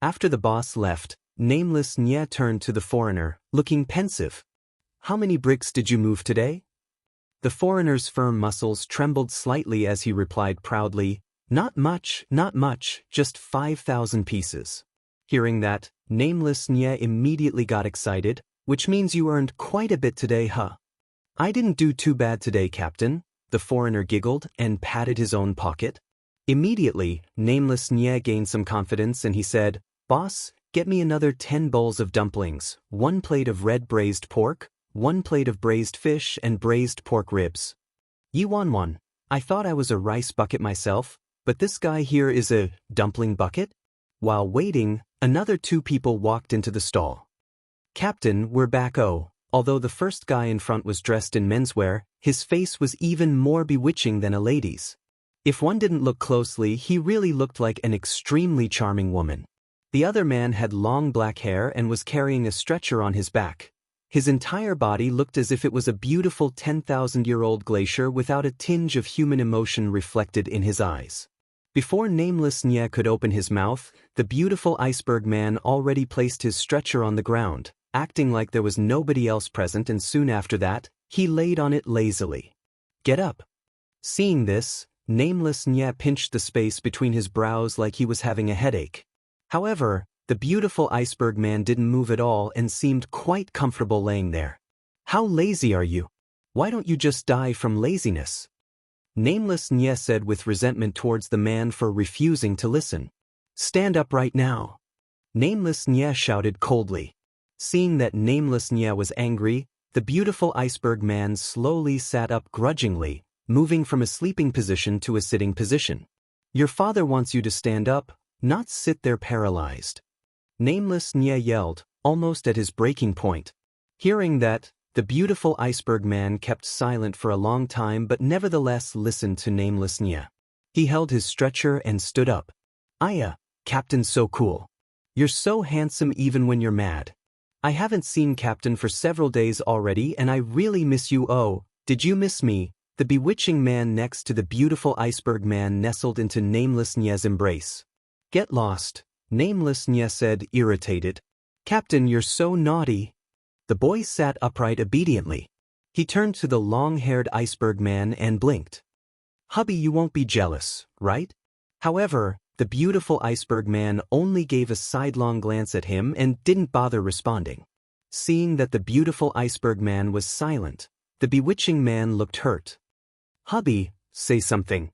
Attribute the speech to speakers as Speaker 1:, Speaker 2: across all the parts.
Speaker 1: After the boss left, nameless Nye turned to the foreigner, looking pensive. "How many bricks did you move today?" The foreigner's firm muscles trembled slightly as he replied proudly, not much, just 5,000 pieces." Hearing that, nameless Nye immediately got excited, "Which means you earned quite a bit today, huh?" "I didn't do too bad today, Captain," the foreigner giggled and patted his own pocket. Immediately, nameless Nye gained some confidence and he said, "Boss, get me another 10 bowls of dumplings, 1 plate of red braised pork, 1 plate of braised fish and braised pork ribs." "Yiwan, I thought I was a rice bucket myself, but this guy here is a dumpling bucket?" While waiting, another 2 people walked into the stall. "Captain, we're back. Although the first guy in front was dressed in menswear, his face was even more bewitching than a lady's. If one didn't look closely, he really looked like an extremely charming woman. The other man had long black hair and was carrying a stretcher on his back. His entire body looked as if it was a beautiful 10,000-year-old glacier without a tinge of human emotion reflected in his eyes." Before nameless Nye could open his mouth, the beautiful iceberg man already placed his stretcher on the ground, acting like there was nobody else present, and soon after that, he laid on it lazily. "Get up." Seeing this, nameless Nye pinched the space between his brows like he was having a headache. However, the beautiful iceberg man didn't move at all and seemed quite comfortable laying there. "How lazy are you? Why don't you just die from laziness?" Nameless Nye said with resentment towards the man for refusing to listen. "Stand up right now." Nameless Nye shouted coldly. Seeing that nameless Nye was angry, the beautiful iceberg man slowly sat up grudgingly, moving from a sleeping position to a sitting position. "Your father wants you to stand up, not sit there paralyzed." Nameless Nye yelled, almost at his breaking point. Hearing that, the beautiful iceberg man kept silent for a long time but nevertheless listened to nameless Nye. He held his stretcher and stood up. "Aya, Captain, so cool. You're so handsome even when you're mad. I haven't seen Captain for several days already and I really miss you. Oh, did you miss me?" The bewitching man next to the beautiful iceberg man nestled into nameless Nye's embrace. "Get lost," nameless Nye said, irritated. "Captain, you're so naughty." The boy sat upright obediently. He turned to the long-haired iceberg man and blinked. "Hubby, you won't be jealous, right?" However, the beautiful iceberg man only gave a sidelong glance at him and didn't bother responding. Seeing that the beautiful iceberg man was silent, the bewitching man looked hurt. "Hubby, say something.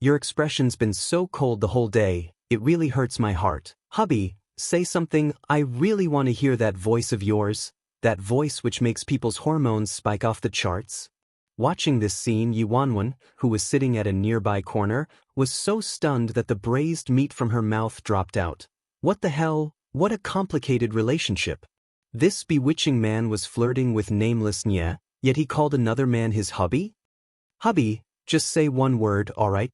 Speaker 1: Your expression's been so cold the whole day, it really hurts my heart. Hubby, say something. I really want to hear that voice of yours, that voice which makes people's hormones spike off the charts." Watching this scene, Yiwanwan, who was sitting at a nearby corner, was so stunned that the braised meat from her mouth dropped out. What the hell? What a complicated relationship. This bewitching man was flirting with nameless Nye, yet he called another man his hubby? "Hubby, just say one word, alright?"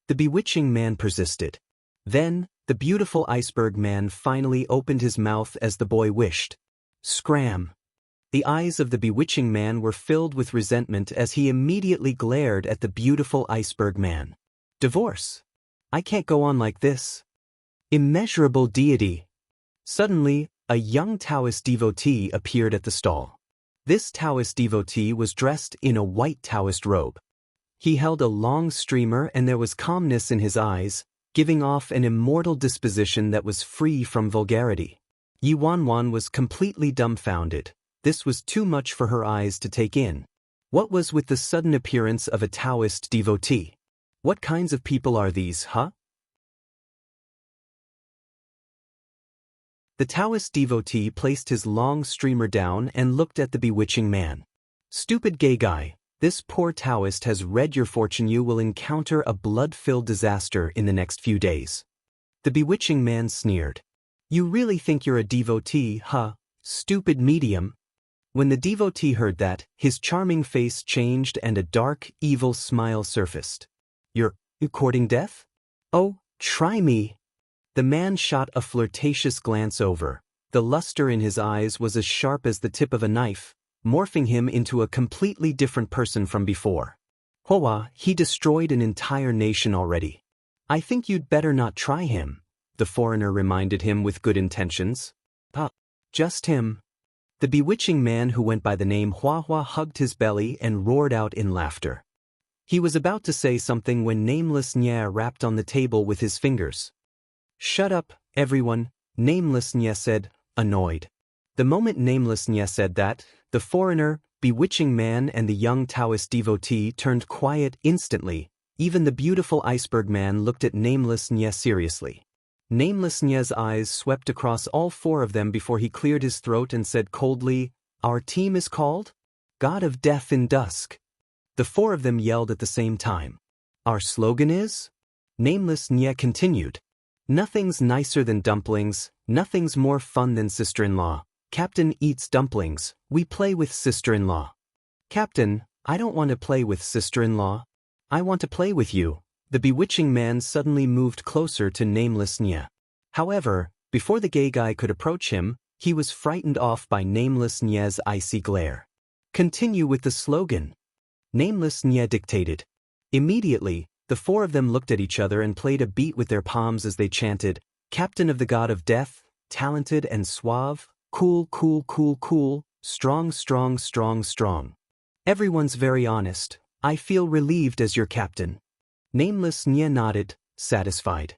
Speaker 1: The bewitching man persisted. Then, the beautiful iceberg man finally opened his mouth as the boy wished. Scram! The eyes of the bewitching man were filled with resentment as he immediately glared at the beautiful iceberg man. "Divorce? I can't go on like this. Immeasurable deity." Suddenly, a young Taoist devotee appeared at the stall. This Taoist devotee was dressed in a white Taoist robe. He held a long streamer and there was calmness in his eyes, giving off an immortal disposition that was free from vulgarity. Yiwanwan was completely dumbfounded. This was too much for her eyes to take in. What was with the sudden appearance of a Taoist devotee? What kinds of people are these, huh? The Taoist devotee placed his long streamer down and looked at the bewitching man. "Stupid gay guy, this poor Taoist has read your fortune. You will encounter a blood-filled disaster in the next few days." The bewitching man sneered. "You really think you're a devotee, huh? Stupid medium." When the devotee heard that, his charming face changed and a dark, evil smile surfaced. You're courting death? Oh, try me." The man shot a flirtatious glance over. The luster in his eyes was as sharp as the tip of a knife, morphing him into a completely different person from before. "Hoa, he destroyed an entire nation already. I think you'd better not try him." the foreigner reminded him with good intentions. Just him. The bewitching man who went by the name Hua Hua hugged his belly and roared out in laughter. He was about to say something when Nameless Nya rapped on the table with his fingers. Shut up, everyone, Nameless Nya said, annoyed. The moment Nameless Nya said that, the foreigner, bewitching man and the young Taoist devotee turned quiet instantly. Even the beautiful iceberg man looked at Nameless Nya seriously. Nameless Nya's eyes swept across all four of them before he cleared his throat and said coldly, Our team is called? God of Death in Dusk. The four of them yelled at the same time. Our slogan is? Nameless Nya continued. Nothing's nicer than dumplings, nothing's more fun than sister-in-law. Captain eats dumplings, we play with sister-in-law. Captain, I don't want to play with sister-in-law. I want to play with you. The bewitching man suddenly moved closer to Nameless Nya. However, before the gay guy could approach him, he was frightened off by Nameless Nya's icy glare. Continue with the slogan. Nameless Nya dictated. Immediately, the four of them looked at each other and played a beat with their palms as they chanted, Captain of the God of Death, talented and suave, cool, cool, cool, cool, strong, strong, strong, strong. Everyone's very honest. I feel relieved as your captain. Nameless Nya nodded, satisfied.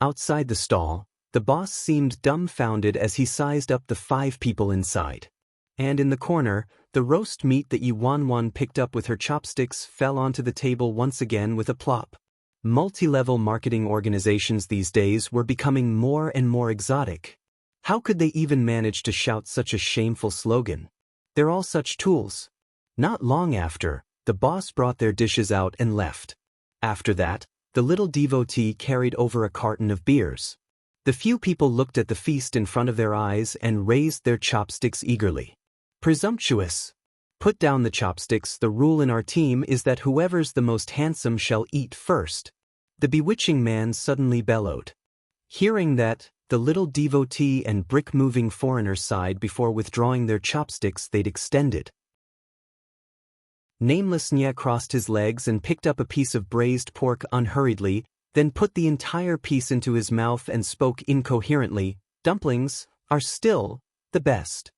Speaker 1: Outside the stall, the boss seemed dumbfounded as he sized up the 5 people inside. And in the corner, the roast meat that Yi Wanwan picked up with her chopsticks fell onto the table once again with a plop. Multi-level marketing organizations these days were becoming more and more exotic. How could they even manage to shout such a shameful slogan? They're all such tools. Not long after, the boss brought their dishes out and left. After that, the little devotee carried over a carton of beers. The few people looked at the feast in front of their eyes and raised their chopsticks eagerly. Presumptuous. Put down the chopsticks. The rule in our team is that whoever's the most handsome shall eat first. The bewitching man suddenly bellowed. Hearing that, the little devotee and brick-moving foreigner sighed before withdrawing their chopsticks they'd extended. Nameless Nya crossed his legs and picked up a piece of braised pork unhurriedly, then put the entire piece into his mouth and spoke incoherently, Dumplings are still the best.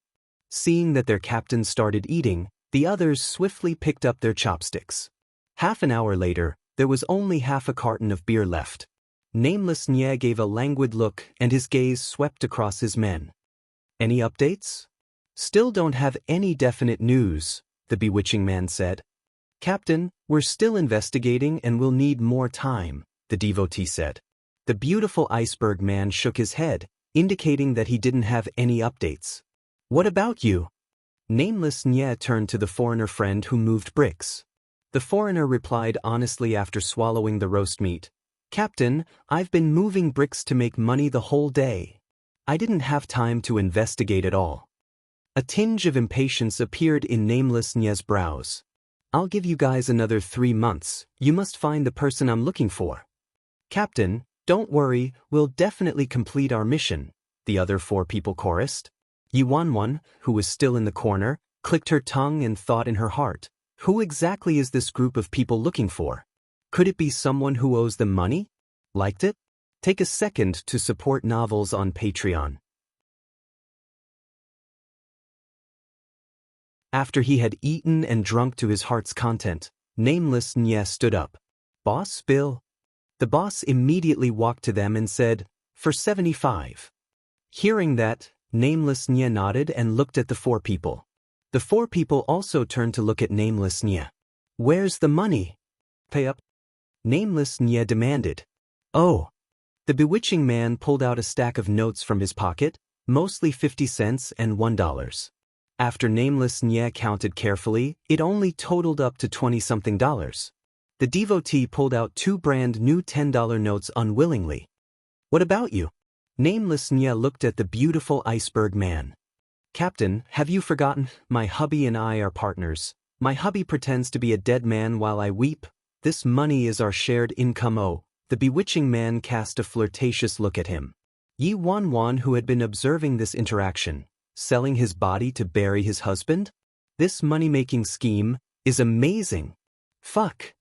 Speaker 1: Seeing that their captain started eating, the others swiftly picked up their chopsticks. Half an hour later, there was only half a carton of beer left. Nameless Nya gave a languid look and his gaze swept across his men. Any updates? Still don't have any definite news, the bewitching man said. Captain, we're still investigating and will need more time, the devotee said. The beautiful iceberg man shook his head, indicating that he didn't have any updates. What about you? Nameless Nya turned to the foreigner friend who moved bricks. The foreigner replied honestly after swallowing the roast meat. Captain, I've been moving bricks to make money the whole day. I didn't have time to investigate at all. A tinge of impatience appeared in Nameless Nya's brows. I'll give you guys another 3 months. You must find the person I'm looking for. Captain, don't worry, we'll definitely complete our mission, the other 4 people chorused. Yi Wanwan, who was still in the corner, clicked her tongue and thought in her heart, who exactly is this group of people looking for? Could it be someone who owes them money? Liked it? Take a second to support novels on Patreon. After he had eaten and drunk to his heart's content, Nameless Nya stood up. Boss Bill? The boss immediately walked to them and said, for 75. Hearing that, Nameless Nya nodded and looked at the 4 people. The 4 people also turned to look at Nameless Nya. Where's the money? Pay up. Nameless Nya demanded. Oh. The bewitching man pulled out a stack of notes from his pocket, mostly 50 cents and $1. After Nameless Nya counted carefully, it only totaled up to $20-something. The devotee pulled out 2 brand new $10 notes unwillingly. What about you? Nameless Nya looked at the beautiful iceberg man. Captain, have you forgotten? My hubby and I are partners. My hubby pretends to be a dead man while I weep. This money is our shared income. Oh, the bewitching man cast a flirtatious look at him. Yi Wanwan, who had been observing this interaction, selling his body to bury his husband? This money-making scheme is amazing. Fuck.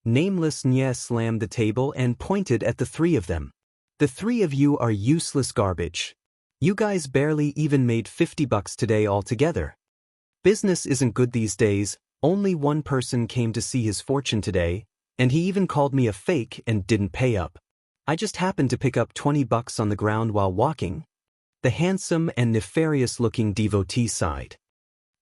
Speaker 1: Nameless Nya slammed the table and pointed at the 3 of them. The three of you are useless garbage. You guys barely even made $50 today altogether. Business isn't good these days, only one person came to see his fortune today, and he even called me a fake and didn't pay up. I just happened to pick up $20 on the ground while walking. The handsome and nefarious-looking devotee sighed.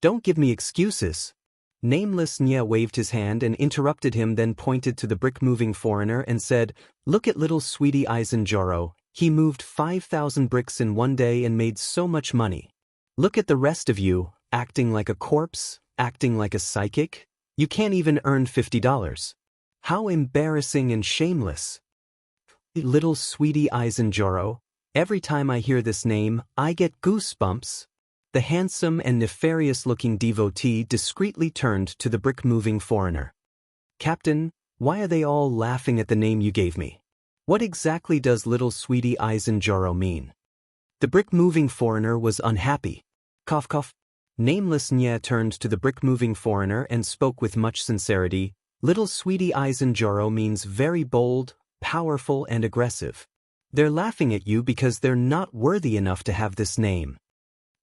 Speaker 1: Don't give me excuses. Nameless Nya waved his hand and interrupted him, then pointed to the brick-moving foreigner and said, Look at little sweetie Aizenjoro, he moved 5,000 bricks in one day and made so much money. Look at the rest of you, acting like a corpse, acting like a psychic. You can't even earn $50. How embarrassing and shameless. Little sweetie Aizenjoro, every time I hear this name, I get goosebumps. The handsome and nefarious-looking devotee discreetly turned to the brick-moving foreigner. Captain, why are they all laughing at the name you gave me? What exactly does little sweetie Aizenjoro mean? The brick-moving foreigner was unhappy. Cough cough. Nameless Nya turned to the brick-moving foreigner and spoke with much sincerity. Little sweetie Aizenjoro means very bold, powerful and aggressive. They're laughing at you because they're not worthy enough to have this name.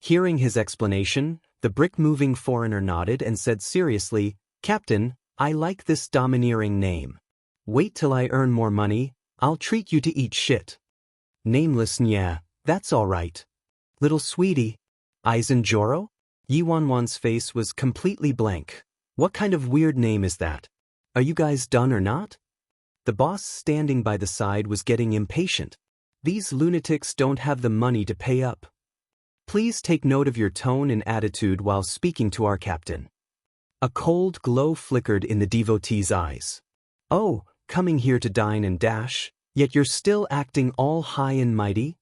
Speaker 1: Hearing his explanation, the brick-moving foreigner nodded and said seriously, Captain, I like this domineering name. Wait till I earn more money, I'll treat you to eat shit. Nameless Nya, that's all right. Little sweetie Aizenjoro? Yiwanwan's face was completely blank. What kind of weird name is that? Are you guys done or not? The boss standing by the side was getting impatient. These lunatics don't have the money to pay up. Please take note of your tone and attitude while speaking to our captain. A cold glow flickered in the devotee's eyes. Oh, coming here to dine and dash, yet you're still acting all high and mighty?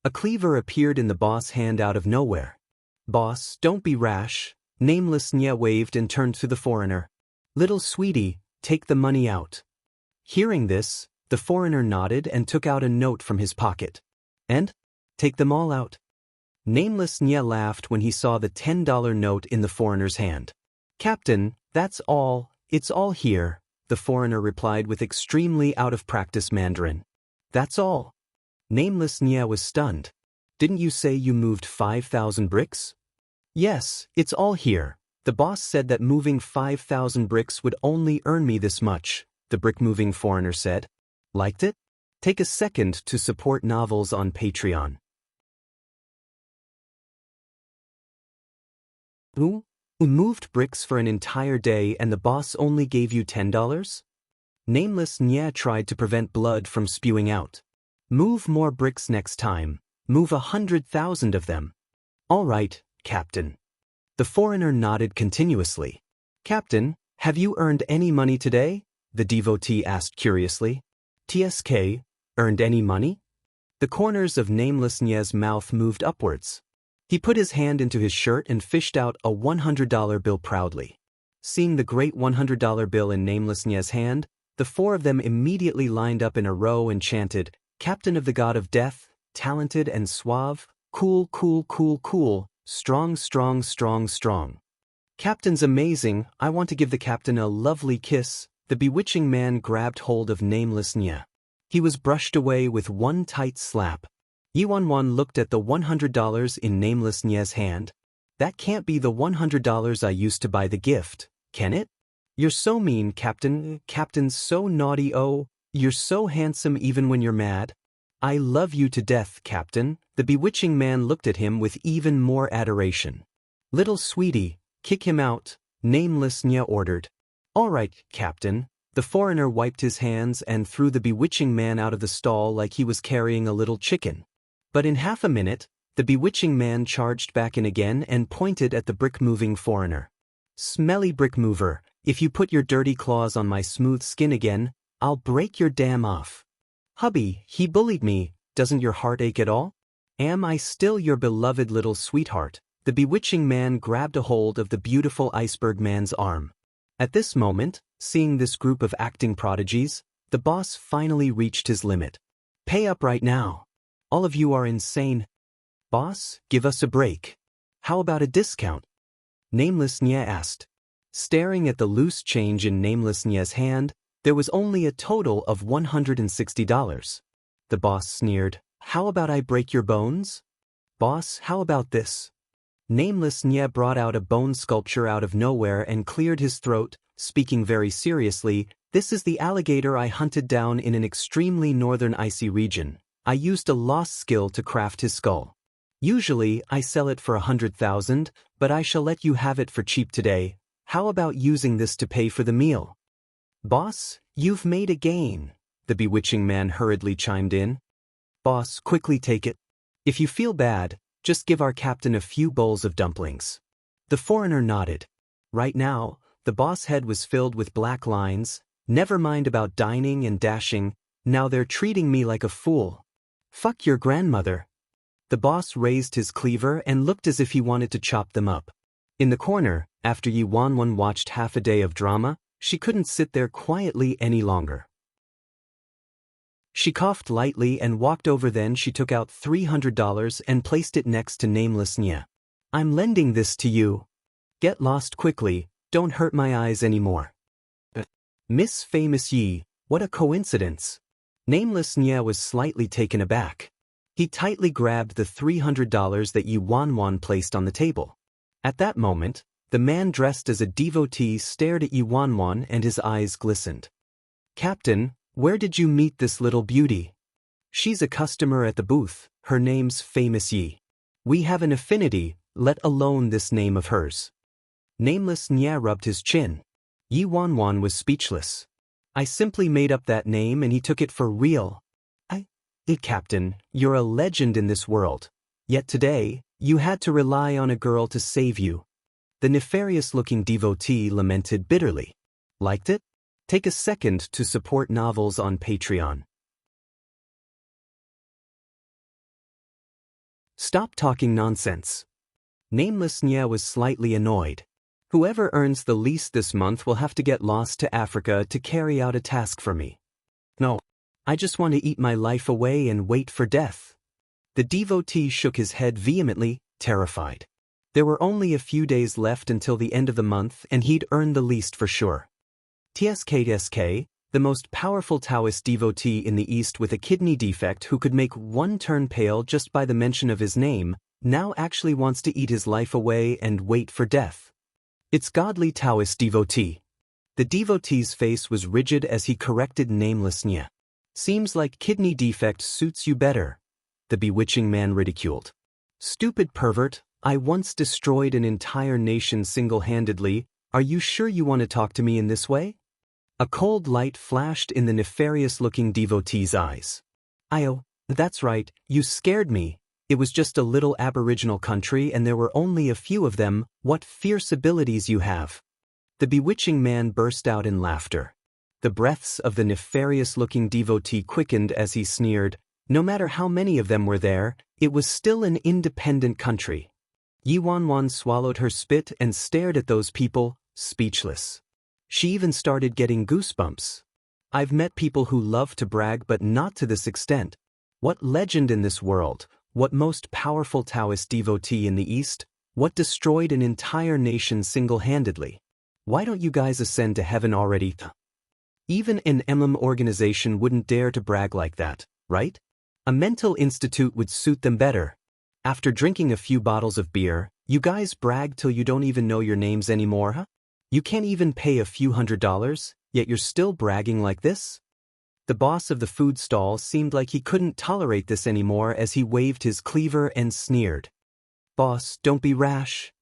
Speaker 1: A cleaver appeared in the boss' hand out of nowhere. Boss, don't be rash. Nameless Nya waved and turned to the foreigner. Little sweetie, take the money out. Hearing this, the foreigner nodded and took out a note from his pocket. And? Take them all out. Nameless Nya laughed when he saw the $10 note in the foreigner's hand. Captain, that's all, it's all here, the foreigner replied with extremely out-of-practice Mandarin. That's all. Nameless Nya was stunned. Didn't you say you moved 5,000 bricks? Yes, it's all here. The boss said that moving 5,000 bricks would only earn me this much, the brick-moving foreigner said. Liked it? Take a second to support novels on Patreon. Who moved bricks for an entire day and the boss only gave you $10? Nameless Nya tried to prevent blood from spewing out. Move more bricks next time. Move 100,000 of them. All right, Captain. The foreigner nodded continuously. Captain, have you earned any money today? The devotee asked curiously. TSK, earned any money? The corners of Nameless Nya's mouth moved upwards. He put his hand into his shirt and fished out a $100 bill proudly. Seeing the great $100 bill in Nameless Nya's hand, the four of them immediately lined up in a row and chanted, Captain of the God of Death, talented and suave, cool, cool, cool, cool, strong, strong, strong, strong. Captain's amazing, I want to give the captain a lovely kiss. The bewitching man grabbed hold of Nameless Nya. He was brushed away with one tight slap. Yiwanwan looked at the $100 in Nameless Nya's hand. That can't be the $100 I used to buy the gift, can it? You're so mean, Captain. Captain's so naughty. Oh, you're so handsome even when you're mad. I love you to death, Captain. The bewitching man looked at him with even more adoration. Little sweetie, kick him out, Nameless Nya ordered. All right, Captain. The foreigner wiped his hands and threw the bewitching man out of the stall like he was carrying a little chicken. But in half a minute, the bewitching man charged back in again and pointed at the brick-moving foreigner. Smelly brick mover, if you put your dirty claws on my smooth skin again, I'll break your damn off. Hubby, he bullied me, doesn't your heart ache at all? Am I still your beloved little sweetheart? The bewitching man grabbed a hold of the beautiful iceberg man's arm. At this moment, seeing this group of acting prodigies, the boss finally reached his limit. Pay up right now. All of you are insane. Boss, give us a break. How about a discount? Nameless Nya asked. Staring at the loose change in Nameless Nya's hand, There was only a total of $160. The boss sneered. How about I break your bones? Boss, how about this? Nameless Nye brought out a bone sculpture out of nowhere and cleared his throat, speaking very seriously. This is the alligator I hunted down in an extremely northern icy region. I used a lost skill to craft his skull. Usually, I sell it for 100,000, but I shall let you have it for cheap today. How about using this to pay for the meal? Boss, you've made a gain, the bewitching man hurriedly chimed in. Boss, quickly take it. If you feel bad, just give our captain a few bowls of dumplings. The foreigner nodded. Right now, the boss head was filled with black lines. Never mind about dining and dashing, now they're treating me like a fool. Fuck your grandmother. The boss raised his cleaver and looked as if he wanted to chop them up. In the corner, after Yi Wanwan watched half a day of drama, she couldn't sit there quietly any longer. She coughed lightly and walked over. Then she took out $300 and placed it next to Nameless Nye. I'm lending this to you. Get lost quickly, don't hurt my eyes anymore. Miss Famous Yi, what a coincidence. Nameless Nye was slightly taken aback. He tightly grabbed the $300 that Yi Wanwan placed on the table. At that moment, the man dressed as a devotee stared at Yi Wanwan and his eyes glistened. Captain, where did you meet this little beauty? She's a customer at the booth, her name's Famous Yi. We have an affinity, let alone this name of hers. Nameless Nye rubbed his chin. Yi Wanwan was speechless. I simply made up that name and he took it for real. Captain, you're a legend in this world. Yet today, you had to rely on a girl to save you. The nefarious-looking devotee lamented bitterly. Liked it? Take a second to support novels on Patreon. Stop talking nonsense. Nameless Nye was slightly annoyed. Whoever earns the least this month will have to get lost to Africa to carry out a task for me. No, I just want to eat my life away and wait for death. The devotee shook his head vehemently, terrified. There were only a few days left until the end of the month and he'd earn the least for sure. TSK, the most powerful Taoist devotee in the East with a kidney defect who could make one turn pale just by the mention of his name, now actually wants to eat his life away and wait for death. It's godly Taoist devotee. The devotee's face was rigid as he corrected Nameless Nye. Seems like kidney defect suits you better. The bewitching man ridiculed. Stupid pervert, I once destroyed an entire nation single-handedly. Are you sure you want to talk to me in this way? A cold light flashed in the nefarious-looking devotee's eyes. That's right, you scared me. It was just a little aboriginal country and there were only a few of them. What fierce abilities you have. The bewitching man burst out in laughter. The breaths of the nefarious-looking devotee quickened as he sneered. No matter how many of them were there, it was still an independent country. Yi Wanwan swallowed her spit and stared at those people, speechless. She even started getting goosebumps. I've met people who love to brag but not to this extent. What legend in this world, what most powerful Taoist devotee in the East, what destroyed an entire nation single-handedly. Why don't you guys ascend to heaven already? Even an emblem organization wouldn't dare to brag like that, right? A mental institute would suit them better. After drinking a few bottles of beer, you guys brag till you don't even know your names anymore, huh? You can't even pay a few $100s, yet you're still bragging like this? The boss of the food stall seemed like he couldn't tolerate this anymore as he waved his cleaver and sneered. Boss, don't be rash.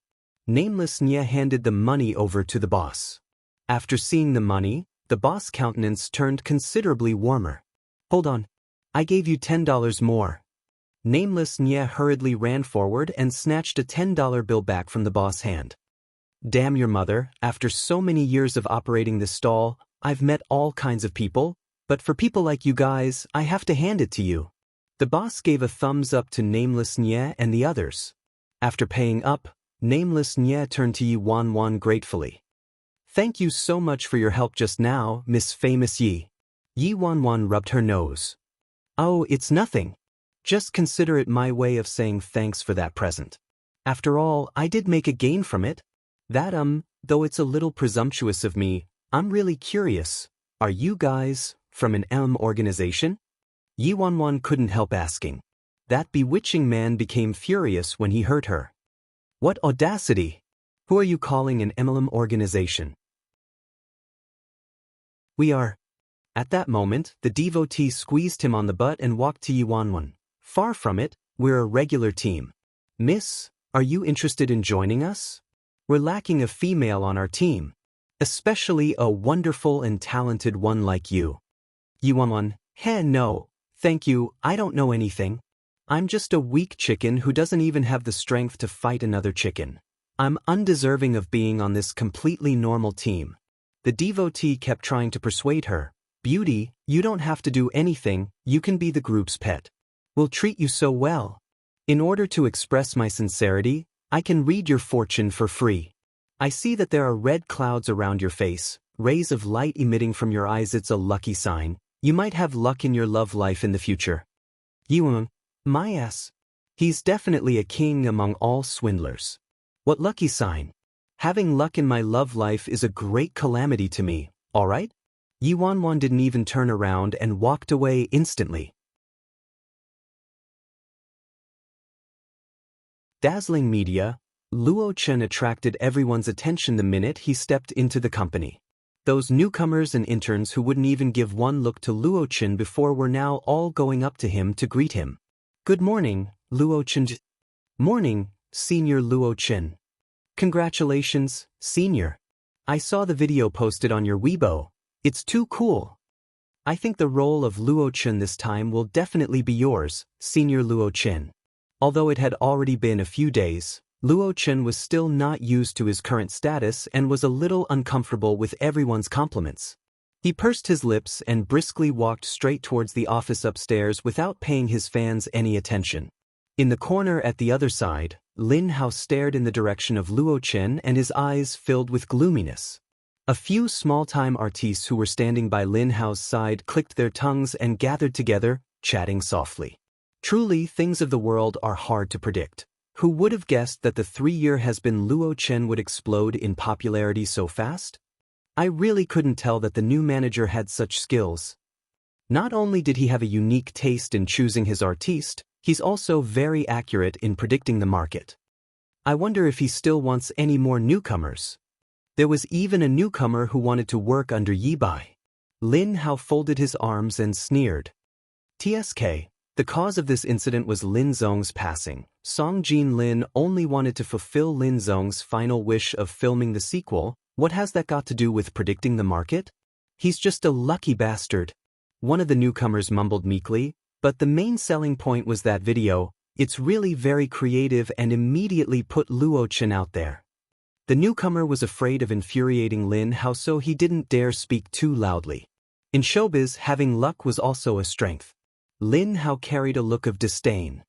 Speaker 1: Nameless Nye handed the money over to the boss. After seeing the money, the boss' countenance turned considerably warmer. Hold on. I gave you $10 more. Nameless Nye hurriedly ran forward and snatched a $10 bill back from the boss' hand. Damn your mother, after so many years of operating this stall, I've met all kinds of people, but for people like you guys, I have to hand it to you. The boss gave a thumbs up to Nameless Nye and the others. After paying up, Nameless Nye turned to Yi Wanwan gratefully. Thank you so much for your help just now, Miss Famous Yi. Yi Wanwan rubbed her nose. Oh, it's nothing. Just consider it my way of saying thanks for that present. After all, I did make a gain from it. That though it's a little presumptuous of me, I'm really curious. Are you guys from an organization? Yi Wanwan couldn't help asking. That bewitching man became furious when he heard her. What audacity! Who are you calling an MLM organization? We are. At that moment, the devotee squeezed him on the butt and walked to Yi Wanwan. Far from it, we're a regular team. Miss, are you interested in joining us? We're lacking a female on our team. Especially a wonderful and talented one like you. Yi Wanwan, no, thank you, I don't know anything. I'm just a weak chicken who doesn't even have the strength to fight another chicken. I'm undeserving of being on this completely normal team. The devotee kept trying to persuade her. Beauty, you don't have to do anything, you can be the group's pet. We'll treat you so well. In order to express my sincerity, I can read your fortune for free. I see that there are red clouds around your face, rays of light emitting from your eyes. It's a lucky sign. You might have luck in your love life in the future. Yi Wanwan, my ass. He's definitely a king among all swindlers. What lucky sign? Having luck in my love life is a great calamity to me, alright? Yi Wanwan didn't even turn around and walked away instantly. Dazzling media, Luo Chen attracted everyone's attention the minute he stepped into the company. Those newcomers and interns who wouldn't even give one look to Luo Chen before were now all going up to him to greet him. Good morning, Luo Chen. Morning, Senior Luo Chen. Congratulations, Senior. I saw the video posted on your Weibo. It's too cool. I think the role of Luo Chen this time will definitely be yours, Senior Luo Chen. Although it had already been a few days, Luo Chen was still not used to his current status and was a little uncomfortable with everyone's compliments. He pursed his lips and briskly walked straight towards the office upstairs without paying his fans any attention. In the corner at the other side, Lin Hao stared in the direction of Luo Chen and his eyes filled with gloominess. A few small-time artistes who were standing by Lin Hao's side clicked their tongues and gathered together, chatting softly. Truly, things of the world are hard to predict. Who would have guessed that the 3-year has-been Luo Chen would explode in popularity so fast? I really couldn't tell that the new manager had such skills. Not only did he have a unique taste in choosing his artiste, he's also very accurate in predicting the market. I wonder if he still wants any more newcomers. There was even a newcomer who wanted to work under Yi Bai. Lin Hao folded his arms and sneered. TSK. The cause of this incident was Lin Zong's passing. Song Jin Lin only wanted to fulfill Lin Zong's final wish of filming the sequel. What has that got to do with predicting the market? He's just a lucky bastard. One of the newcomers mumbled meekly, but the main selling point was that video. It's really very creative and immediately put Luo Chen out there. The newcomer was afraid of infuriating Lin Hao, so he didn't dare speak too loudly. In showbiz, having luck was also a strength. Lin Hao carried a look of disdain.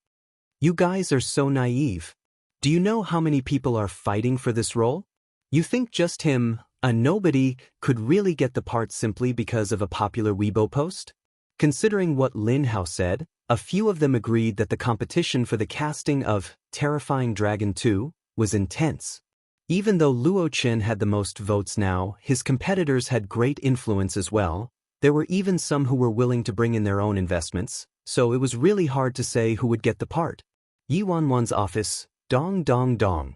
Speaker 1: You guys are so naive. Do you know how many people are fighting for this role? You think just him, a nobody, could really get the part simply because of a popular Weibo post? Considering what Lin Hao said, a few of them agreed that the competition for the casting of Terrifying Dragon 2 was intense. Even though Luo Chen had the most votes now, his competitors had great influence as well. There were even some who were willing to bring in their own investments, so it was really hard to say who would get the part. Yi Wanwan's office, dong dong dong.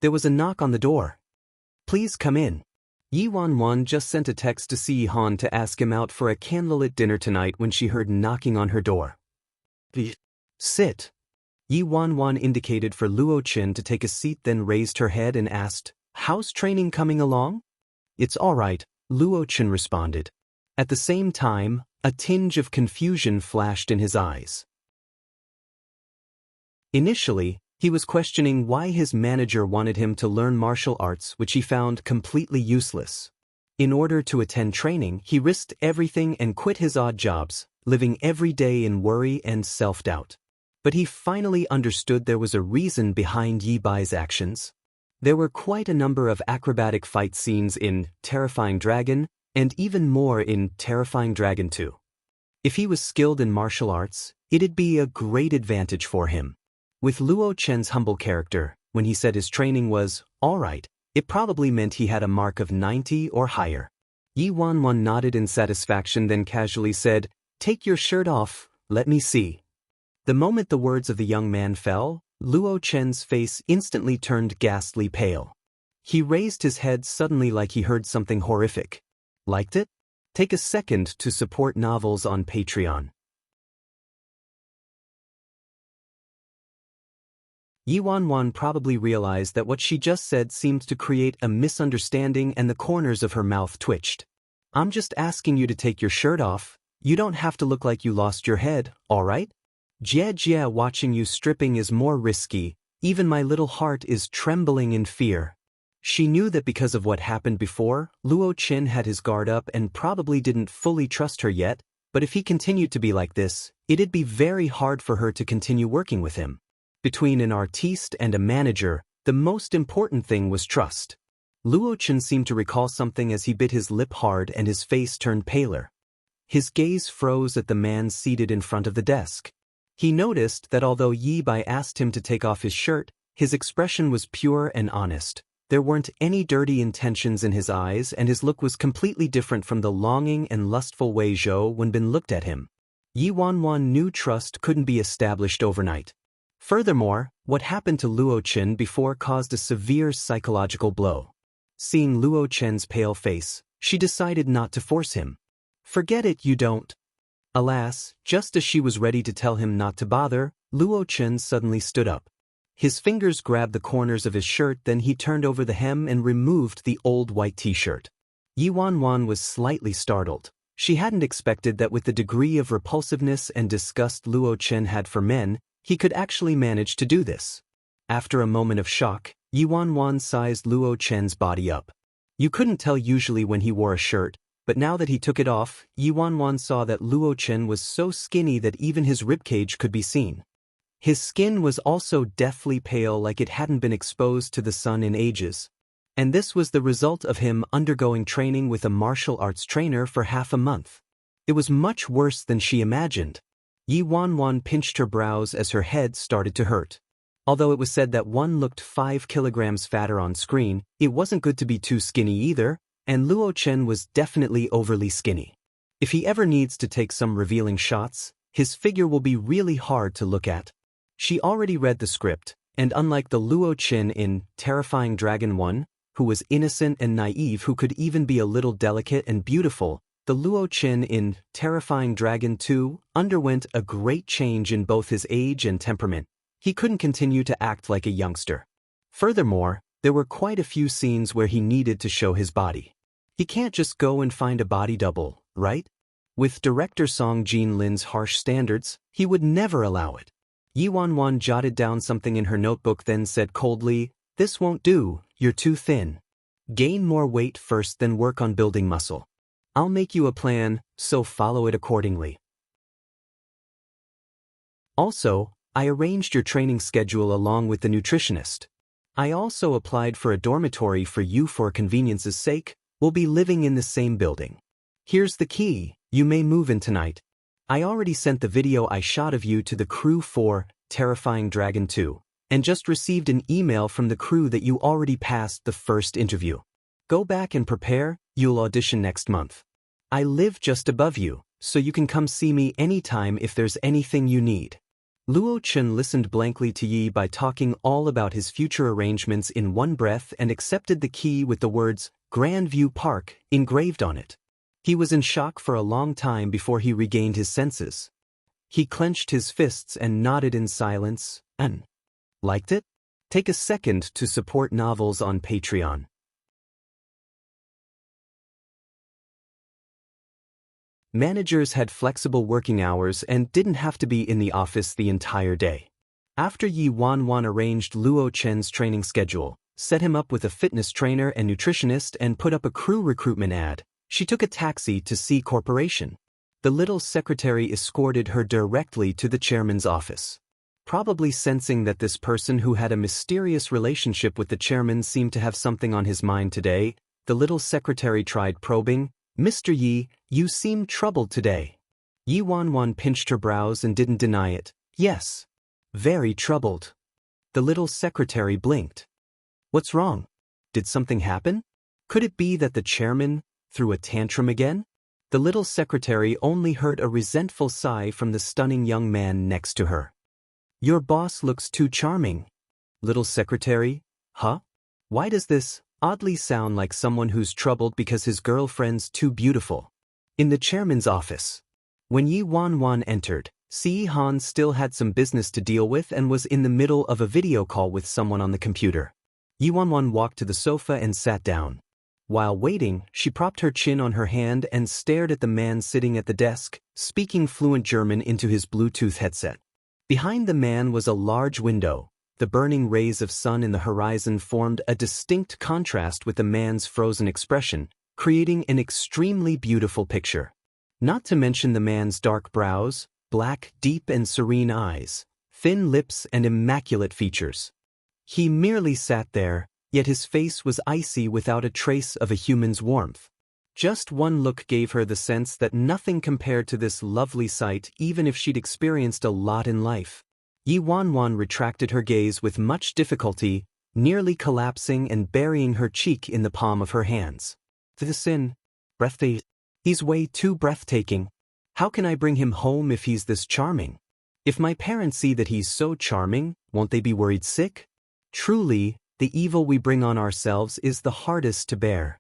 Speaker 1: There was a knock on the door. Please come in. Yi Wanwan just sent a text to Si Han to ask him out for a candlelit dinner tonight when she heard knocking on her door. Sit. Yi Wanwan indicated for Luo Chen to take a seat, then raised her head and asked, How's training coming along? It's all right, Luo Chen responded. At the same time, a tinge of confusion flashed in his eyes. Initially, he was questioning why his manager wanted him to learn martial arts, which he found completely useless. In order to attend training, he risked everything and quit his odd jobs, living every day in worry and self-doubt. But he finally understood there was a reason behind Yi Bai's actions. There were quite a number of acrobatic fight scenes in Terrifying Dragon, and even more in Terrifying Dragon 2. If he was skilled in martial arts, it'd be a great advantage for him. With Luo Chen's humble character, when he said his training was all right, it probably meant he had a mark of 90 or higher. Yi Wanwan nodded in satisfaction, then casually said, "Take your shirt off, let me see." The moment the words of the young man fell, Luo Chen's face instantly turned ghastly pale. He raised his head suddenly like he heard something horrific. Liked it? Take a second to support novels on Patreon. Yi Wanwan probably realized that what she just said seemed to create a misunderstanding, and the corners of her mouth twitched. "I'm just asking you to take your shirt off. You don't have to look like you lost your head, alright? Jie, watching you stripping is more risky. Even my little heart is trembling in fear." She knew that because of what happened before, Luo Chen had his guard up and probably didn't fully trust her yet, but if he continued to be like this, it'd be very hard for her to continue working with him. Between an artiste and a manager, the most important thing was trust. Luo Chen seemed to recall something as he bit his lip hard and his face turned paler. His gaze froze at the man seated in front of the desk. He noticed that although Yi Bai asked him to take off his shirt, his expression was pure and honest. There weren't any dirty intentions in his eyes, and his look was completely different from the longing and lustful way Zhou Wenbin looked at him. Yi Wanwan knew trust couldn't be established overnight. Furthermore, what happened to Luo Chen before caused a severe psychological blow. Seeing Luo Chen's pale face, she decided not to force him. "Forget it, you don't." Alas, just as she was ready to tell him not to bother, Luo Chen suddenly stood up. His fingers grabbed the corners of his shirt, then he turned over the hem and removed the old white t-shirt. Yi Wanwan was slightly startled. She hadn't expected that with the degree of repulsiveness and disgust Luo Chen had for men, he could actually manage to do this. After a moment of shock, Yi Wanwan sized Luo Chen's body up. You couldn't tell usually when he wore a shirt, but now that he took it off, Yi Wanwan saw that Luo Chen was so skinny that even his ribcage could be seen. His skin was also deathly pale, like it hadn't been exposed to the sun in ages. And this was the result of him undergoing training with a martial arts trainer for half a month. It was much worse than she imagined. Yi Wanwan pinched her brows as her head started to hurt. Although it was said that one looked 5 kilograms fatter on screen, it wasn't good to be too skinny either, and Luo Chen was definitely overly skinny. If he ever needs to take some revealing shots, his figure will be really hard to look at. She already read the script, and unlike the Luo Chen in Terrifying Dragon 1, who was innocent and naive, who could even be a little delicate and beautiful, the Luo Chen in Terrifying Dragon 2 underwent a great change in both his age and temperament. He couldn't continue to act like a youngster. Furthermore, there were quite a few scenes where he needed to show his body. He can't just go and find a body double, right? With director Song Jin Lin's harsh standards, he would never allow it. Yi Wanwan jotted down something in her notebook, then said coldly, "This won't do, you're too thin. Gain more weight first, then work on building muscle. I'll make you a plan, so follow it accordingly. Also, I arranged your training schedule along with the nutritionist. I also applied for a dormitory for you for convenience's sake. We'll be living in the same building. Here's the key, you may move in tonight. I already sent the video I shot of you to the crew for Terrifying Dragon 2, and just received an email from the crew that you already passed the first interview. Go back and prepare, you'll audition next month. I live just above you, so you can come see me anytime if there's anything you need." Luo Chen listened blankly to Yi by talking all about his future arrangements in one breath and accepted the key with the words, Grand View Park, engraved on it. He was in shock for a long time before he regained his senses. He clenched his fists and nodded in silence, and liked it? Take a second to support novels on Patreon. Managers had flexible working hours and didn't have to be in the office the entire day. After Yi Wanwan arranged Luo Chen's training schedule, set him up with a fitness trainer and nutritionist, and put up a crew recruitment ad, she took a taxi to C Corporation. The little secretary escorted her directly to the chairman's office. Probably sensing that this person who had a mysterious relationship with the chairman seemed to have something on his mind today, the little secretary tried probing, "Mr. Yi, you seem troubled today." Yi Wanwan pinched her brows and didn't deny it. "Yes. Very troubled." The little secretary blinked. "What's wrong? Did something happen? Could it be that the chairman, Threw a tantrum again? The little secretary only heard a resentful sigh from the stunning young man next to her. Your boss looks too charming. Little secretary? Huh? Why does this oddly sound like someone who's troubled because his girlfriend's too beautiful? In the chairman's office. When Yi Wanwan entered, Si Han still had some business to deal with and was in the middle of a video call with someone on the computer. Yi Wanwan walked to the sofa and sat down. While waiting, she propped her chin on her hand and stared at the man sitting at the desk, speaking fluent German into his Bluetooth headset. Behind the man was a large window. The burning rays of sun in the horizon formed a distinct contrast with the man's frozen expression, creating an extremely beautiful picture. Not to mention the man's dark brows, black, deep and serene eyes, thin lips and immaculate features. He merely sat there, yet his face was icy without a trace of a human's warmth. Just one look gave her the sense that nothing compared to this lovely sight even if she'd experienced a lot in life. Yi Wanwan retracted her gaze with much difficulty, nearly collapsing and burying her cheek in the palm of her hands. Breathtaking. He's way too breathtaking. How can I bring him home if he's this charming? If my parents see that he's so charming, won't they be worried sick? Truly, the evil we bring on ourselves is the hardest to bear.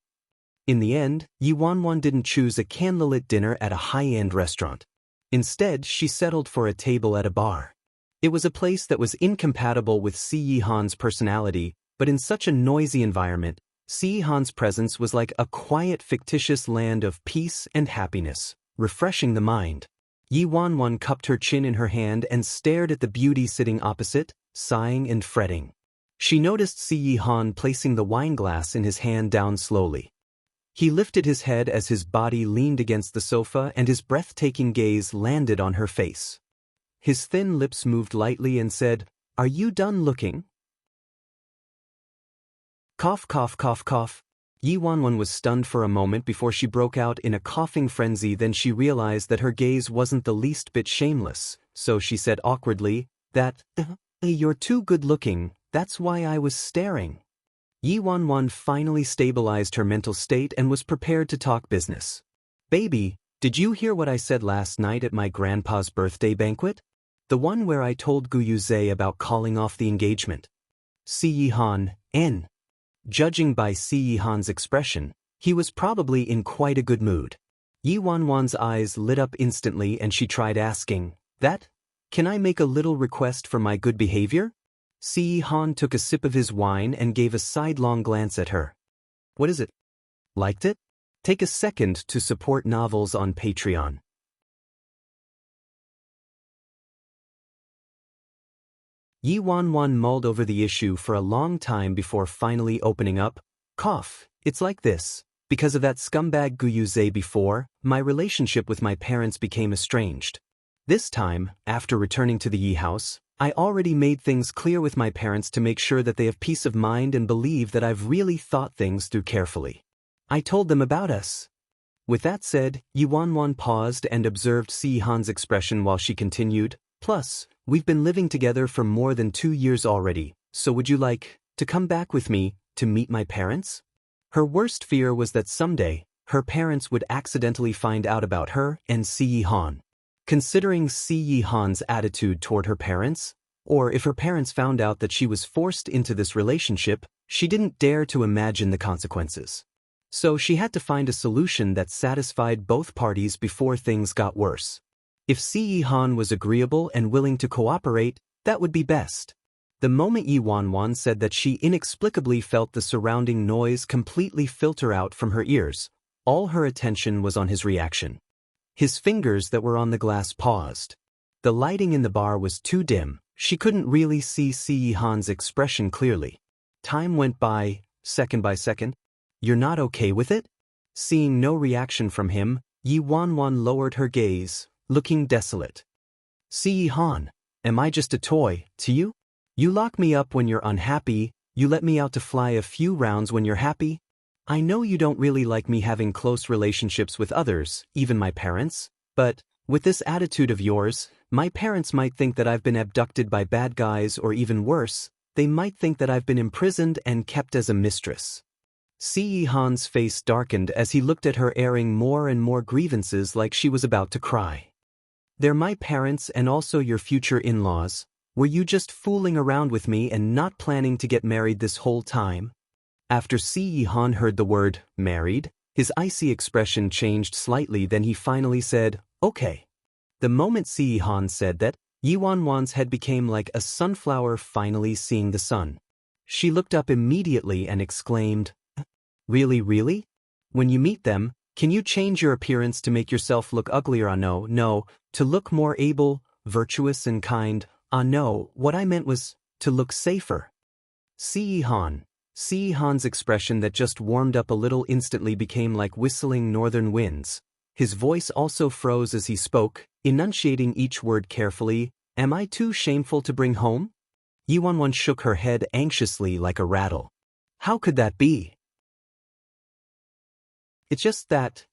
Speaker 1: In the end, Yi Wanwan didn't choose a candlelit dinner at a high-end restaurant. Instead, she settled for a table at a bar. It was a place that was incompatible with Si Yi Han's personality, but in such a noisy environment, Si Yi Han's presence was like a quiet fictitious land of peace and happiness, refreshing the mind. Yi Wanwan cupped her chin in her hand and stared at the beauty sitting opposite, sighing and fretting. She noticed Si Yi Han placing the wineglass in his hand down slowly. He lifted his head as his body leaned against the sofa and his breathtaking gaze landed on her face. His thin lips moved lightly and said, "Are you done looking?" Cough, cough, cough, cough. Yi Wanwan was stunned for a moment before she broke out in a coughing frenzy. Then she realized that her gaze wasn't the least bit shameless, so she said awkwardly, You're too good looking, that's why I was staring." Yi Wanwan finally stabilized her mental state and was prepared to talk business. "Baby, did you hear what I said last night at my grandpa's birthday banquet? The one where I told Gu Yuzhe about calling off the engagement." Si Yi Han, N. Judging by Si Yi Han's expression, he was probably in quite a good mood. Yi Wanwan's eyes lit up instantly and she tried asking, Can I make a little request for my good behavior?" Si Yi Han took a sip of his wine and gave a sidelong glance at her. "What is it? Liked it? Take a second to support novels on Patreon." Yi Wanwan mulled over the issue for a long time before finally opening up. "Cough, it's like this. Because of that scumbag Gu Yuzhe before, my relationship with my parents became estranged. This time, after returning to the Yi house, I already made things clear with my parents to make sure that they have peace of mind and believe that I've really thought things through carefully. I told them about us." With that said, Yi Wanwan paused and observed Si Yi Han's expression while she continued, "Plus, we've been living together for more than 2 years already, so would you like to come back with me to meet my parents?" Her worst fear was that someday, her parents would accidentally find out about her and Si Yi Han. Considering Si Yi Han's attitude toward her parents, or if her parents found out that she was forced into this relationship, she didn't dare to imagine the consequences. So she had to find a solution that satisfied both parties before things got worse. If Si Yi Han was agreeable and willing to cooperate, that would be best. The moment Yi Wanwan said that, she inexplicably felt the surrounding noise completely filter out from her ears. All her attention was on his reaction. His fingers that were on the glass paused. The lighting in the bar was too dim, she couldn't really see Si Yi Han's expression clearly. Time went by, second by second. "You're not okay with it?" Seeing no reaction from him, Yi Wanwan lowered her gaze, looking desolate. "Si Yi Han, am I just a toy to you? You lock me up when you're unhappy, you let me out to fly a few rounds when you're happy? I know you don't really like me having close relationships with others, even my parents, but with this attitude of yours, my parents might think that I've been abducted by bad guys, or even worse, they might think that I've been imprisoned and kept as a mistress." Si Han's face darkened as he looked at her airing more and more grievances like she was about to cry. They're my parents and also your future in-laws. Were you just fooling around with me and not planning to get married this whole time? After Si Han heard the word, married, his icy expression changed slightly, then he finally said, okay. The moment Si Han said that, Yi Wanwan's head became like a sunflower finally seeing the sun. She looked up immediately and exclaimed, really, really? When you meet them, can you change your appearance to make yourself look uglier? No, to look more able, virtuous and kind. No, what I meant was, to look safer. Si Han's expression that just warmed up a little instantly became like whistling northern winds. His voice also froze as he spoke, enunciating each word carefully. Am I too shameful to bring home? Yi Wanwan shook her head anxiously like a rattle. How could that be? It's just that,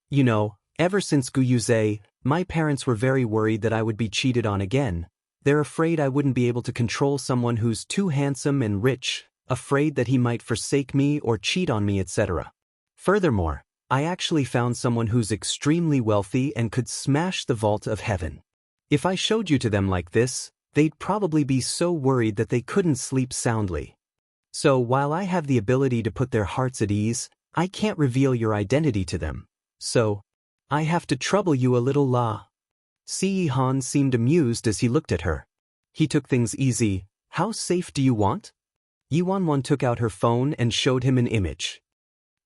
Speaker 1: ever since Guyuze, my parents were very worried that I would be cheated on again. They're afraid I wouldn't be able to control someone who's too handsome and rich, afraid that he might forsake me or cheat on me, etc. Furthermore, I actually found someone who's extremely wealthy and could smash the vault of heaven. If I showed you to them like this, they'd probably be so worried that they couldn't sleep soundly. So while I have the ability to put their hearts at ease, I can't reveal your identity to them. So, I have to trouble you a little la. Si Han seemed amused as he looked at her. He took things easy. How safe do you want? Yi Wanwan took out her phone and showed him an image.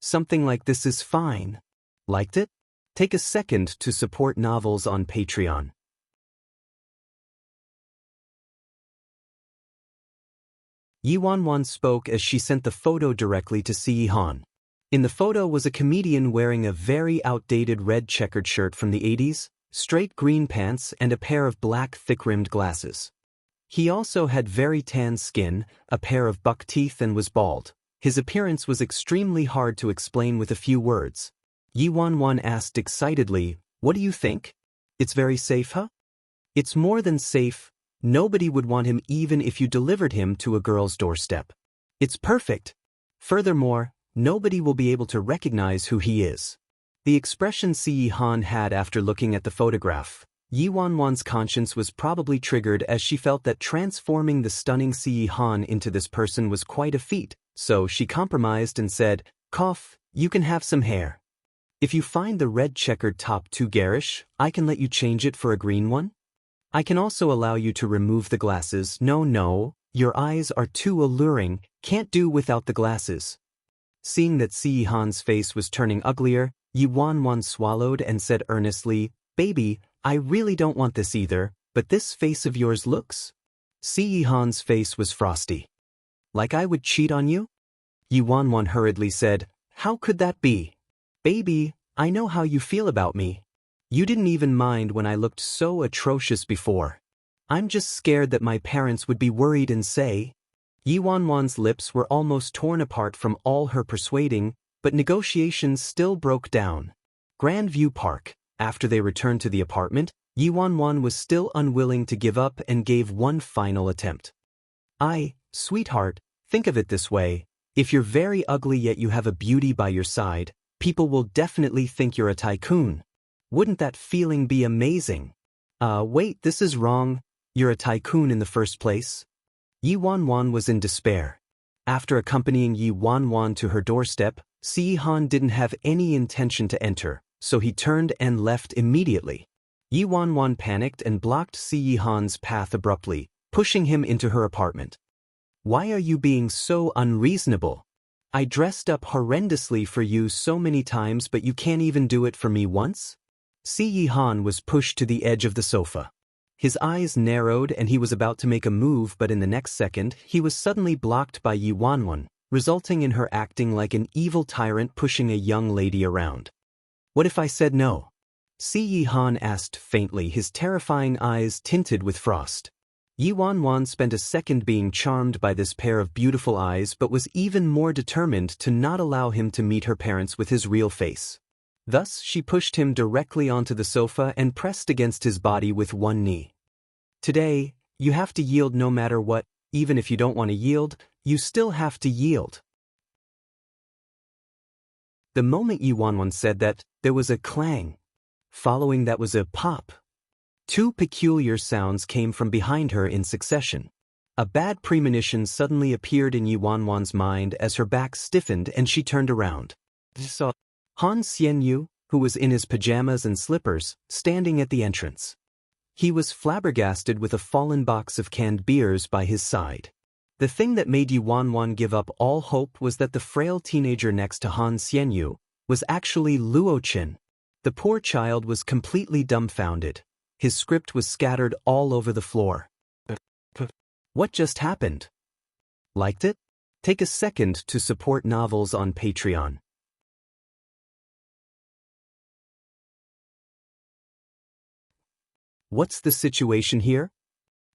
Speaker 1: Something like this is fine. Liked it? Take a second to support novels on Patreon. Yi Wanwan spoke as she sent the photo directly to Si Han. In the photo was a comedian wearing a very outdated red checkered shirt from the 80s, straight green pants and a pair of black thick-rimmed glasses. He also had very tan skin, a pair of buck teeth and was bald. His appearance was extremely hard to explain with a few words. Yi Wanwan asked excitedly, what do you think? It's very safe, huh? It's more than safe. Nobody would want him even if you delivered him to a girl's doorstep. It's perfect. Furthermore, nobody will be able to recognize who he is. The expression Si Han had after looking at the photograph, Yi Wanwan's conscience was probably triggered as she felt that transforming the stunning Si Han into this person was quite a feat, so she compromised and said, "Cough, you can have some hair. If you find the red checkered top too garish, I can let you change it for a green one. I can also allow you to remove the glasses. No, your eyes are too alluring, can't do without the glasses." Seeing that Si Han's face was turning uglier, Yi Wanwan swallowed and said earnestly, "Baby, I really don't want this either, but this face of yours looks..." Si Han's face was frosty. "Like I would cheat on you?" Yi Wanwan hurriedly said, "How could that be? Baby, I know how you feel about me. You didn't even mind when I looked so atrocious before. I'm just scared that my parents would be worried and say..." Yi Wanwan's lips were almost torn apart from all her persuading, but negotiations still broke down. Grandview Park. After they returned to the apartment, Yi Wanwan was still unwilling to give up and gave one final attempt. Sweetheart, think of it this way. If you're very ugly yet you have a beauty by your side, people will definitely think you're a tycoon. Wouldn't that feeling be amazing? Wait, this is wrong. You're a tycoon in the first place? Yi Wanwan was in despair. After accompanying Yi Wanwan to her doorstep, Si Han didn't have any intention to enter, so he turned and left immediately. Yi Wanwan panicked and blocked Si Han's path abruptly, pushing him into her apartment. "Why are you being so unreasonable? I dressed up horrendously for you so many times but you can't even do it for me once?" Si Han was pushed to the edge of the sofa. His eyes narrowed and he was about to make a move, but in the next second, he was suddenly blocked by Yi Wanwan, resulting in her acting like an evil tyrant pushing a young lady around. "What if I said no?" Si Han asked faintly, his terrifying eyes tinted with frost. Yi Wanwan spent a second being charmed by this pair of beautiful eyes but was even more determined to not allow him to meet her parents with his real face. Thus, she pushed him directly onto the sofa and pressed against his body with one knee. "Today, you have to yield no matter what. Even if you don't want to yield, you still have to yield." The moment Yi Wanwan said that, there was a clang. Following that was a pop. Two peculiar sounds came from behind her in succession. A bad premonition suddenly appeared in Yi Wanwan's mind as her back stiffened and she turned around. Saw Han Xianyu, who was in his pajamas and slippers, standing at the entrance. He was flabbergasted with a fallen box of canned beers by his side. The thing that made Yi Wanwan give up all hope was that the frail teenager next to Han Xianyu was actually Luo Qin. The poor child was completely dumbfounded. His script was scattered all over the floor. What just happened? Liked it? Take a second to support novels on Patreon. What's the situation here?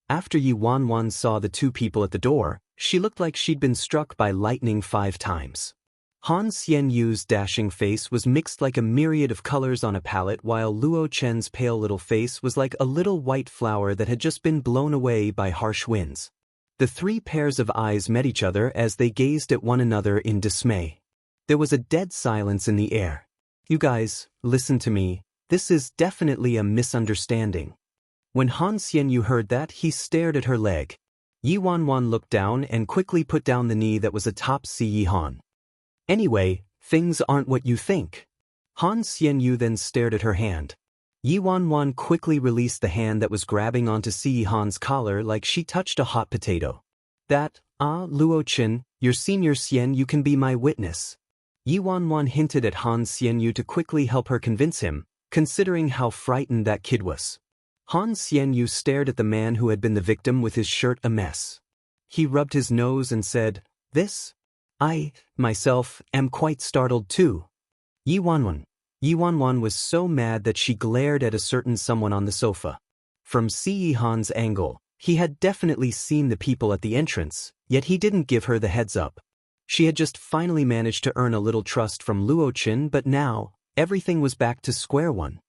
Speaker 1: After Yi Wanwan saw the two people at the door, she looked like she'd been struck by lightning 5 times. Han Xianyu's dashing face was mixed like a myriad of colors on a palette, while Luo Chen's pale little face was like a little white flower that had just been blown away by harsh winds. The 3 pairs of eyes met each other as they gazed at one another in dismay. There was a dead silence in the air. You guys, listen to me, this is definitely a misunderstanding. When Han Xianyu heard that, he stared at her leg. Yi Wanwan looked down and quickly put down the knee that was atop Yi Han. Anyway, things aren't what you think. Han Xianyu then stared at her hand. Yi Wanwan quickly released the hand that was grabbing onto Yi Han's collar like she touched a hot potato. Luo Qin, your senior Xian, you can be my witness. Yi Wanwan hinted at Han Xianyu to quickly help her convince him, considering how frightened that kid was. Han Xianyu stared at the man who had been the victim with his shirt a mess. He rubbed his nose and said, "This? I, myself, am quite startled too." Yi Wanwan. Yi Wanwan was so mad that she glared at a certain someone on the sofa. From Yi Han's angle, he had definitely seen the people at the entrance, yet he didn't give her the heads up. She had just finally managed to earn a little trust from Luo Qin, but now, everything was back to square one.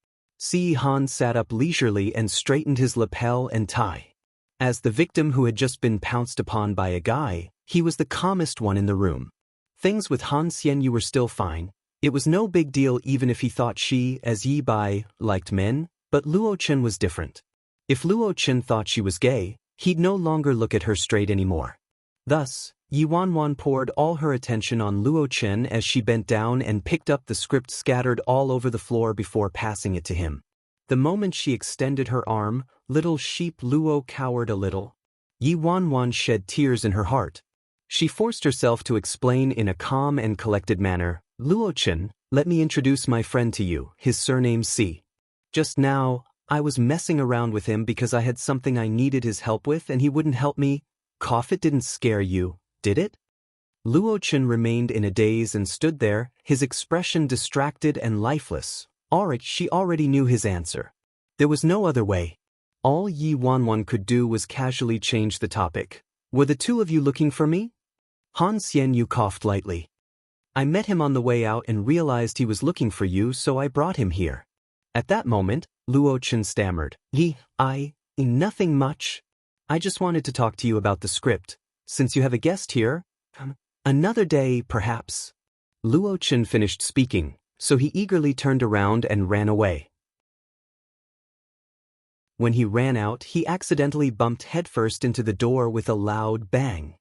Speaker 1: Yi Han sat up leisurely and straightened his lapel and tie. As the victim who had just been pounced upon by a guy, he was the calmest one in the room. Things with Han Xianyu were still fine. It was no big deal even if he thought she, as Yi Bai, liked men, but Luo Qin was different. If Luo Qin thought she was gay, he'd no longer look at her straight anymore. Thus, Yi Wanwan poured all her attention on Luo Qin as she bent down and picked up the script scattered all over the floor before passing it to him. The moment she extended her arm, little sheep Luo cowered a little. Yi Wanwan shed tears in her heart. She forced herself to explain in a calm and collected manner, "Luo Qin, let me introduce my friend to you, his surname Si. Just now, I was messing around with him because I had something I needed his help with and he wouldn't help me. Cough, it didn't scare you, did it?" Luo Qin remained in a daze and stood there, his expression distracted and lifeless. She already knew his answer. There was no other way. All Yi Wanwan could do was casually change the topic. "Were the two of you looking for me?" Han Xianyu coughed lightly. "I met him on the way out and realized he was looking for you, so I brought him here." At that moment, Luo Qin stammered, Nothing much. I just wanted to talk to you about the script. Since you have a guest here, another day, perhaps." Luo Qin finished speaking, so he eagerly turned around and ran away. When he ran out, he accidentally bumped headfirst into the door with a loud bang.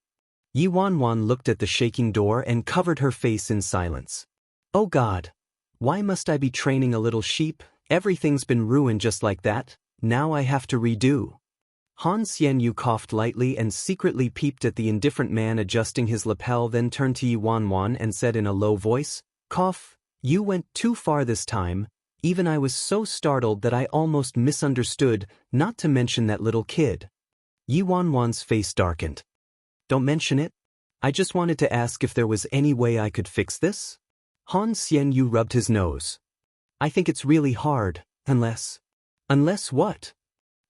Speaker 1: Yi Wanwan looked at the shaking door and covered her face in silence. "Oh God! Why must I be training a little sheep? Everything's been ruined just like that. Now I have to redo." Han Xianyu coughed lightly and secretly peeped at the indifferent man adjusting his lapel, then turned to Yi Wanwan and said in a low voice, "Cough, you went too far this time. Even I was so startled that I almost misunderstood, not to mention that little kid." Yi Wanwan's face darkened. "Don't mention it. I just wanted to ask if there was any way I could fix this." Han Xianyu rubbed his nose. "I think it's really hard, unless..." "Unless what?"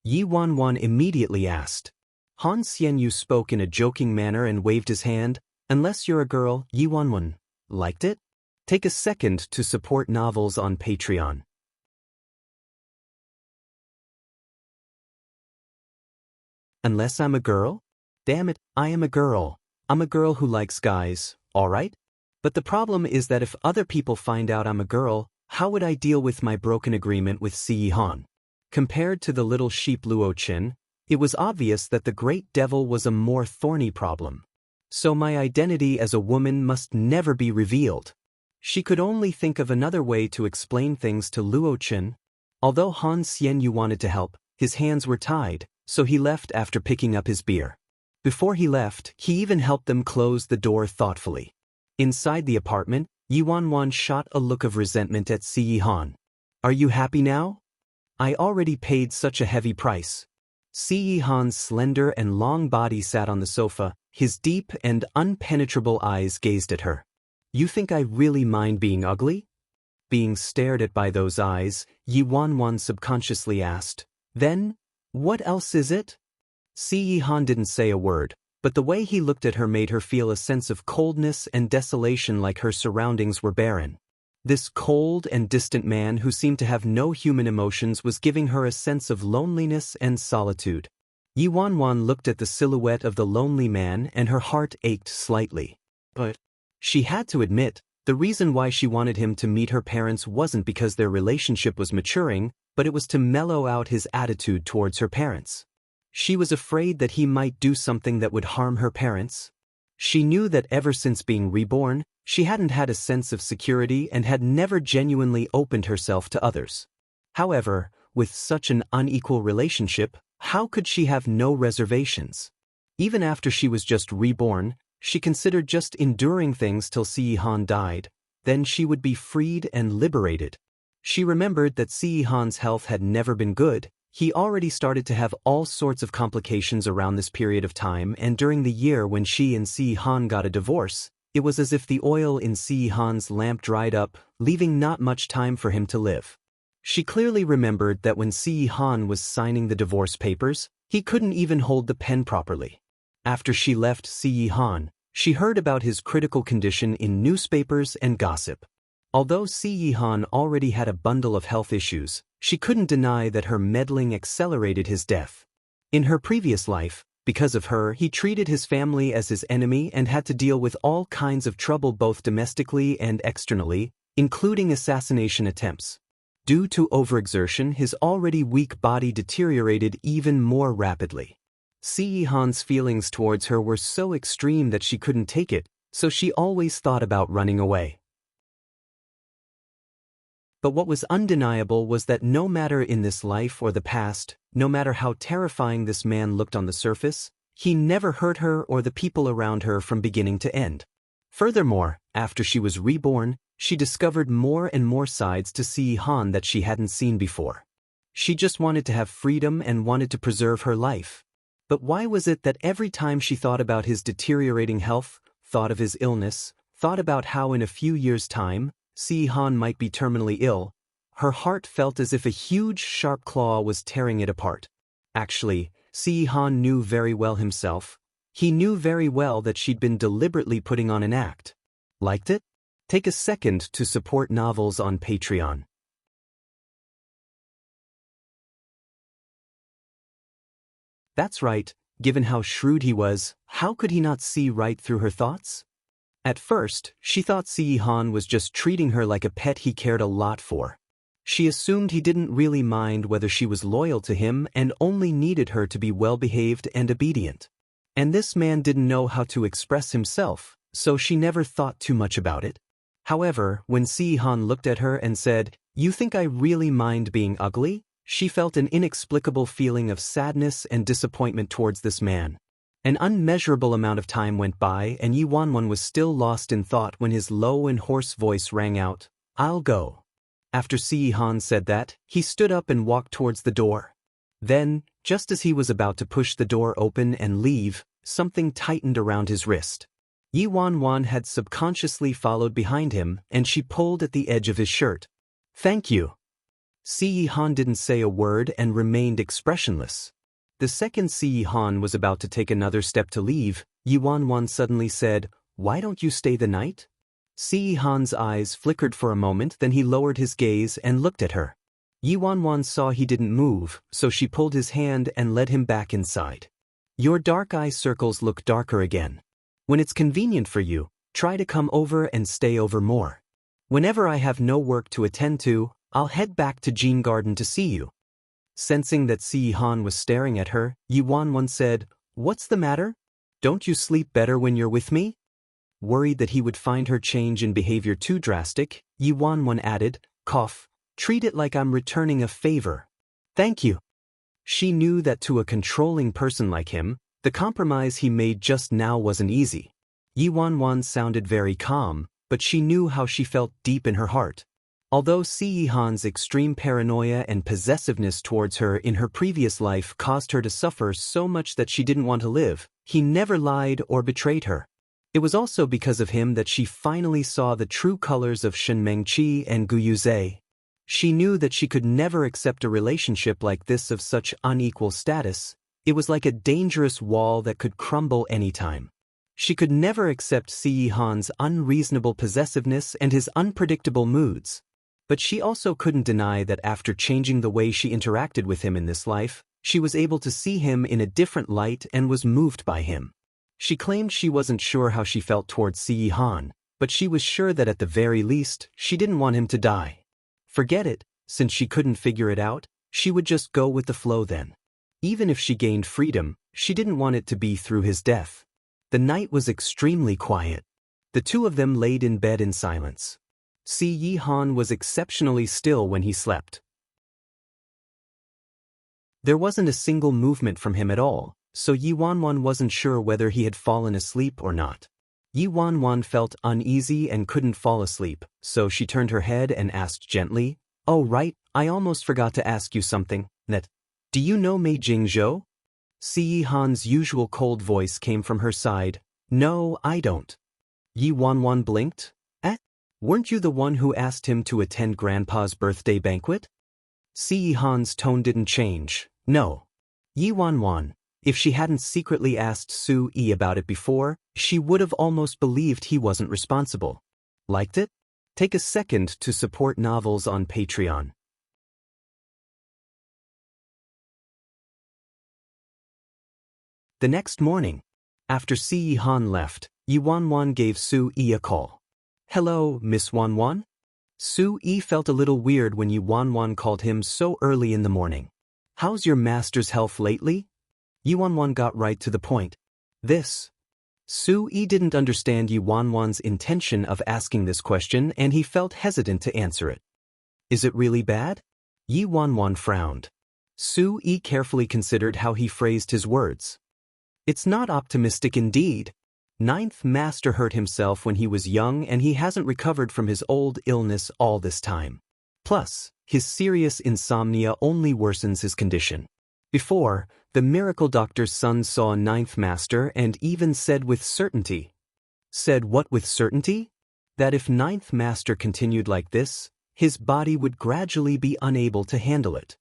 Speaker 1: Yi Wanwan immediately asked. Han Xianyu spoke in a joking manner and waved his hand. "Unless you're a girl." Yi Wanwan. Liked it? Take a second to support novels on Patreon. Unless I'm a girl? Damn it, I am a girl. I'm a girl who likes guys, alright? But the problem is that if other people find out I'm a girl, how would I deal with my broken agreement with Si Han? Compared to the little sheep Luo Qin, it was obvious that the great devil was a more thorny problem. So my identity as a woman must never be revealed. She could only think of another way to explain things to Luo Qin. Although Han Xianyu wanted to help, his hands were tied, so he left after picking up his beer. Before he left, he even helped them close the door thoughtfully. Inside the apartment, Yi Wanwan shot a look of resentment at Si Han. Are you happy now? I already paid such a heavy price. Si Han's slender and long body sat on the sofa, his deep and unpenetrable eyes gazed at her. You think I really mind being ugly? Being stared at by those eyes, Yi Wanwan subconsciously asked, then, what else is it? Si Han didn't say a word, but the way he looked at her made her feel a sense of coldness and desolation, like her surroundings were barren. This cold and distant man who seemed to have no human emotions was giving her a sense of loneliness and solitude. Yi Wanwan looked at the silhouette of the lonely man and her heart ached slightly. But she had to admit, the reason why she wanted him to meet her parents wasn't because their relationship was maturing, but it was to mellow out his attitude towards her parents. She was afraid that he might do something that would harm her parents. She knew that ever since being reborn, she hadn't had a sense of security and had never genuinely opened herself to others. However, with such an unequal relationship, how could she have no reservations? Even after she was just reborn, she considered just enduring things till Si Han died, then she would be freed and liberated. She remembered that Si Han's health had never been good. He already started to have all sorts of complications around this period of time, and during the year when she and Si Han got a divorce, it was as if the oil in Si Han's lamp dried up, leaving not much time for him to live. She clearly remembered that when Si Han was signing the divorce papers, he couldn't even hold the pen properly. After she left Si Han, she heard about his critical condition in newspapers and gossip. Although Si Han already had a bundle of health issues, she couldn't deny that her meddling accelerated his death. In her previous life, because of her, he treated his family as his enemy and had to deal with all kinds of trouble both domestically and externally, including assassination attempts. Due to overexertion, his already weak body deteriorated even more rapidly. Si Han's feelings towards her were so extreme that she couldn't take it, so she always thought about running away. But what was undeniable was that no matter in this life or the past, no matter how terrifying this man looked on the surface, he never hurt her or the people around her from beginning to end. Furthermore, after she was reborn, she discovered more and more sides to Si Han that she hadn't seen before. She just wanted to have freedom and wanted to preserve her life. But why was it that every time she thought about his deteriorating health, thought of his illness, thought about how in a few years' time, Si Han might be terminally ill, her heart felt as if a huge sharp claw was tearing it apart? Actually, Si Han knew very well himself. He knew very well that she'd been deliberately putting on an act. Liked it? Take a second to support novels on Patreon. That's right, given how shrewd he was, how could he not see right through her thoughts? At first, she thought Si Han was just treating her like a pet he cared a lot for. She assumed he didn't really mind whether she was loyal to him and only needed her to be well-behaved and obedient. And this man didn't know how to express himself, so she never thought too much about it. However, when Si Han looked at her and said, "You think I really mind being ugly?" she felt an inexplicable feeling of sadness and disappointment towards this man. An unmeasurable amount of time went by and Yi Wanwan was still lost in thought when his low and hoarse voice rang out, "I'll go." After Si Han said that, he stood up and walked towards the door. Then, just as he was about to push the door open and leave, something tightened around his wrist. Yi Wanwan had subconsciously followed behind him and she pulled at the edge of his shirt. "Thank you." Si Han didn't say a word and remained expressionless. The second Si Han was about to take another step to leave, Yi Wanwan suddenly said, "Why don't you stay the night?" Si Han's eyes flickered for a moment, then he lowered his gaze and looked at her. Yi Wanwan saw he didn't move, so she pulled his hand and led him back inside. "Your dark eye circles look darker again. When it's convenient for you, Try to come over and stay over more. Whenever I have no work to attend to, I'll head back to Jean Garden to see you. Sensing that Si Han was staring at her, Yi Wanwan said, "What's the matter? Don't you sleep better when you're with me?" Worried that he would find her change in behavior too drastic, Yi Wanwan added, "Cough, treat it like I'm returning a favor. Thank you." She knew that to a controlling person like him, the compromise he made just now wasn't easy. Yi Wanwan sounded very calm, but she knew how she felt deep in her heart. Although Si Han's extreme paranoia and possessiveness towards her in her previous life caused her to suffer so much that she didn't want to live, he never lied or betrayed her. It was also because of him that she finally saw the true colors of Shen Mengqi and Gu Yuzhe. She knew that she could never accept a relationship like this of such unequal status. It was like a dangerous wall that could crumble anytime. She could never accept Si Han's unreasonable possessiveness and his unpredictable moods. But she also couldn't deny that after changing the way she interacted with him in this life, she was able to see him in a different light and was moved by him. She claimed she wasn't sure how she felt towards Si Han, but she was sure that at the very least, she didn't want him to die. Forget it, since she couldn't figure it out, she would just go with the flow then. Even if she gained freedom, she didn't want it to be through his death. The night was extremely quiet. The two of them laid in bed in silence. Si Han was exceptionally still when he slept. There wasn't a single movement from him at all, so Yi Wanwan wasn't sure whether he had fallen asleep or not. Yi Wanwan felt uneasy and couldn't fall asleep, so she turned her head and asked gently, "Oh right, I almost forgot to ask you something, Net. Do you know Mei Jingzhou?" Si Han's usual cold voice came from her side. "No, I don't." Yi Wanwan blinked. Weren't you the one who asked him to attend Grandpa's birthday banquet? Si Han's tone didn't change. "No." Yi Wanwan, if she hadn't secretly asked Su Yi about it before, she would have almost believed he wasn't responsible. Liked it? Take a second to support novels on Patreon. The next morning, after Si Han left, Yi Wanwan gave Su Yi a call. "Hello, Miss Wanwan?" Su Yi felt a little weird when Yi Wanwan called him so early in the morning. "How's your master's health lately?" Yi Wanwan got right to the point. Su Yi didn't understand Yi Wanwan's intention of asking this question and he felt hesitant to answer it. "Is it really bad?" Yi Wanwan frowned. Su Yi carefully considered how he phrased his words. "It's not optimistic indeed. Ninth Master hurt himself when he was young and he hasn't recovered from his old illness all this time. Plus, his serious insomnia only worsens his condition. Before, the miracle doctor's son saw Ninth Master and even said with certainty." "Said what with certainty?" "That if Ninth Master continued like this, his body would gradually be unable to handle it."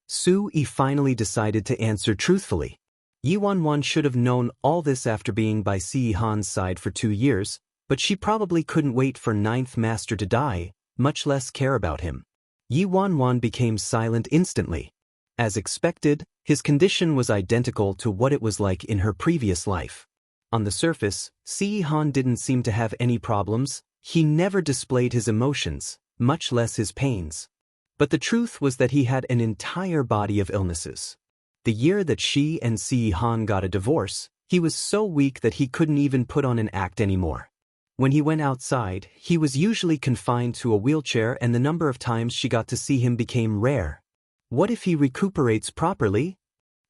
Speaker 1: Su Yi finally decided to answer truthfully. Yi Wanwan should have known all this after being by Si Han's side for 2 years, but she probably couldn't wait for Ninth Master to die, much less care about him. Yi Wanwan became silent instantly. As expected, his condition was identical to what it was like in her previous life. On the surface, Si Han didn't seem to have any problems. He never displayed his emotions, much less his pains. But the truth was that he had an entire body of illnesses. The year that she and Si Han got a divorce, he was so weak that he couldn't even put on an act anymore. When he went outside, he was usually confined to a wheelchair and the number of times she got to see him became rare. What if he recuperates properly?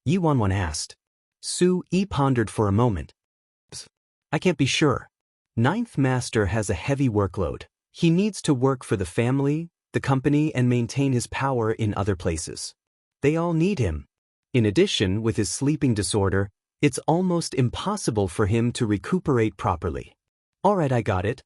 Speaker 1: Yi Wanwan asked. Su Yi pondered for a moment. I can't be sure. Ninth Master has a heavy workload. He needs to work for the family, the company, and maintain his power in other places. They all need him. In addition, with his sleeping disorder, it's almost impossible for him to recuperate properly. Alright, I got it.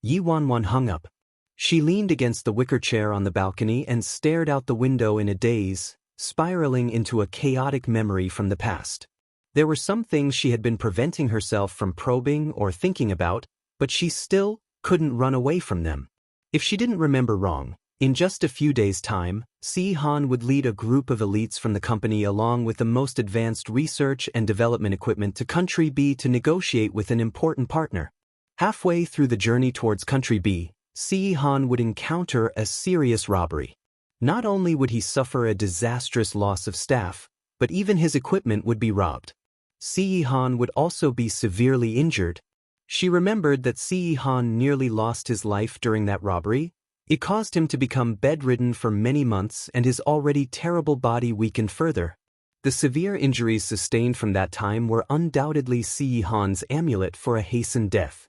Speaker 1: Yi Wanwan hung up. She leaned against the wicker chair on the balcony and stared out the window in a daze, spiraling into a chaotic memory from the past. There were some things she had been preventing herself from probing or thinking about, but she still couldn't run away from them. If she didn't remember wrong, in just a few days' time, Si Han would lead a group of elites from the company along with the most advanced research and development equipment to Country B to negotiate with an important partner. Halfway through the journey towards Country B, Si-han would encounter a serious robbery. Not only would he suffer a disastrous loss of staff, but even his equipment would be robbed. Si-han would also be severely injured. She remembered that Si-han nearly lost his life during that robbery. It caused him to become bedridden for many months and his already terrible body weakened further. The severe injuries sustained from that time were undoubtedly Si-han's amulet for a hastened death.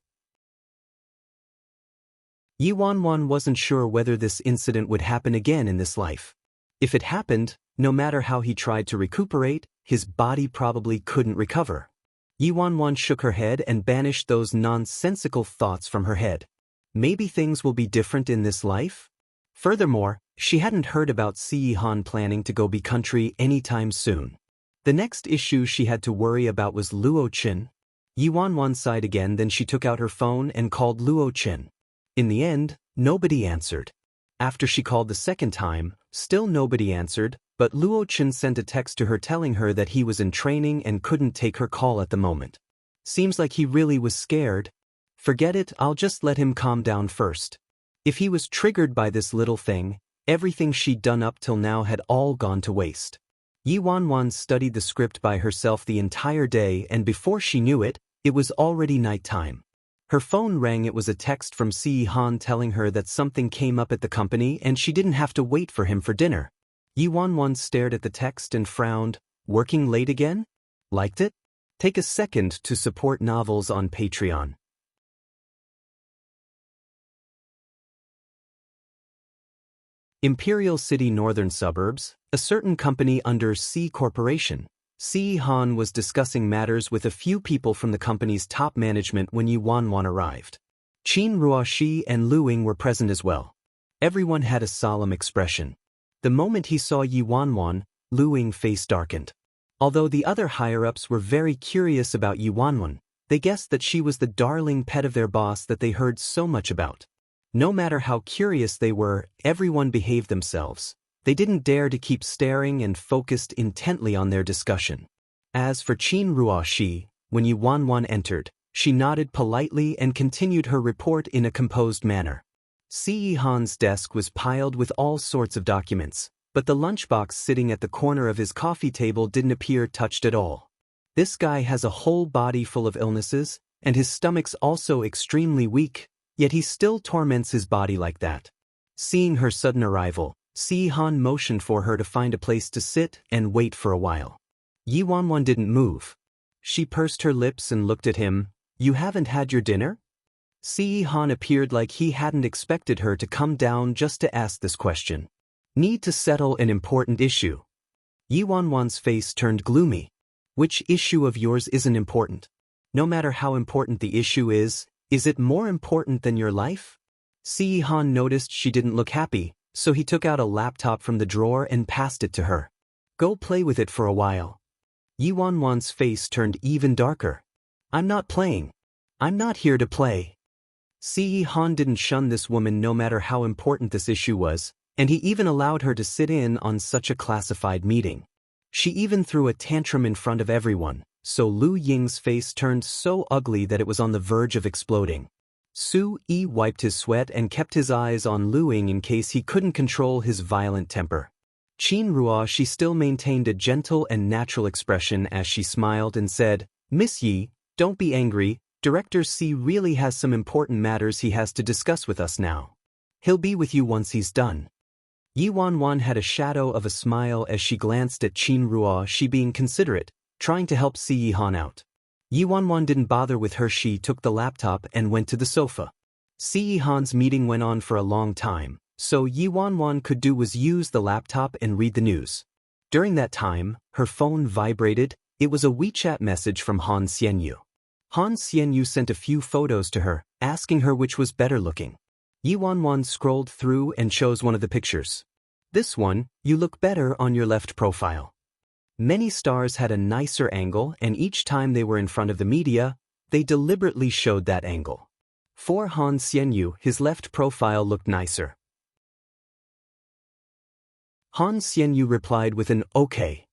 Speaker 1: Yi Wanwan wasn't sure whether this incident would happen again in this life. If it happened, no matter how he tried to recuperate, his body probably couldn't recover. Yi Wanwan shook her head and banished those nonsensical thoughts from her head. Maybe things will be different in this life? Furthermore, she hadn't heard about Si-han planning to go be country anytime soon. The next issue she had to worry about was Luo Chen. Yi Wanwan sighed again, then she took out her phone and called Luo Chen. In the end, nobody answered. After she called the second time, still nobody answered, but Luo Chen sent a text to her telling her that he was in training and couldn't take her call at the moment. Seems like he really was scared. Forget it, I'll just let him calm down first. If he was triggered by this little thing, everything she'd done up till now had all gone to waste. Yi Wanwan studied the script by herself the entire day, and before she knew it, it was already nighttime. Her phone rang. It was a text from Si-han telling her that something came up at the company and she didn't have to wait for him for dinner. Yi Wanwan stared at the text and frowned. Working late again? Liked it? Take a second to support novels on Patreon. Imperial City Northern Suburbs, a certain company under C Corporation. Si-han was discussing matters with a few people from the company's top management when Yi Wanwan arrived. Qin Ruoxi and Lu Ying were present as well. Everyone had a solemn expression. The moment he saw Yi Wanwan, Lu Ying's face darkened. Although the other higher-ups were very curious about Yi Wanwan, they guessed that she was the darling pet of their boss that they heard so much about. No matter how curious they were, everyone behaved themselves. They didn't dare to keep staring and focused intently on their discussion. As for Qin Ruoxi, when Yi Wanwan entered, she nodded politely and continued her report in a composed manner. Si-han's desk was piled with all sorts of documents, but the lunchbox sitting at the corner of his coffee table didn't appear touched at all. This guy has a whole body full of illnesses, and his stomach's also extremely weak, yet he still torments his body like that. Seeing her sudden arrival, Si-han motioned for her to find a place to sit and wait for a while. Yi Wanwan didn't move. She pursed her lips and looked at him. You haven't had your dinner? Si-han appeared like he hadn't expected her to come down just to ask this question. Need to settle an important issue. Yi Wanwan's face turned gloomy. Which issue of yours isn't important? No matter how important the issue is it more important than your life? Si-han noticed she didn't look happy, so he took out a laptop from the drawer and passed it to her. Go play with it for a while. Yi Wanwan's face turned even darker. I'm not playing. I'm not here to play. Si-han didn't shun this woman no matter how important this issue was, and he even allowed her to sit in on such a classified meeting. She even threw a tantrum in front of everyone, so Lu Ying's face turned so ugly that it was on the verge of exploding. Su-yi wiped his sweat and kept his eyes on Lu Ying in case he couldn't control his violent temper. Qin Ruoxi still maintained a gentle and natural expression as she smiled and said, Miss Yi, don't be angry, Director C really has some important matters he has to discuss with us now. He'll be with you once he's done. Yi Wanwan had a shadow of a smile as she glanced at Qin Ruoxi being considerate, trying to help Si-han out. Yi Wanwan didn't bother with her. She took the laptop and went to the sofa. Si-han's meeting went on for a long time, so Yi Wanwan could do was use the laptop and read the news. During that time, her phone vibrated. It was a WeChat message from Han Xianyu. Han Xianyu sent a few photos to her, asking her which was better looking. Yi Wanwan scrolled through and chose one of the pictures. This one, you look better on your left profile. Many stars had a nicer angle, and each time they were in front of the media, they deliberately showed that angle. For Han Xianyu, his left profile looked nicer. Han Xianyu replied with an okay.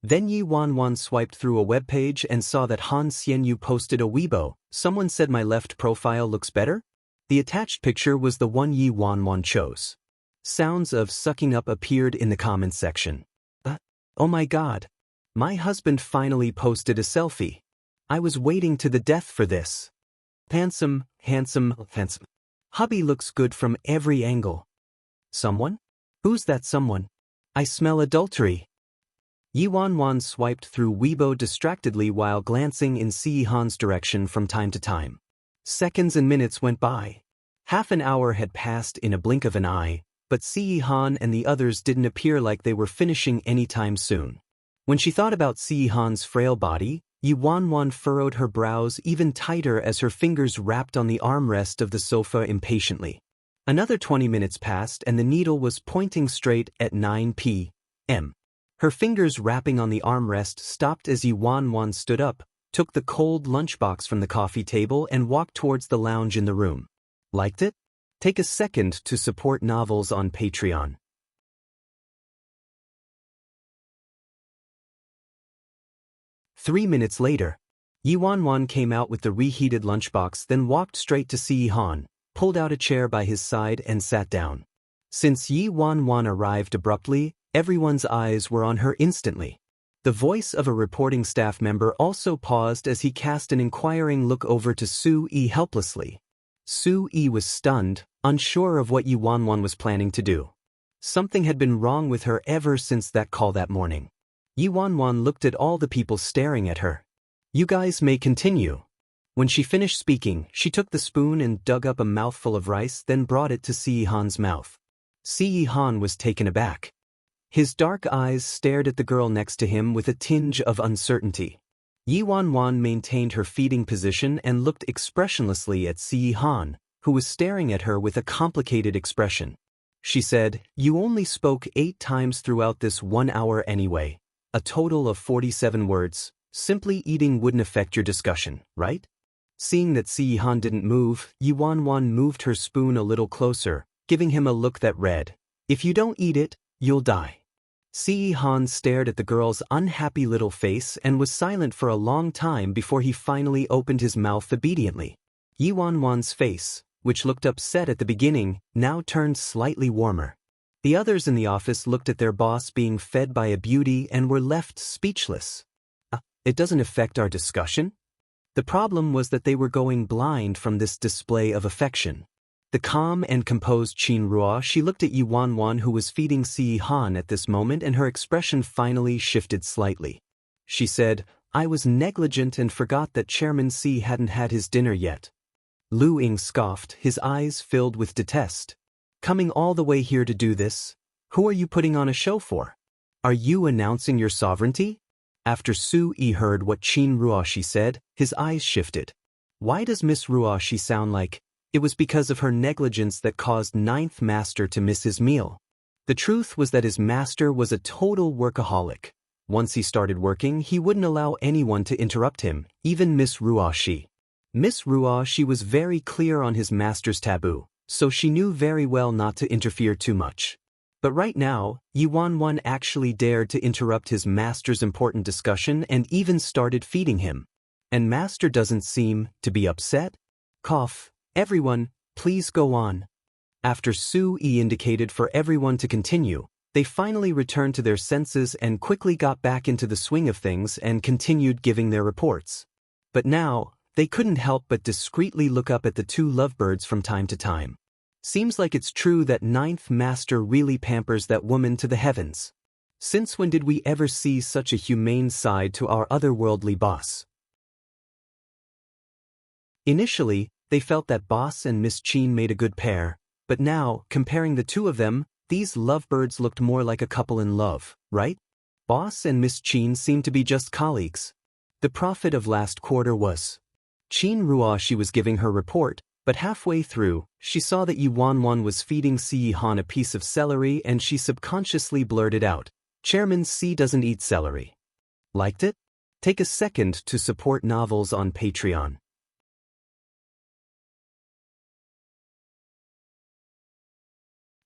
Speaker 1: Then Yi Wanwan swiped through a webpage and saw that Han Xianyu posted a Weibo. Someone said my left profile looks better? The attached picture was the one Yi Wanwan chose. Sounds of sucking up appeared in the comments section. Oh my god. My husband finally posted a selfie. I was waiting to the death for this. Handsome, handsome, handsome. Hubby looks good from every angle. Someone? Who's that someone? I smell adultery. Yi Wanwan swiped through Weibo distractedly while glancing in Si Han's direction from time to time. Seconds and minutes went by. Half an hour had passed in a blink of an eye, but Si Han and the others didn't appear like they were finishing anytime soon. When she thought about Si Han's frail body, Yi Wanwan furrowed her brows even tighter as her fingers rapped on the armrest of the sofa impatiently. Another 20 minutes passed and the needle was pointing straight at 9 p.m. Her fingers rapping on the armrest stopped as Yi Wanwan stood up, took the cold lunchbox from the coffee table and walked towards the lounge in the room. Liked it? Take a second to support novels on Patreon. 3 minutes later, Yi Wanwan came out with the reheated lunchbox, then walked straight to Si Han, pulled out a chair by his side and sat down. Since Yi Wanwan arrived abruptly, everyone's eyes were on her instantly. The voice of a reporting staff member also paused as he cast an inquiring look over to Su-yi helplessly. Su-yi was stunned, unsure of what Yi Wanwan was planning to do. Something had been wrong with her ever since that call that morning. Yi Wanwan looked at all the people staring at her. You guys may continue. When she finished speaking, she took the spoon and dug up a mouthful of rice, then brought it to Si Han's mouth. Si Han was taken aback. His dark eyes stared at the girl next to him with a tinge of uncertainty. Yi Wanwan maintained her feeding position and looked expressionlessly at Si Han, who was staring at her with a complicated expression. She said, "You only spoke 8 times throughout this 1 hour anyway. A total of 47 words. Simply eating wouldn't affect your discussion, right?" Seeing that Si Han didn't move, Yi Wanwan moved her spoon a little closer, giving him a look that read, "If you don't eat it, you'll die." Si Han stared at the girl's unhappy little face and was silent for a long time before he finally opened his mouth obediently. Yi Wanwan's face, which looked upset at the beginning, now turned slightly warmer. The others in the office looked at their boss being fed by a beauty and were left speechless. It doesn't affect our discussion? The problem was that they were going blind from this display of affection. The calm and composed Qin Ruo, she looked at Yi Wanwan, who was feeding Si Han at this moment, and her expression finally shifted slightly. She said, "I was negligent and forgot that Chairman Si hadn't had his dinner yet." Lu Ying scoffed, his eyes filled with detest. "Coming all the way here to do this? Who are you putting on a show for? Are you announcing your sovereignty?" After Su-yi heard what Qin Ruoshi said, his eyes shifted. Why does Miss Ruoshi sound like it was because of her negligence that caused Ninth Master to miss his meal? The truth was that his master was a total workaholic. Once he started working, he wouldn't allow anyone to interrupt him, even Miss Ruoshi. Miss Ruoshi was very clear on his master's taboo, so she knew very well not to interfere too much. But right now, Yi Wanwan actually dared to interrupt his master's important discussion and even started feeding him. And master doesn't seem to be upset? Cough. Everyone, please go on. After Su-yi indicated for everyone to continue, they finally returned to their senses and quickly got back into the swing of things and continued giving their reports. But now, they couldn't help but discreetly look up at the 2 lovebirds from time to time. Seems like it's true that Ninth Master really pampers that woman to the heavens. Since when did we ever see such a humane side to our otherworldly boss? Initially, they felt that Boss and Miss Qin made a good pair, but now, comparing the 2 of them, these lovebirds looked more like a couple in love, right? Boss and Miss Qin seemed to be just colleagues. The profit of last quarter was. Qin Ruoshi was giving her report, but halfway through, she saw that Yi Wanwan was feeding Si Han a piece of celery and she subconsciously blurted out, "Chairman Si doesn't eat celery." Liked it? Take a second to support novels on Patreon.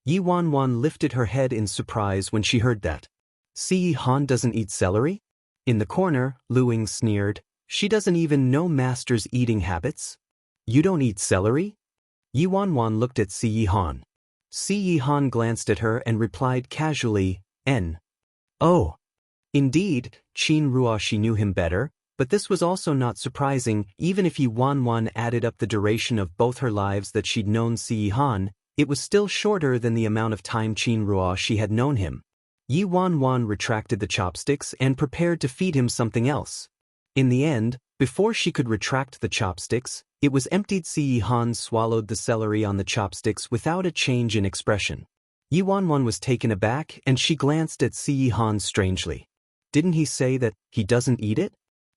Speaker 1: Yi Wanwan lifted her head in surprise when she heard that. Si Han doesn't eat celery? In the corner, Lu Ying sneered. She doesn't even know Master's eating habits. You don't eat celery? Yi Wanwan looked at Si Han. Si Han glanced at her and replied casually, N. Oh. Indeed, Qin Ruoxi knew him better, but this was also not surprising. Even if Yi Wanwan added up the duration of both her lives that she'd known Si Han, it was still shorter than the amount of time Qin Ruoxi had known him. Yi Wanwan retracted the chopsticks and prepared to feed him something else. In the end, before she could retract the chopsticks, it was emptied. Si Han swallowed the celery on the chopsticks without a change in expression. Yi Wanwan was taken aback and she glanced at Si Han strangely. Didn't he say that he doesn't eat it?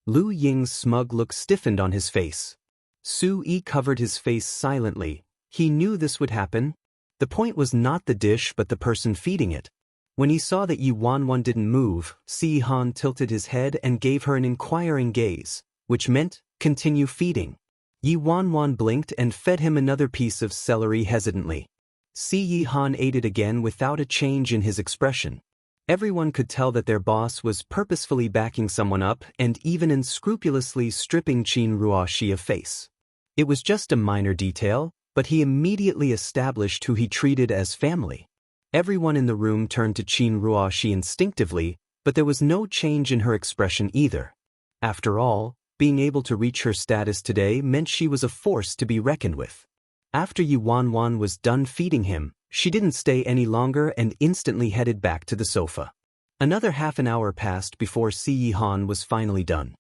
Speaker 1: Lu Ying's smug look stiffened on his face. Su Yi covered his face silently. He knew this would happen. The point was not the dish but the person feeding it. When he saw that Yi Wanwan didn't move, Si Han tilted his head and gave her an inquiring gaze, which meant, continue feeding. Yi Wanwan blinked and fed him another piece of celery hesitantly. Si Han ate it again without a change in his expression. Everyone could tell that their boss was purposefully backing someone up and even unscrupulously stripping Qin Ruoxi of face. It was just a minor detail, but he immediately established who he treated as family. Everyone in the room turned to Qin Ruoxi instinctively, but there was no change in her expression either. After all, being able to reach her status today meant she was a force to be reckoned with. After Yi Wanwan was done feeding him, she didn't stay any longer and instantly headed back to the sofa. Another half an hour passed before Si Han was finally done.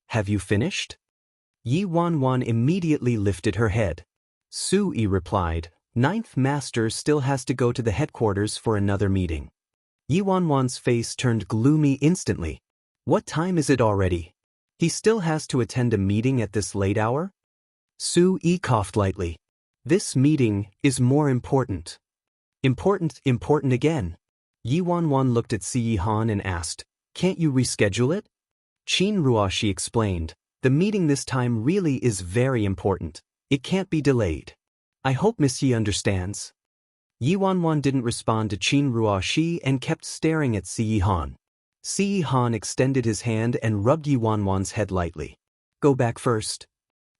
Speaker 1: Have you finished? Yi Wanwan immediately lifted her head. Su Yi replied, Ninth Master still has to go to the headquarters for another meeting. Yi Wanwan's face turned gloomy instantly. What time is it already? He still has to attend a meeting at this late hour? Su Yi coughed lightly. This meeting is more important. Important again. Yi Wanwan looked at Si Han and asked, Can't you reschedule it? Qin Ruoxi explained, The meeting this time really is very important. It can't be delayed. I hope Miss Yi understands. Yi Wanwan didn't respond to Qin Ruoxi and kept staring at Si Han. Si Han extended his hand and rubbed Yi Wanwan's head lightly. Go back first.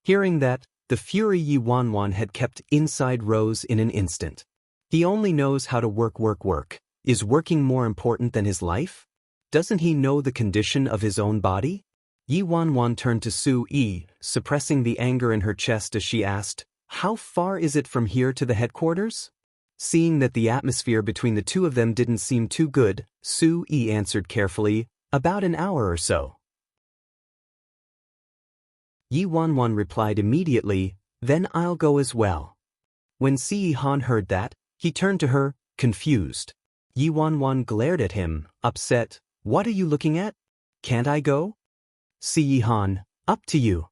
Speaker 1: Hearing that, the fury Yi Wanwan had kept inside rose in an instant. He only knows how to work. Is working more important than his life? Doesn't he know the condition of his own body? Yi Wanwan turned to Su Yi, suppressing the anger in her chest as she asked, How far is it from here to the headquarters? Seeing that the atmosphere between the two of them didn't seem too good, Su Yi answered carefully, About an hour or so. Yi Wanwan replied immediately, Then I'll go as well. When Si Han heard that, he turned to her, confused. Yi Wanwan glared at him, upset. What are you looking at? Can't I go? Si Han, up to you.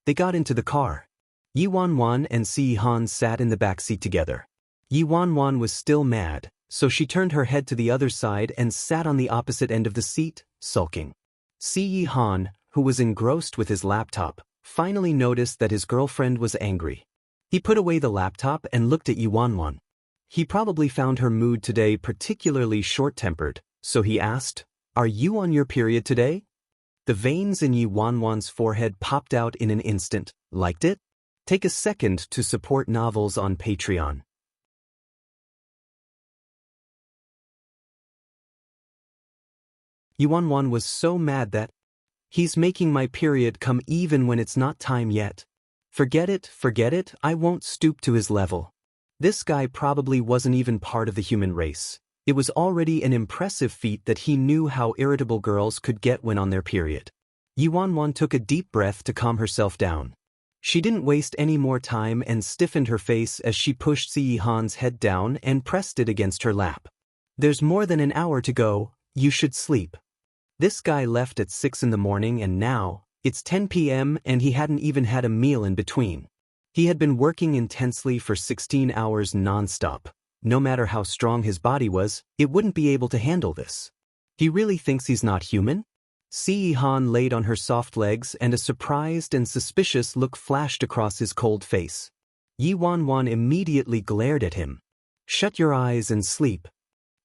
Speaker 1: They got into the car. Yi Wanwan and Si Han sat in the back seat together. Yi Wanwan was still mad, so she turned her head to the other side and sat on the opposite end of the seat, sulking. Si Han, who was engrossed with his laptop, finally noticed that his girlfriend was angry. He put away the laptop and looked at Yi Wanwan. He probably found her mood today particularly short-tempered, so he asked, Are you on your period today? The veins in Yi Wanwan's forehead popped out in an instant. Liked it? Take a second to support novels on Patreon. Yi Wanwan was so mad that, He's making my period come even when it's not time yet. Forget it, I won't stoop to his level. This guy probably wasn't even part of the human race. It was already an impressive feat that he knew how irritable girls could get when on their period. Yi Wanwan took a deep breath to calm herself down. She didn't waste any more time and stiffened her face as she pushed Si Han's head down and pressed it against her lap. There's more than an hour to go, you should sleep. This guy left at 6 in the morning and now, it's 10 p.m. and he hadn't even had a meal in between. He had been working intensely for 16 hours non-stop. No matter how strong his body was, it wouldn't be able to handle this. He really thinks he's not human? Si Han laid on her soft legs and a surprised and suspicious look flashed across his cold face. Yi Wanwan immediately glared at him. Shut your eyes and sleep.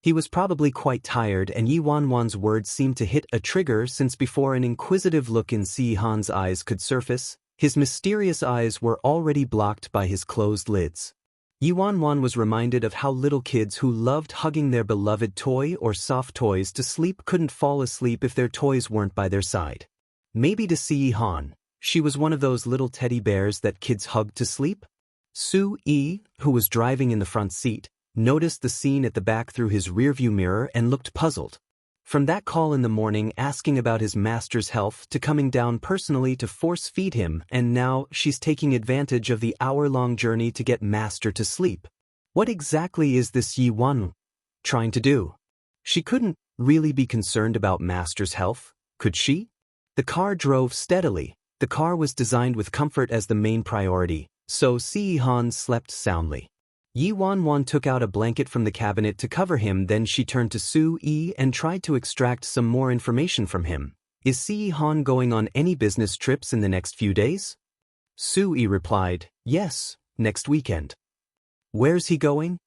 Speaker 1: He was probably quite tired, and Yi Wanwan's words seemed to hit a trigger, since before an inquisitive look in Si Han's eyes could surface, his mysterious eyes were already blocked by his closed lids. Yi Wanwan was reminded of how little kids who loved hugging their beloved toy or soft toys to sleep couldn't fall asleep if their toys weren't by their side. Maybe to Si Han, she was one of those little teddy bears that kids hugged to sleep? Su-yi, who was driving in the front seat, noticed the scene at the back through his rearview mirror and looked puzzled. From that call in the morning asking about his master's health to coming down personally to force-feed him, and now she's taking advantage of the hour-long journey to get master to sleep. What exactly is this Yi Wan trying to do? She couldn't really be concerned about master's health, could she? The car drove steadily. The car was designed with comfort as the main priority, so Si Han slept soundly. Yi Wanwan took out a blanket from the cabinet to cover him, then she turned to Su-yi and tried to extract some more information from him. Is Si Han going on any business trips in the next few days? Su-yi replied, yes, next weekend. Where's he going?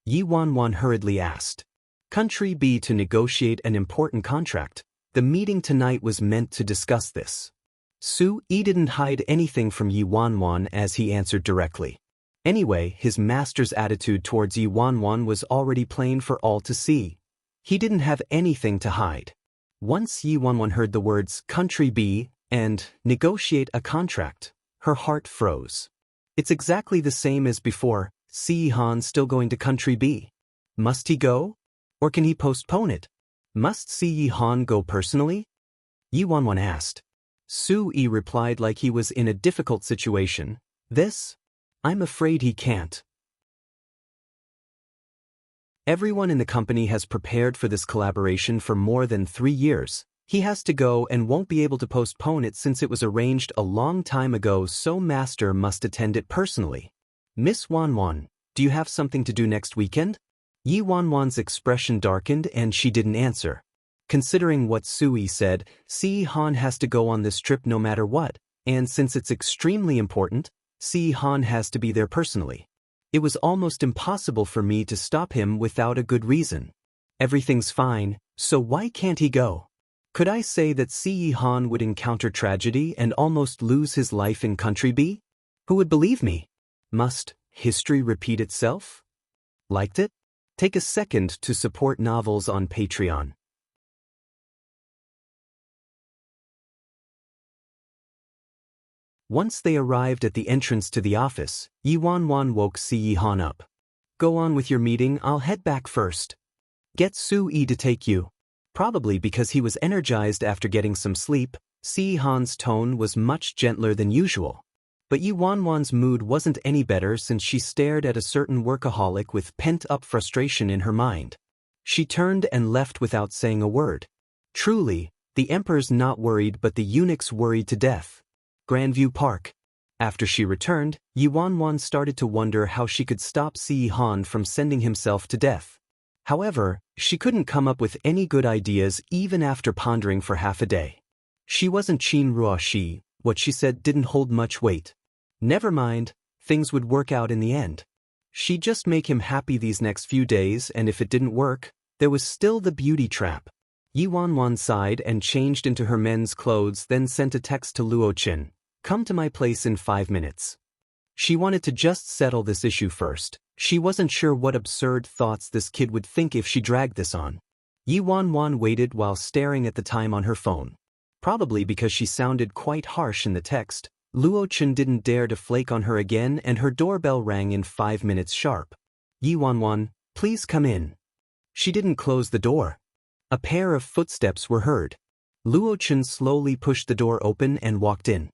Speaker 1: Yi Wanwan hurriedly asked. Country B to negotiate an important contract. The meeting tonight was meant to discuss this. Su-yi didn't hide anything from Yi Wanwan as he answered directly. Anyway, his master's attitude towards Yi Wanwan was already plain for all to see. He didn't have anything to hide. Once Yi Wanwan heard the words country B and negotiate a contract, her heart froze. It's exactly the same as before. Si Han still going to country B? Must he go? Or can he postpone it? Must Si Han go personally? Yi Wanwan asked. Su-yi replied like he was in a difficult situation. This? I'm afraid he can't. Everyone in the company has prepared for this collaboration for more than 3 years. He has to go and won't be able to postpone it since it was arranged a long time ago, so master must attend it personally. Miss Wanwan, do you have something to do next weekend? Yi Wanwan's expression darkened and she didn't answer. Considering what Su-yi said, Si Han has to go on this trip no matter what, and since it's extremely important, Si Han has to be there personally. It was almost impossible for me to stop him without a good reason. Everything's fine, so why can't he go? Could I say that Si Han would encounter tragedy and almost lose his life in country B? Who would believe me? Must history repeat itself? Liked it? Take a second to support novels on Patreon. Once they arrived at the entrance to the office, Yi Wanwan woke Si Han up. Go on with your meeting, I'll head back first. Get Su-yi to take you. Probably because he was energized after getting some sleep, Si Han's tone was much gentler than usual. But Yi Wanwan's mood wasn't any better since she stared at a certain workaholic with pent-up frustration in her mind. She turned and left without saying a word. Truly, the emperor's not worried but the eunuch's worried to death. Grandview Park. After she returned, Yi Wanwan started to wonder how she could stop Si Han from sending himself to death. However, she couldn't come up with any good ideas even after pondering for half a day. She wasn't Qin Ruoshi, what she said didn't hold much weight. Never mind, things would work out in the end. She'd just make him happy these next few days, and if it didn't work, there was still the beauty trap. Yi Wanwan sighed and changed into her men's clothes, then sent a text to Luo Qin. Come to my place in 5 minutes. She wanted to just settle this issue first. She wasn't sure what absurd thoughts this kid would think if she dragged this on. Yi Wanwan waited while staring at the time on her phone. Probably because she sounded quite harsh in the text, Luo Qin didn't dare to flake on her again, and her doorbell rang in 5 minutes sharp. Yi Wanwan, please come in. She didn't close the door. A pair of footsteps were heard. Luo Qin slowly pushed the door open and walked in.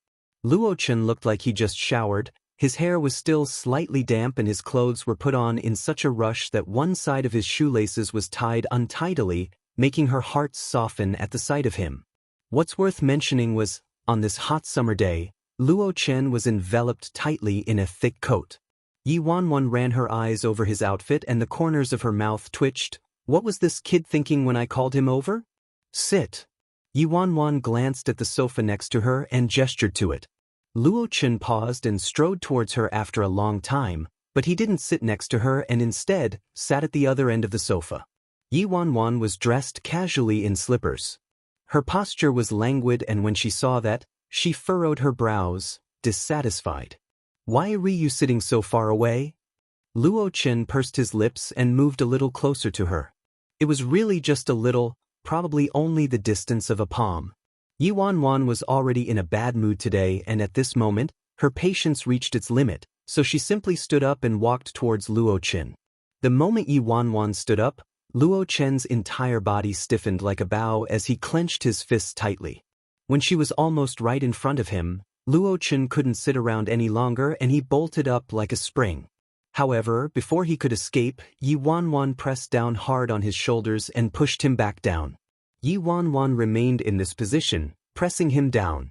Speaker 1: Luo Qin looked like he just showered. His hair was still slightly damp and his clothes were put on in such a rush that one side of his shoelaces was tied untidily, making her heart soften at the sight of him. What's worth mentioning was, on this hot summer day, Luo Qin was enveloped tightly in a thick coat. Yi Wanwan ran her eyes over his outfit and the corners of her mouth twitched. What was this kid thinking when I called him over? Sit. Yi Wanwan glanced at the sofa next to her and gestured to it. Luo Qin paused and strode towards her after a long time, but he didn't sit next to her and instead sat at the other end of the sofa. Yi Wanwan was dressed casually in slippers. Her posture was languid, and when she saw that, she furrowed her brows, dissatisfied. Why are you sitting so far away? Luo Chen pursed his lips and moved a little closer to her. It was really just a little, probably only the distance of a palm. Yi Wanwan was already in a bad mood today, and at this moment, her patience reached its limit, so she simply stood up and walked towards Luo Chen. The moment Yi Wanwan stood up, Luo Chen's entire body stiffened like a bow as he clenched his fists tightly. When she was almost right in front of him, Luo Chen couldn't sit around any longer and he bolted up like a spring. However, before he could escape, Yi Wanwan pressed down hard on his shoulders and pushed him back down. Yi Wanwan remained in this position, pressing him down.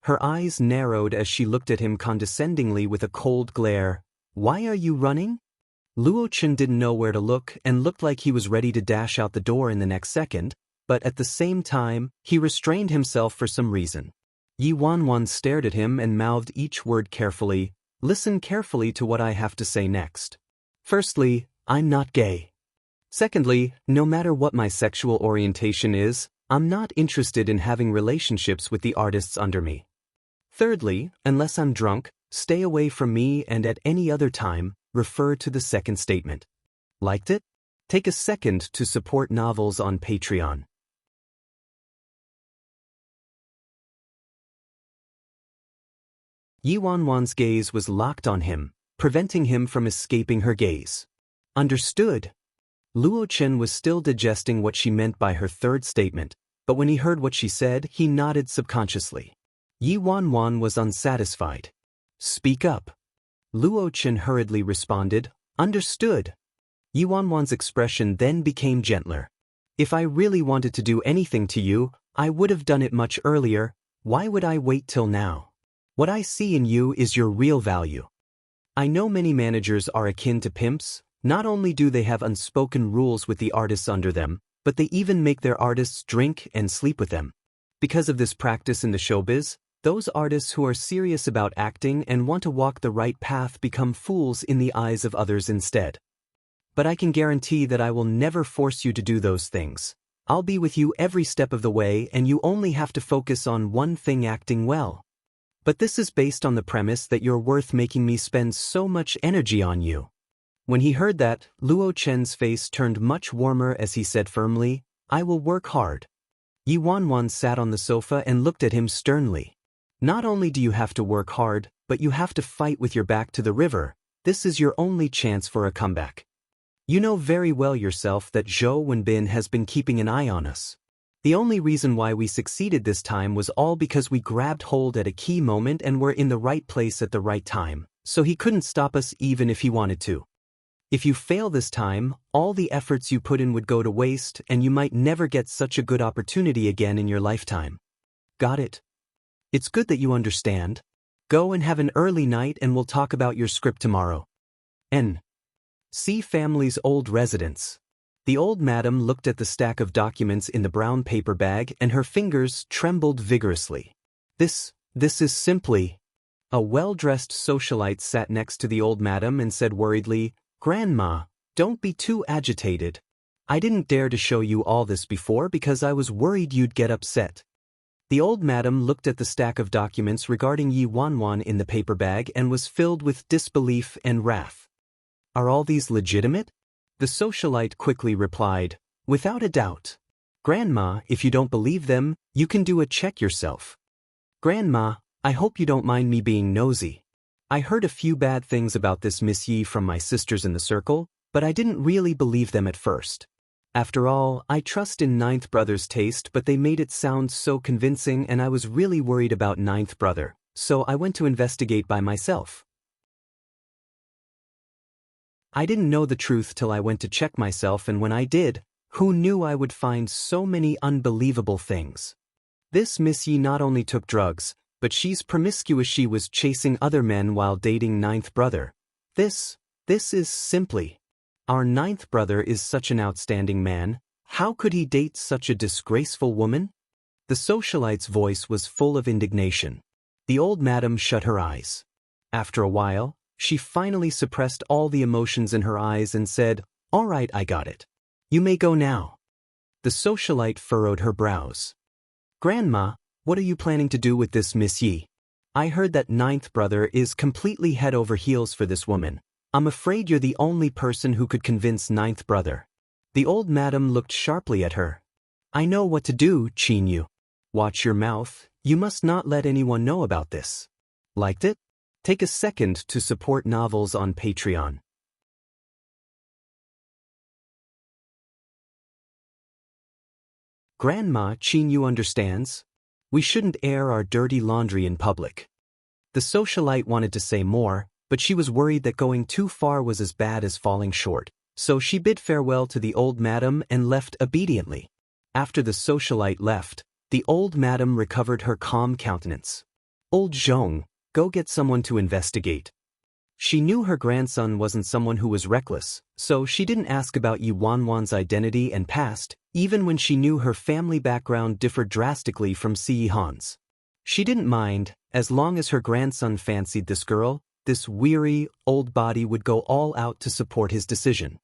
Speaker 1: Her eyes narrowed as she looked at him condescendingly with a cold glare. Why are you running? Luo Chen didn't know where to look and looked like he was ready to dash out the door in the next second, but at the same time, he restrained himself for some reason. Yi Wanwan stared at him and mouthed each word carefully. Listen carefully to what I have to say next. Firstly, I'm not gay. Secondly, no matter what my sexual orientation is, I'm not interested in having relationships with the artists under me. Thirdly, unless I'm drunk, stay away from me, and at any other time, refer to the second statement. Liked it? Take a second to support novels on Patreon. Yi Wanwan's gaze was locked on him, preventing him from escaping her gaze. Understood. Luo Chen was still digesting what she meant by her third statement, but when he heard what she said, he nodded subconsciously. Yi Wanwan was unsatisfied. Speak up. Luo Chen hurriedly responded, Understood. Yi Wanwan's expression then became gentler. If I really wanted to do anything to you, I would have done it much earlier. Why would I wait till now? What I see in you is your real value. I know many managers are akin to pimps. Not only do they have unspoken rules with the artists under them, but they even make their artists drink and sleep with them. Because of this practice in the showbiz, those artists who are serious about acting and want to walk the right path become fools in the eyes of others instead. But I can guarantee that I will never force you to do those things. I'll be with you every step of the way, and you only have to focus on one thing: acting well. But this is based on the premise that you're worth making me spend so much energy on you. When he heard that, Luo Chen's face turned much warmer as he said firmly, I will work hard. Yi Wanwan sat on the sofa and looked at him sternly. Not only do you have to work hard, but you have to fight with your back to the river. This is your only chance for a comeback. You know very well yourself that Zhou Wenbin has been keeping an eye on us. The only reason why we succeeded this time was all because we grabbed hold at a key moment and were in the right place at the right time, so he couldn't stop us even if he wanted to. If you fail this time, all the efforts you put in would go to waste, and you might never get such a good opportunity again in your lifetime. Got it? It's good that you understand. Go and have an early night and we'll talk about your script tomorrow. N.C. family's old residence. The old madam looked at the stack of documents in the brown paper bag and her fingers trembled vigorously. This is simply... A well-dressed socialite sat next to the old madam and said worriedly, Grandma, don't be too agitated. I didn't dare to show you all this before because I was worried you'd get upset. The old madam looked at the stack of documents regarding Yi Wanwan in the paper bag and was filled with disbelief and wrath. Are all these legitimate? The socialite quickly replied, Without a doubt. Grandma, if you don't believe them, you can do a check yourself. Grandma, I hope you don't mind me being nosy. I heard a few bad things about this Miss Yi from my sisters in the circle, but I didn't really believe them at first. After all, I trust in Ninth Brother's taste, but they made it sound so convincing and I was really worried about Ninth Brother, so I went to investigate by myself. I didn't know the truth till I went to check myself, and when I did, who knew I would find so many unbelievable things? This Miss Yi not only took drugs, but she's promiscuous. She was chasing other men while dating Ninth Brother. This is simply... Our Ninth Brother is such an outstanding man. How could he date such a disgraceful woman? The socialite's voice was full of indignation. The old madam shut her eyes. After a while, She finally suppressed all the emotions in her eyes and said, "All right, I got it. You may go now." The socialite furrowed her brows. "Grandma, what are you planning to do with this Miss Yi? I heard that ninth brother is completely head over heels for this woman. I'm afraid you're the only person who could convince ninth brother." The old madam looked sharply at her. "I know what to do, Qin Yu. Watch your mouth, you must not let anyone know about this." Liked it? Take a second to support novels on Patreon. Grandma, Qin Yu understands. We shouldn't air our dirty laundry in public. The socialite wanted to say more, but she was worried that going too far was as bad as falling short, so she bid farewell to the old madam and left obediently. After the socialite left, the old madam recovered her calm countenance. "Old Zhong, go get someone to investigate." She knew her grandson wasn't someone who was reckless, so she didn't ask about Yi Wanwan's identity and past, even when she knew her family background differed drastically from Si Han's. She didn't mind, as long as her grandson fancied this girl, this weary, old body would go all out to support his decision.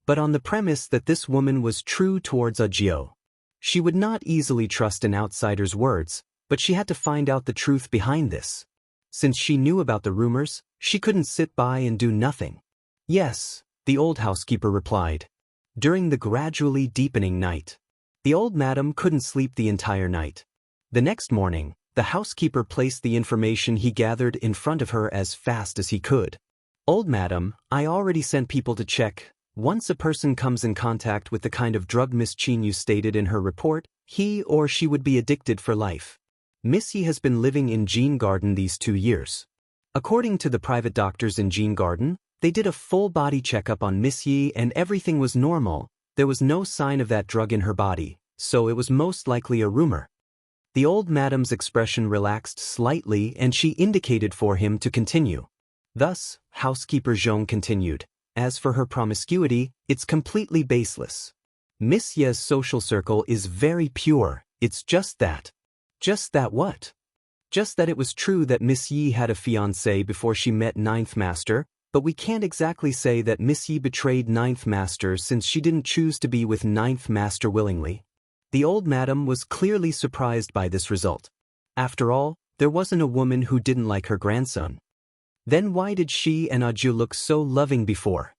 Speaker 1: But on the premise that this woman was true towards Audiobook. She would not easily trust an outsider's words, but she had to find out the truth behind this. Since she knew about the rumors, she couldn't sit by and do nothing. "Yes," the old housekeeper replied. During the gradually deepening night, the old madam couldn't sleep the entire night. The next morning, the housekeeper placed the information he gathered in front of her as fast as he could. "Old madam, I already sent people to check. Once a person comes in contact with the kind of drug Miss Qin Yu stated in her report, he or she would be addicted for life. Miss Yi has been living in Jean Garden these 2 years. According to the private doctors in Jean Garden, they did a full body checkup on Miss Yi and everything was normal. There was no sign of that drug in her body, so it was most likely a rumor." The old madam's expression relaxed slightly and she indicated for him to continue. Thus, housekeeper Zhong continued, "As for her promiscuity, it's completely baseless. Miss Ye's social circle is very pure, it's just that." "Just that what?" "Just that it was true that Miss Yi had a fiancé before she met Ninth Master, but we can't exactly say that Miss Yi betrayed Ninth Master since she didn't choose to be with Ninth Master willingly." The old madam was clearly surprised by this result. After all, there wasn't a woman who didn't like her grandson. Then why did she and Audiobook look so loving before?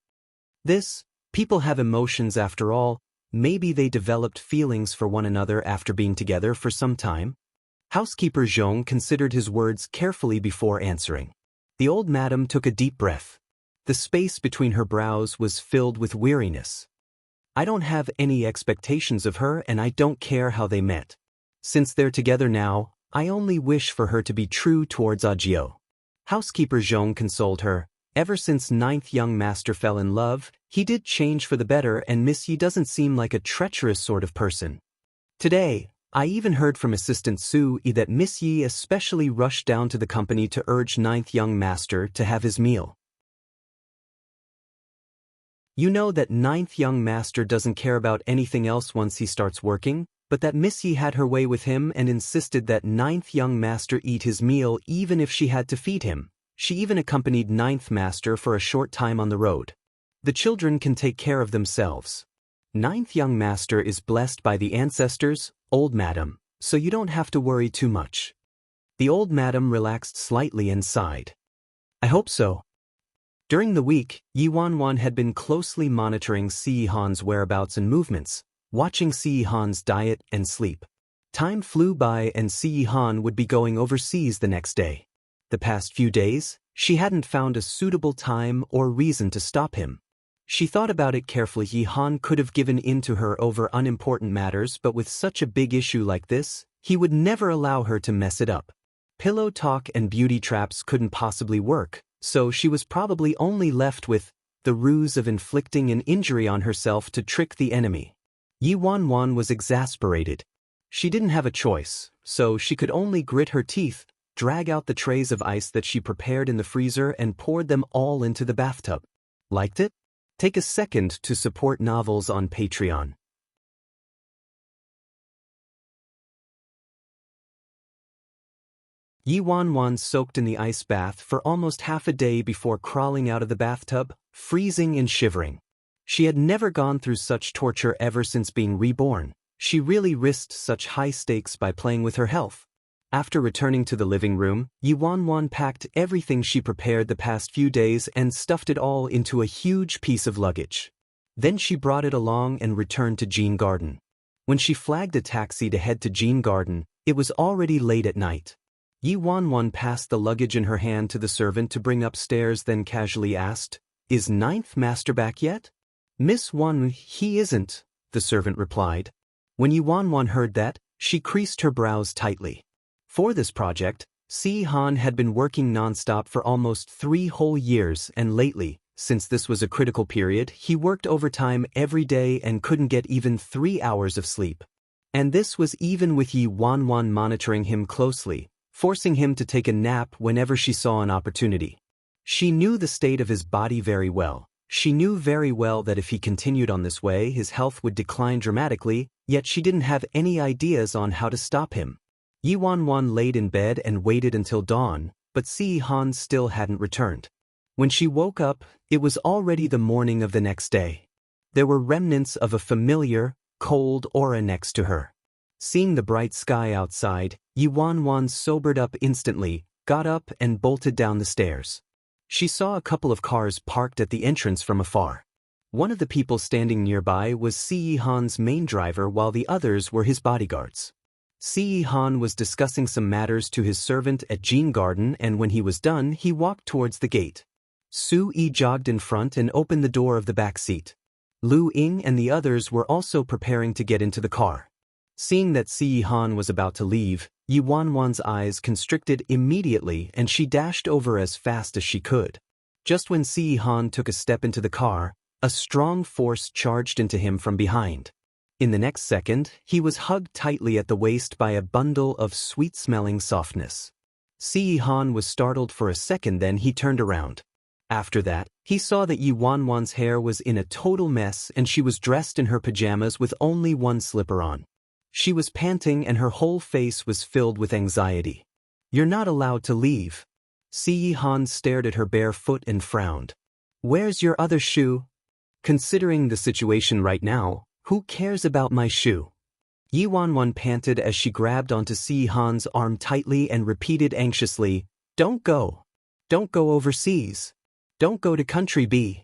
Speaker 1: People have emotions after all. Maybe they developed feelings for one another after being together for some time. Housekeeper Zhong considered his words carefully before answering. The old madam took a deep breath. The space between her brows was filled with weariness. "I don't have any expectations of her and I don't care how they met. Since they're together now, I only wish for her to be true towards Audiobook." Housekeeper Zhong consoled her. "Ever since Ninth Young Master fell in love, he did change for the better and Miss Yi doesn't seem like a treacherous sort of person. Today, I even heard from Assistant Su Yi that Miss Yi especially rushed down to the company to urge Ninth Young Master to have his meal. You know that Ninth Young Master doesn't care about anything else once he starts working, but that Miss Yi had her way with him and insisted that Ninth Young Master eat his meal even if she had to feed him. She even accompanied Ninth Master for a short time on the road. The children can take care of themselves. Ninth Young Master is blessed by the ancestors, old madam, so you don't have to worry too much." The old madam relaxed slightly and sighed. "I hope so." During the week, Yi Wanwan had been closely monitoring Si Han's whereabouts and movements, watching Si Han's diet and sleep. Time flew by and Si Han would be going overseas the next day. The past few days, she hadn't found a suitable time or reason to stop him. She thought about it carefully. Yi Han could have given in to her over unimportant matters, but with such a big issue like this, he would never allow her to mess it up. Pillow talk and beauty traps couldn't possibly work, so she was probably only left with the ruse of inflicting an injury on herself to trick the enemy. Yi Wanwan was exasperated. She didn't have a choice, so she could only grit her teeth, drag out the trays of ice that she prepared in the freezer and poured them all into the bathtub. Liked it? Take a second to support novels on Patreon. Yi Wanwan soaked in the ice bath for almost half a day before crawling out of the bathtub, freezing and shivering. She had never gone through such torture ever since being reborn. She really risked such high stakes by playing with her health. After returning to the living room, Yi Wanwan packed everything she prepared the past few days and stuffed it all into a huge piece of luggage. Then she brought it along and returned to Jean Garden. When she flagged a taxi to head to Jean Garden, it was already late at night. Yi Wanwan passed the luggage in her hand to the servant to bring upstairs, then casually asked, "Is Ninth Master back yet?" "Miss Wan, he isn't," the servant replied. When Yi Wanwan heard that, she creased her brows tightly. For this project, Si Han had been working nonstop for almost 3 whole years, and lately, since this was a critical period, he worked overtime every day and couldn't get even 3 hours of sleep. And this was even with Yi Wanwan monitoring him closely, forcing him to take a nap whenever she saw an opportunity. She knew the state of his body very well. She knew very well that if he continued on this way, his health would decline dramatically, yet she didn't have any ideas on how to stop him. Yi Wanwan laid in bed and waited until dawn, but Si Han still hadn't returned. When she woke up, it was already the morning of the next day. There were remnants of a familiar, cold aura next to her. Seeing the bright sky outside, Yi Wanwan sobered up instantly, got up and bolted down the stairs. She saw a couple of cars parked at the entrance from afar. One of the people standing nearby was Si Han's main driver, while the others were his bodyguards. Si Han was discussing some matters to his servant at Jean Garden, and when he was done, he walked towards the gate. Su Yi jogged in front and opened the door of the back seat. Lu Ying and the others were also preparing to get into the car. Seeing that Si Han was about to leave, Yi Wanwan's eyes constricted immediately and she dashed over as fast as she could. Just when Si Han took a step into the car, a strong force charged into him from behind. In the next second, he was hugged tightly at the waist by a bundle of sweet-smelling softness. Si Han was startled for a second, then he turned around. After that, he saw that Yi Wanwan's hair was in a total mess and she was dressed in her pajamas with only one slipper on. She was panting and her whole face was filled with anxiety. "You're not allowed to leave." Si Han stared at her bare foot and frowned. "Where's your other shoe?" "Considering the situation right now, who cares about my shoe?" Yi Wanwan panted as she grabbed onto Si Han's arm tightly and repeated anxiously, "Don't go. Don't go overseas. Don't go to Country B."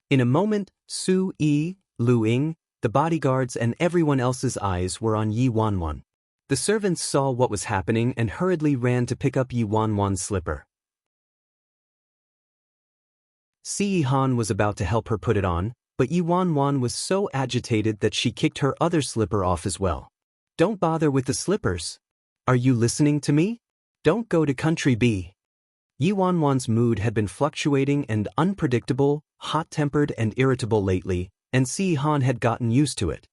Speaker 1: In a moment, Su Yi, Lu Ying, the bodyguards and everyone else's eyes were on Yi Wanwan. The servants saw what was happening and hurriedly ran to pick up Yi Wanwan's slipper. Si Han was about to help her put it on, but Yi Wanwan was so agitated that she kicked her other slipper off as well. "Don't bother with the slippers. Are you listening to me? Don't go to Country B." Yi Wanwan's mood had been fluctuating and unpredictable, hot-tempered and irritable lately, and Si Han had gotten used to it.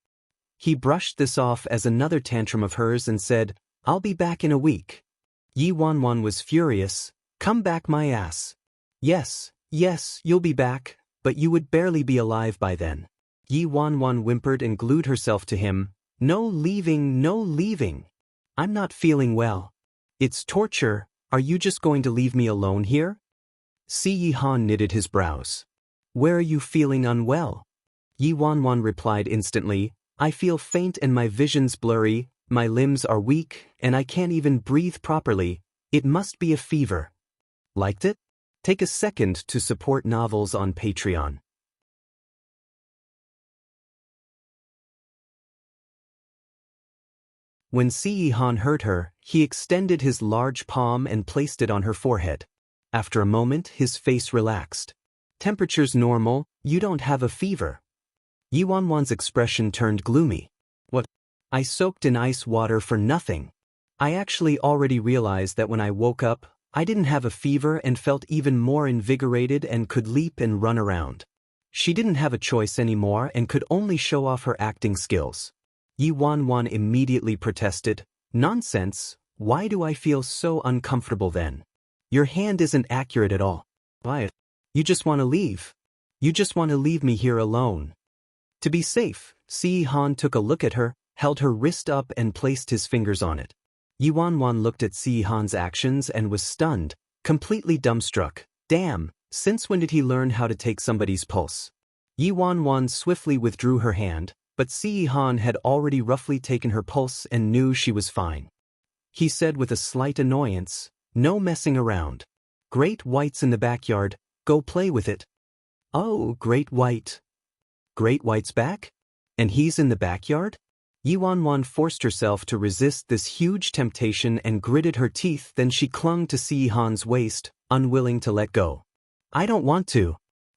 Speaker 1: He brushed this off as another tantrum of hers and said, "I'll be back in a week." Yi Wanwan was furious. "Come back my ass." Yes, you'll be back, but you would barely be alive by then." Yi Wanwan whimpered and glued herself to him. No leaving, no leaving. I'm not feeling well. It's torture. Are you just going to leave me alone here?" Si Han knitted his brows. "Where are you feeling unwell?" Yi Wanwan replied instantly, "I feel faint and my vision's blurry, my limbs are weak, and I can't even breathe properly. It must be a fever." Liked it? Take a second to support novels on Patreon. When Si Han heard her, he extended his large palm and placed it on her forehead. After a moment, his face relaxed. "Temperature's normal, you don't have a fever." Yi Wanwan's expression turned gloomy. "What? I soaked in ice water for nothing. I actually already realized that when I woke up, I didn't have a fever and felt even more invigorated and could leap and run around." She didn't have a choice anymore and could only show off her acting skills. Yi Wanwan immediately protested, "Nonsense, why do I feel so uncomfortable then? Your hand isn't accurate at all. Why? You just want to leave. You just want to leave me here alone." To be safe, Si Han took a look at her, held her wrist up and placed his fingers on it. Yi Wanwan looked at Si Han's actions and was stunned, completely dumbstruck. Damn, since when did he learn how to take somebody's pulse? Yi Wanwan swiftly withdrew her hand, but Si Han had already roughly taken her pulse and knew she was fine. He said with a slight annoyance, "No messing around. Great White's in the backyard, go play with it." "Oh, Great White. Great White's back? And he's in the backyard?" Yi Wanwan forced herself to resist this huge temptation and gritted her teeth. Then she clung to Si Han's waist, unwilling to let go. "I don't want to.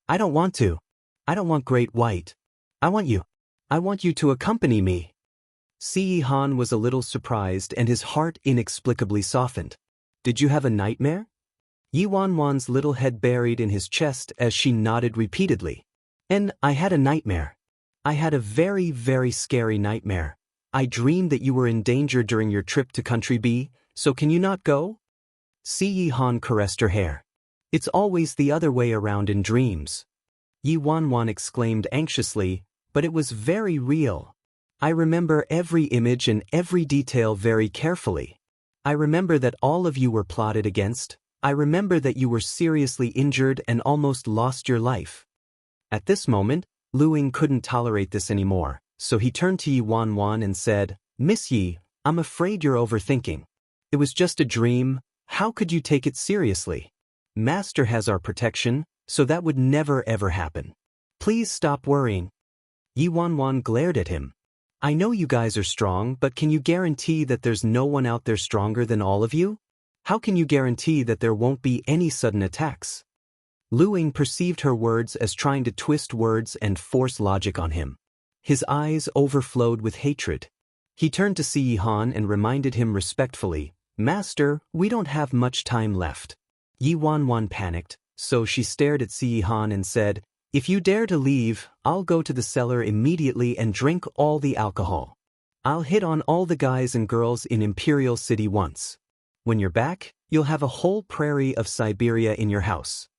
Speaker 1: I don't want to. I don't want Great White. I want you. I want you to accompany me." Si Han was a little surprised and his heart inexplicably softened. "Did you have a nightmare?" Yi Wanwan's little head buried in his chest as she nodded repeatedly. "And I had a nightmare. I had a very, very scary nightmare. I dreamed that you were in danger during your trip to Country B, so can you not go?" Si Han caressed her hair. "It's always the other way around in dreams." Yi Wanwan exclaimed anxiously, "But it was very real. I remember every image and every detail very carefully. I remember that all of you were plotted against. I remember that you were seriously injured and almost lost your life." At this moment, Lu Ying couldn't tolerate this anymore, so he turned to Yi Wanwan and said, "Miss Yi, I'm afraid you're overthinking. It was just a dream. How could you take it seriously? Master has our protection, so that would never ever happen. Please stop worrying." Yi Wanwan glared at him. "I know you guys are strong, but can you guarantee that there's no one out there stronger than all of you? How can you guarantee that there won't be any sudden attacks?" Lu Ying perceived her words as trying to twist words and force logic on him. His eyes overflowed with hatred. He turned to Si Han and reminded him respectfully, "Master, we don't have much time left." Yi Wanwan panicked, so she stared at Si Han and said, "If you dare to leave, I'll go to the cellar immediately and drink all the alcohol. I'll hit on all the guys and girls in Imperial City once. When you're back, you'll have a whole prairie of Siberia in your house."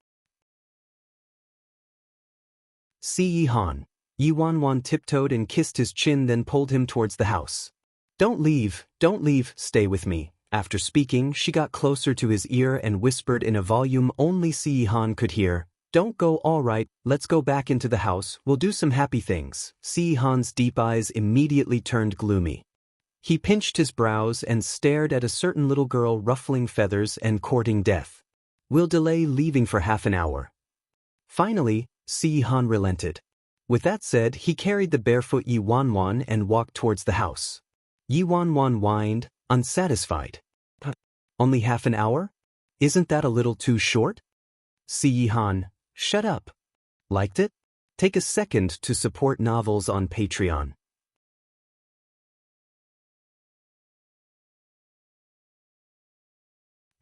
Speaker 1: Si Han. Yi Wanwan tiptoed and kissed his chin, then pulled him towards the house. Don't leave, stay with me." After speaking, she got closer to his ear and whispered in a volume only Si Han could hear, "Don't go, all right, let's go back into the house, we'll do some happy things." Si Han's deep eyes immediately turned gloomy. He pinched his brows and stared at a certain little girl ruffling feathers and courting death. "We'll delay leaving for half an hour." Finally, Si Han relented. With that said, he carried the barefoot Yi Wanwan and walked towards the house. Yi Wanwan whined, unsatisfied. "Only half an hour? Isn't that a little too short?" Si Han, shut up. Liked it? Take a second to support novels on Patreon.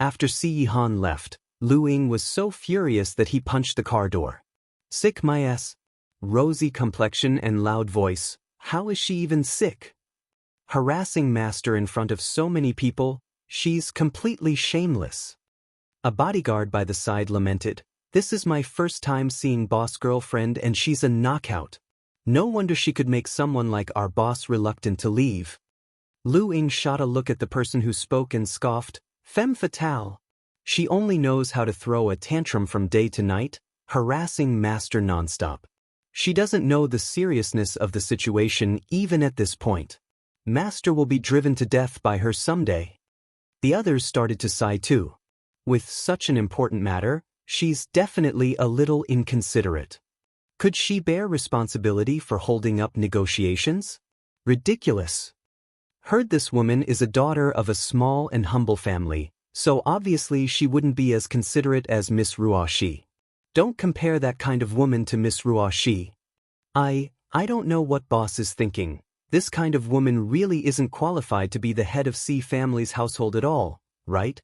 Speaker 1: After Si Han left, Lu Ying was so furious that he punched the car door. "Sick my ass. Rosy complexion and loud voice, how is she even sick? Harassing master in front of so many people, she's completely shameless." A bodyguard by the side lamented, "This is my first time seeing boss girlfriend and she's a knockout. No wonder she could make someone like our boss reluctant to leave." Lu Ying shot a look at the person who spoke and scoffed, "Femme fatale. She only knows how to throw a tantrum from day to night, harassing master nonstop. She doesn't know the seriousness of the situation even at this point. Master will be driven to death by her someday." The others started to sigh too. With such an important matter, she's definitely a little inconsiderate. Could she bear responsibility for holding up negotiations? Ridiculous. Heard this woman is a daughter of a small and humble family, so obviously she wouldn't be as considerate as Miss Ruoshi. Don't compare that kind of woman to Miss Ruoshi. I don't know what boss is thinking. This kind of woman really isn't qualified to be the head of C family's household at all, right?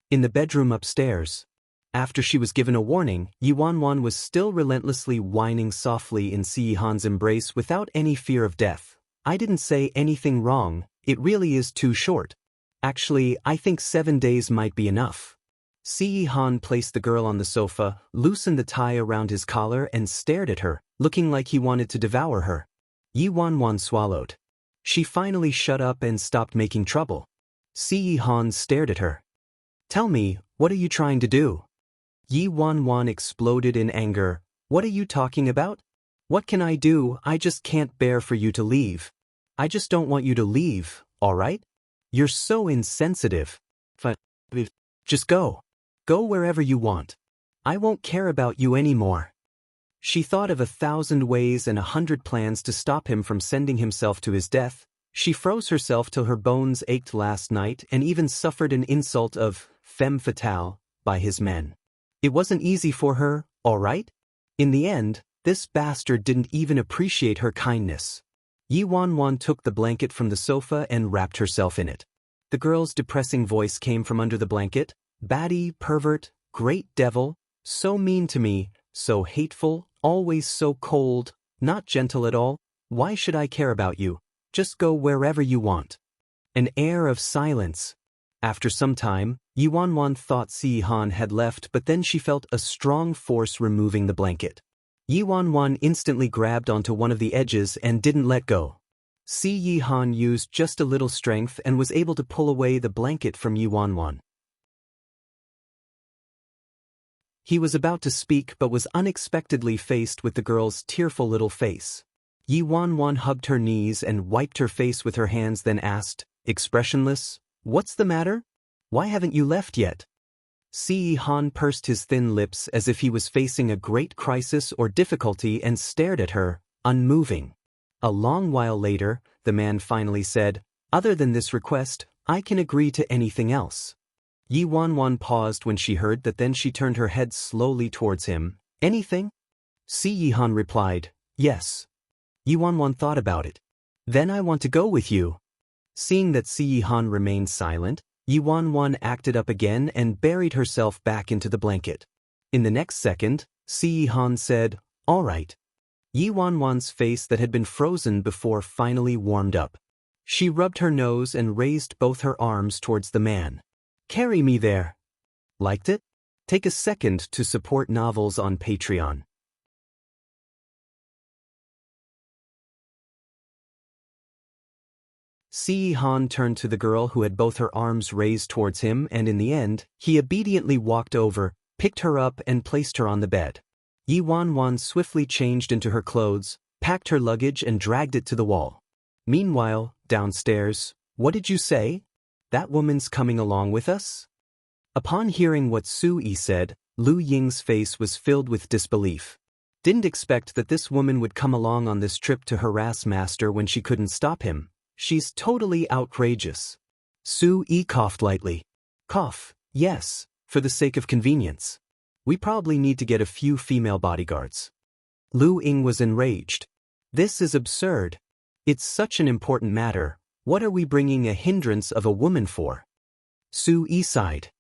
Speaker 1: In the bedroom upstairs. After she was given a warning, Yi Wanwan was still relentlessly whining softly in Si Han's embrace without any fear of death. "I didn't say anything wrong, it really is too short. Actually, I think 7 days might be enough." Si Han placed the girl on the sofa, loosened the tie around his collar and stared at her, looking like he wanted to devour her. Yi Wanwan swallowed. She finally shut up and stopped making trouble. Si Han stared at her. Tell me, what are you trying to do? Yi Wanwan exploded in anger. What are you talking about? What can I do? I just can't bear for you to leave. I just don't want you to leave, alright? You're so insensitive. Just go. Go wherever you want. I won't care about you anymore. She thought of 1,000 ways and 100 plans to stop him from sending himself to his death. She froze herself till her bones ached last night and even suffered an insult of femme fatale by his men. It wasn't easy for her, alright? In the end, this bastard didn't even appreciate her kindness. Yi Wanwan took the blanket from the sofa and wrapped herself in it. The girl's depressing voice came from under the blanket. Baddie, pervert, great devil, so mean to me, so hateful, always so cold, not gentle at all. Why should I care about you? Just go wherever you want. An air of silence. After some time, Yi Wanwan thought Si Han had left, but then she felt a strong force removing the blanket. Yi Wanwan instantly grabbed onto one of the edges and didn't let go. Si Han used just a little strength and was able to pull away the blanket from Yi Wanwan. He was about to speak but was unexpectedly faced with the girl's tearful little face. Yi Wanwan hugged her knees and wiped her face with her hands, then asked, expressionless, "What's the matter? Why haven't you left yet?" Si Han pursed his thin lips as if he was facing a great crisis or difficulty and stared at her, unmoving. A long while later, the man finally said, "Other than this request, I can agree to anything else." Yi Wanwan paused when she heard that, then she turned her head slowly towards him. "Anything?" Si Han replied, "Yes." Yi Wanwan thought about it. "Then I want to go with you." Seeing that Si Han remained silent, Yi Wanwan acted up again and buried herself back into the blanket. In the next second, Si Han said, "All right." Yi Wanwan's face that had been frozen before finally warmed up. She rubbed her nose and raised both her arms towards the man. "Carry me there." Liked it? Take a second to support novels on Patreon. Si Han turned to the girl who had both her arms raised towards him, and in the end, he obediently walked over, picked her up and placed her on the bed. Yi Wanwan swiftly changed into her clothes, packed her luggage and dragged it to the wall. Meanwhile, downstairs, "What did you say? That woman's coming along with us?" Upon hearing what Su-yi said, Lu Ying's face was filled with disbelief. Didn't expect that this woman would come along on this trip to harass Master when she couldn't stop him. She's totally outrageous. Su-yi coughed lightly. "Cough, yes, for the sake of convenience. We probably need to get a few female bodyguards." Lu Ying was enraged. "This is absurd. It's such an important matter. What are we bringing a hindrance of a woman for?" Su-yi sighed.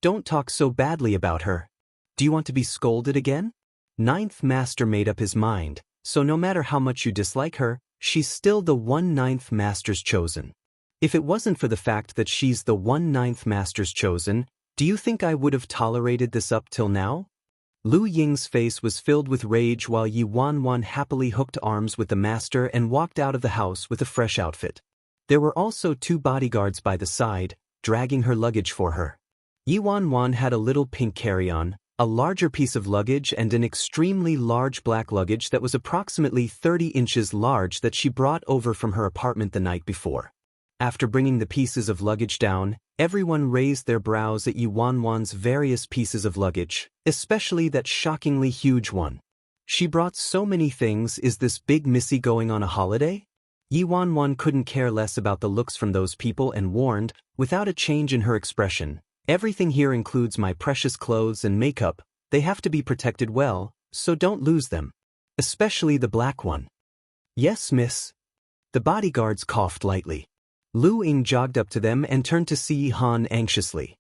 Speaker 1: Don't talk so badly about her. Do you want to be scolded again?" Ninth Master made up his mind, so no matter how much you dislike her, she's still the 1/9 Master's chosen. If it wasn't for the fact that she's the 1/9 Master's chosen, do you think I would have tolerated this up till now? Lu Ying's face was filled with rage while Yi Wanwan happily hooked arms with the Master and walked out of the house with a fresh outfit. There were also 2 bodyguards by the side, dragging her luggage for her. Yi Wanwan had a little pink carry-on, a larger piece of luggage and an extremely large black luggage that was approximately 30 inches large that she brought over from her apartment the night before. After bringing the pieces of luggage down, everyone raised their brows at Yi Wanwan's various pieces of luggage, especially that shockingly huge one. She brought so many things. Is this big missy going on a holiday? Yi Wanwan couldn't care less about the looks from those people and warned, without a change in her expression, "Everything here includes my precious clothes and makeup. They have to be protected well, so don't lose them. Especially the black one." "Yes, miss." The bodyguards coughed lightly. Lu Ying jogged up to them and turned to Si Han anxiously.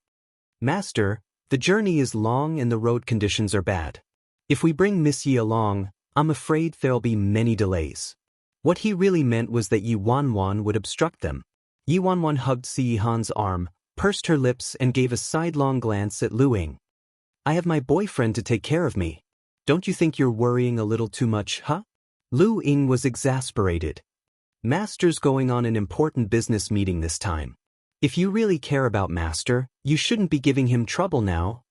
Speaker 1: "Master, the journey is long and the road conditions are bad. If we bring Miss Yi along, I'm afraid there'll be many delays." What he really meant was that Yi Wanwan would obstruct them. Yi Wanwan hugged Si Han's arm, pursed her lips and gave a sidelong glance at Lu Ying. "I have my boyfriend to take care of me. Don't you think you're worrying a little too much, huh?" Lu Ying was exasperated. "Master's going on an important business meeting this time. If you really care about Master, you shouldn't be giving him trouble now.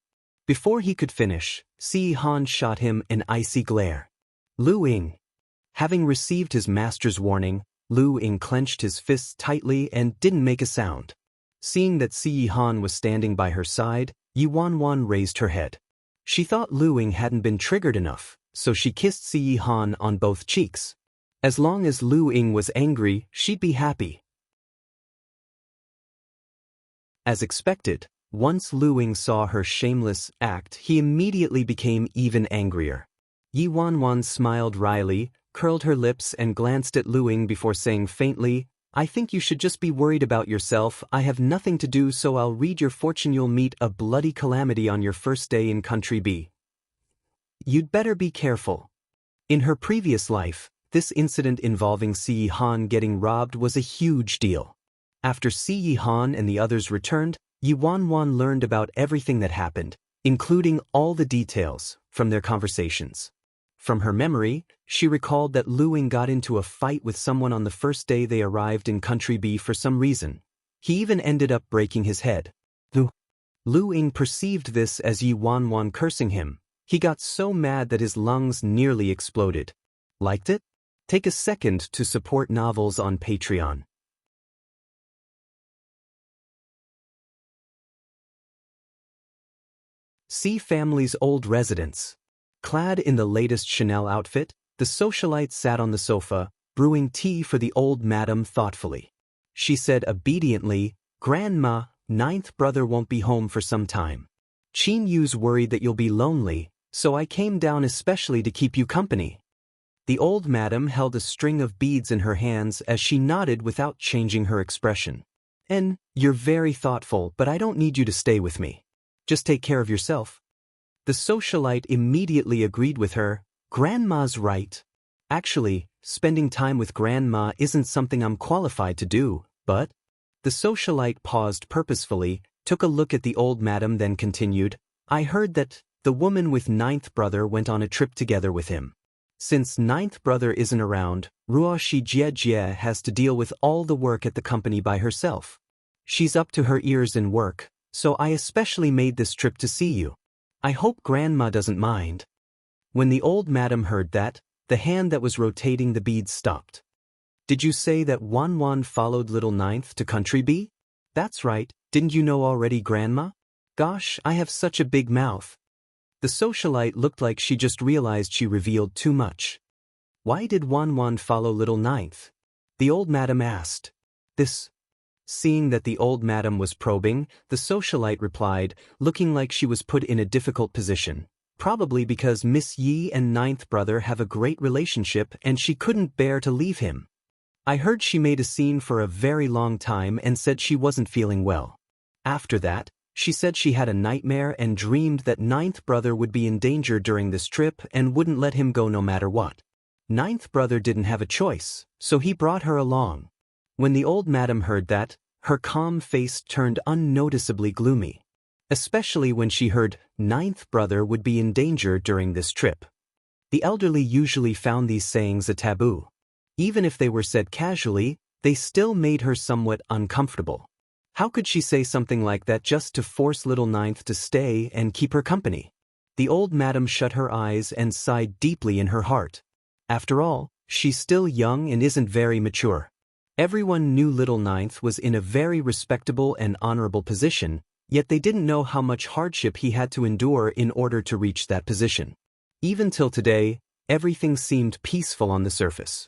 Speaker 1: Before he could finish, Si Han shot him an icy glare. Lu Ying. Having received his master's warning, Lu Ying clenched his fists tightly and didn't make a sound. Seeing that Si Han was standing by her side, Yi Wanwan raised her head. She thought Lu Ying hadn't been triggered enough, so she kissed Si Han on both cheeks. As long as Lu Ying was angry, she'd be happy. As expected, once Lu Ying saw her shameless act, he immediately became even angrier. Yi Wanwan smiled wryly, curled her lips and glanced at Lu Ying before saying faintly, "I think you should just be worried about yourself. I have nothing to do, so I'll read your fortune. You'll meet a bloody calamity on your first day in Country B. You'd better be careful." In her previous life, this incident involving Si Han getting robbed was a huge deal. After Si Han and the others returned, Yi Wanwan learned about everything that happened, including all the details, from their conversations. From her memory, she recalled that Lu Ying got into a fight with someone on the first day they arrived in Country B for some reason. He even ended up breaking his head. Lu Ying perceived this as Yi Wanwan cursing him. He got so mad that his lungs nearly exploded. Liked it? Take a second to support novels on Patreon. See family's old residence. Clad in the latest Chanel outfit, the socialite sat on the sofa, brewing tea for the old madam thoughtfully. She said obediently, "Grandma, ninth brother won't be home for some time. Qin Yu's worried that you'll be lonely, so I came down especially to keep you company." The old madam held a string of beads in her hands as she nodded without changing her expression. "And you're very thoughtful, but I don't need you to stay with me. Just take care of yourself." The socialite immediately agreed with her. "Grandma's right. Actually, spending time with Grandma isn't something I'm qualified to do, but..." The socialite paused purposefully, took a look at the old madam, then continued, "I heard that the woman with ninth brother went on a trip together with him. Since ninth brother isn't around, Ruoshi Jie has to deal with all the work at the company by herself. She's up to her ears in work, so I especially made this trip to see you. I hope Grandma doesn't mind." When the old madam heard that, the hand that was rotating the beads stopped. "Did you say that Wanwan followed little ninth to Country B?" "That's right. Didn't you know already, Grandma? Gosh, I have such a big mouth." The socialite looked like she just realized she revealed too much. "Why did Wanwan follow little ninth?" the old madam asked. Seeing that the old madam was probing, the socialite replied, looking like she was put in a difficult position. "Probably because Miss Yi and ninth brother have a great relationship and she couldn't bear to leave him. I heard she made a scene for a very long time and said she wasn't feeling well. After that, she said she had a nightmare and dreamed that ninth brother would be in danger during this trip and wouldn't let him go no matter what. Ninth brother didn't have a choice, so he brought her along." When the old madam heard that, her calm face turned unnoticeably gloomy. Especially when she heard ninth brother would be in danger during this trip. The elderly usually found these sayings a taboo. Even if they were said casually, they still made her somewhat uncomfortable. How could she say something like that just to force little ninth to stay and keep her company? The old madam shut her eyes and sighed deeply in her heart. After all, she's still young and isn't very mature. Everyone knew little ninth was in a very respectable and honorable position, yet they didn't know how much hardship he had to endure in order to reach that position. Even till today, everything seemed peaceful on the surface.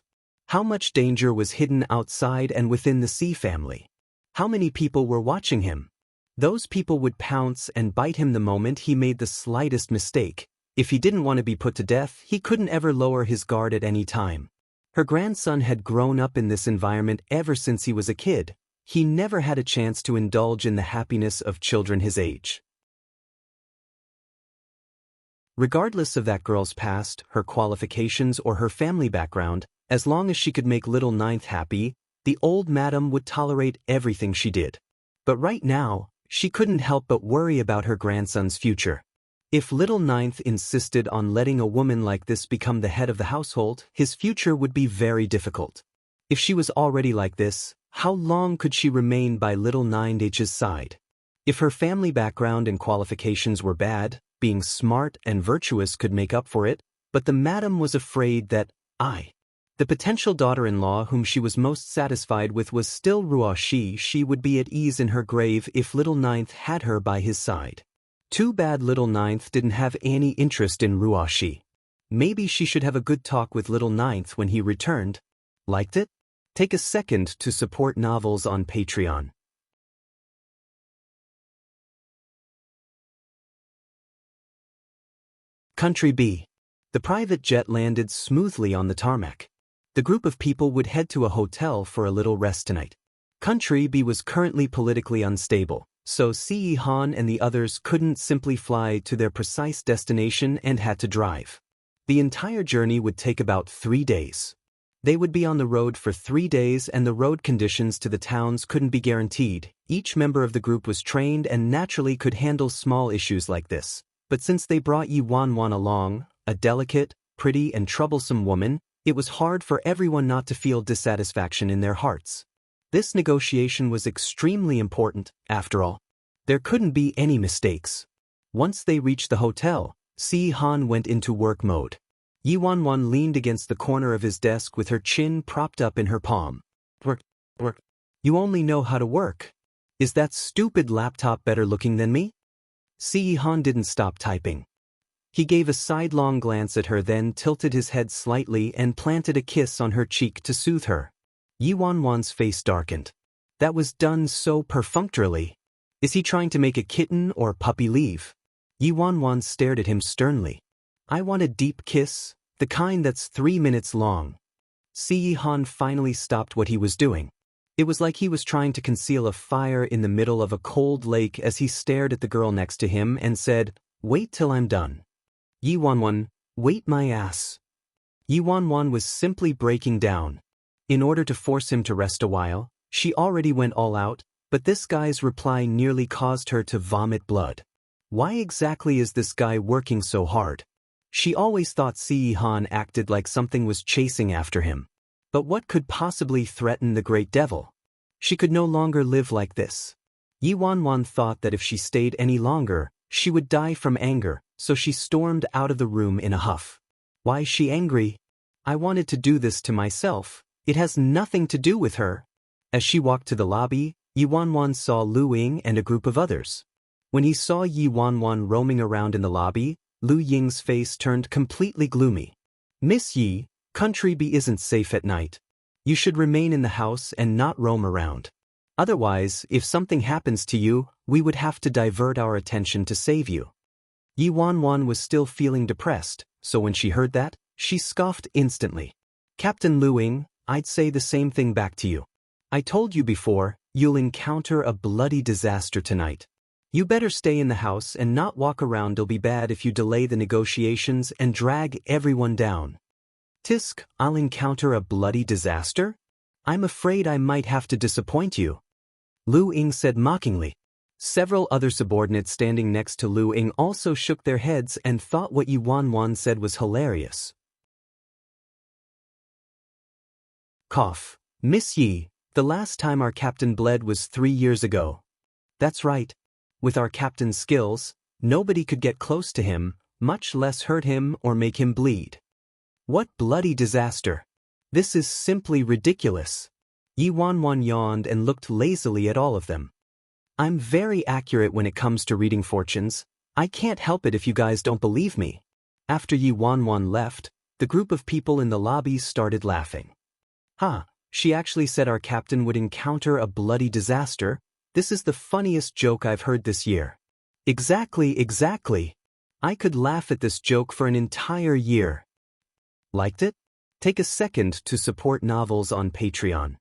Speaker 1: How much danger was hidden outside and within the C family? How many people were watching him? Those people would pounce and bite him the moment he made the slightest mistake. If he didn't want to be put to death, he couldn't ever lower his guard at any time. Her grandson had grown up in this environment ever since he was a kid. He never had a chance to indulge in the happiness of children his age. Regardless of that girl's past, her qualifications, or her family background, as long as she could make little ninth happy, the old madam would tolerate everything she did. But right now, she couldn't help but worry about her grandson's future. If little ninth insisted on letting a woman like this become the head of the household, his future would be very difficult. If she was already like this, How long could she remain by little 9H's side? If her family background and qualifications were bad, being smart and virtuous could make up for it, but the madam was afraid that the potential daughter-in-law whom she was most satisfied with was still Ruoshi. She would be at ease in her grave if little Ninth had her by his side. Too bad little Ninth didn't have any interest in Ruoshi. Maybe she should have a good talk with little Ninth when he returned. Liked it? Take a second to support novels on Patreon. Country B. The private jet landed smoothly on the tarmac. The group of people would head to a hotel for a little rest tonight. Country B was currently politically unstable, so Ce Han and the others couldn't simply fly to their precise destination and had to drive. The entire journey would take about 3 days. They would be on the road for 3 days and the road conditions to the towns couldn't be guaranteed. Each member of the group was trained and naturally could handle small issues like this. But since they brought Yi Wanwan along, a delicate, pretty and troublesome woman, it was hard for everyone not to feel dissatisfaction in their hearts. This negotiation was extremely important, after all. There couldn't be any mistakes. Once they reached the hotel, Ce Han went into work mode. Yi Wanwan leaned against the corner of his desk with her chin propped up in her palm. Work. You only know how to work. Is that stupid laptop better looking than me? Ce Han didn't stop typing. He gave a sidelong glance at her, then tilted his head slightly and planted a kiss on her cheek to soothe her. Yi Wanwan's face darkened. That was done so perfunctorily. Is he trying to make a kitten or puppy leave? Yi Wanwan stared at him sternly. I want a deep kiss, the kind that's 3 minutes long. Ce Han finally stopped what he was doing. It was like he was trying to conceal a fire in the middle of a cold lake as he stared at the girl next to him and said, "Wait till I'm done." Yi Wanwan, wait my ass. Yi Wanwan was simply breaking down. In order to force him to rest a while, she already went all out, but this guy's reply nearly caused her to vomit blood. Why exactly is this guy working so hard? She always thought Ce Han acted like something was chasing after him. But what could possibly threaten the great devil? She could no longer live like this. Yi Wanwan thought that if she stayed any longer, she would die from anger, so she stormed out of the room in a huff. Why is she angry? I wanted to do this to myself. It has nothing to do with her. As she walked to the lobby, Yi Wanwan saw Lu Ying and a group of others. When he saw Yi Wanwan roaming around in the lobby, Lu Ying's face turned completely gloomy. Miss Yi, Country B isn't safe at night. You should remain in the house and not roam around. Otherwise, if something happens to you, we would have to divert our attention to save you. Yi Wanwan was still feeling depressed, so when she heard that, she scoffed instantly. Captain Lu Ying, I'd say the same thing back to you. I told you before, you'll encounter a bloody disaster tonight. You better stay in the house and not walk around. It'll be bad if you delay the negotiations and drag everyone down. Tisk, I'll encounter a bloody disaster? I'm afraid I might have to disappoint you. Lu Ying said mockingly. Several other subordinates standing next to Lu Ying also shook their heads and thought what Yi Wanwan said was hilarious. Cough. Miss Yi, the last time our captain bled was 3 years ago. That's right. With our captain's skills, nobody could get close to him, much less hurt him or make him bleed. What bloody disaster! This is simply ridiculous. Yi Wanwan yawned and looked lazily at all of them. I'm very accurate when it comes to reading fortunes. I can't help it if you guys don't believe me. After Yi Wanwan left, the group of people in the lobby started laughing. She actually said our captain would encounter a bloody disaster. This is the funniest joke I've heard this year. Exactly. I could laugh at this joke for an entire year. Liked it? Take a second to support novels on Patreon.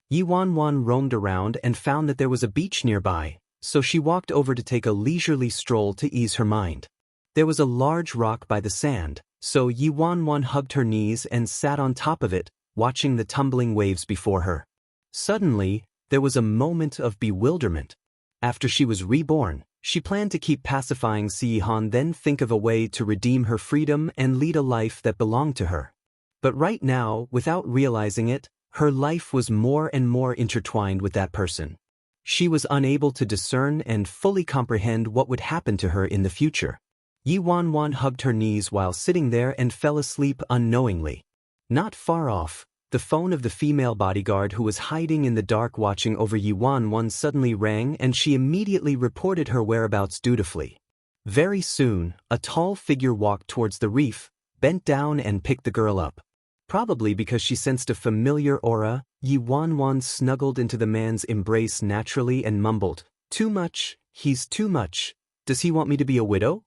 Speaker 1: Yi Wanwan roamed around and found that there was a beach nearby, so she walked over to take a leisurely stroll to ease her mind. There was a large rock by the sand, so Yi Wanwan hugged her knees and sat on top of it, watching the tumbling waves before her. Suddenly, there was a moment of bewilderment. After she was reborn, She planned to keep pacifying Si-Han, then think of a way to redeem her freedom and lead a life that belonged to her. But right now, without realizing it, her life was more and more intertwined with that person. She was unable to discern and fully comprehend what would happen to her in the future. Yi Wanwan hugged her knees while sitting there and fell asleep unknowingly. Not far off, the phone of the female bodyguard who was hiding in the dark watching over Yi Wanwan suddenly rang, and she immediately reported her whereabouts dutifully. Very soon, a tall figure walked towards the reef, bent down and picked the girl up. Probably because she sensed a familiar aura, Yi Wanwan snuggled into the man's embrace naturally and mumbled, "Too much, he's too much. Does he want me to be a widow?"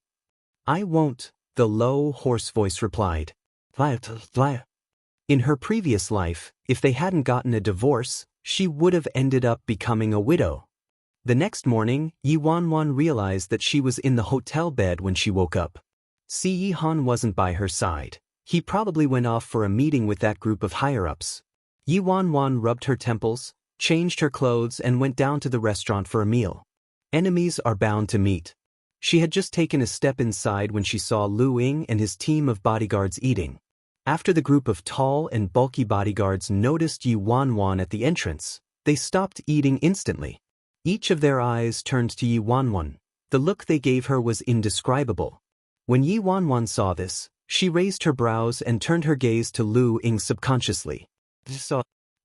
Speaker 1: "I won't," the low, hoarse voice replied. In her previous life, if they hadn't gotten a divorce, she would have ended up becoming a widow. The next morning, Yi Wanwan realized that she was in the hotel bed when she woke up. Si-Han wasn't by her side. He probably went off for a meeting with that group of higher-ups. Yi Wanwan rubbed her temples, changed her clothes and went down to the restaurant for a meal. Enemies are bound to meet. She had just taken a step inside when she saw Lu Ying and his team of bodyguards eating. After the group of tall and bulky bodyguards noticed Yi Wanwan at the entrance, they stopped eating instantly. Each of their eyes turned to Yi Wanwan. The look they gave her was indescribable. When Yi Wanwan saw this, she raised her brows and turned her gaze to Lu Ying subconsciously.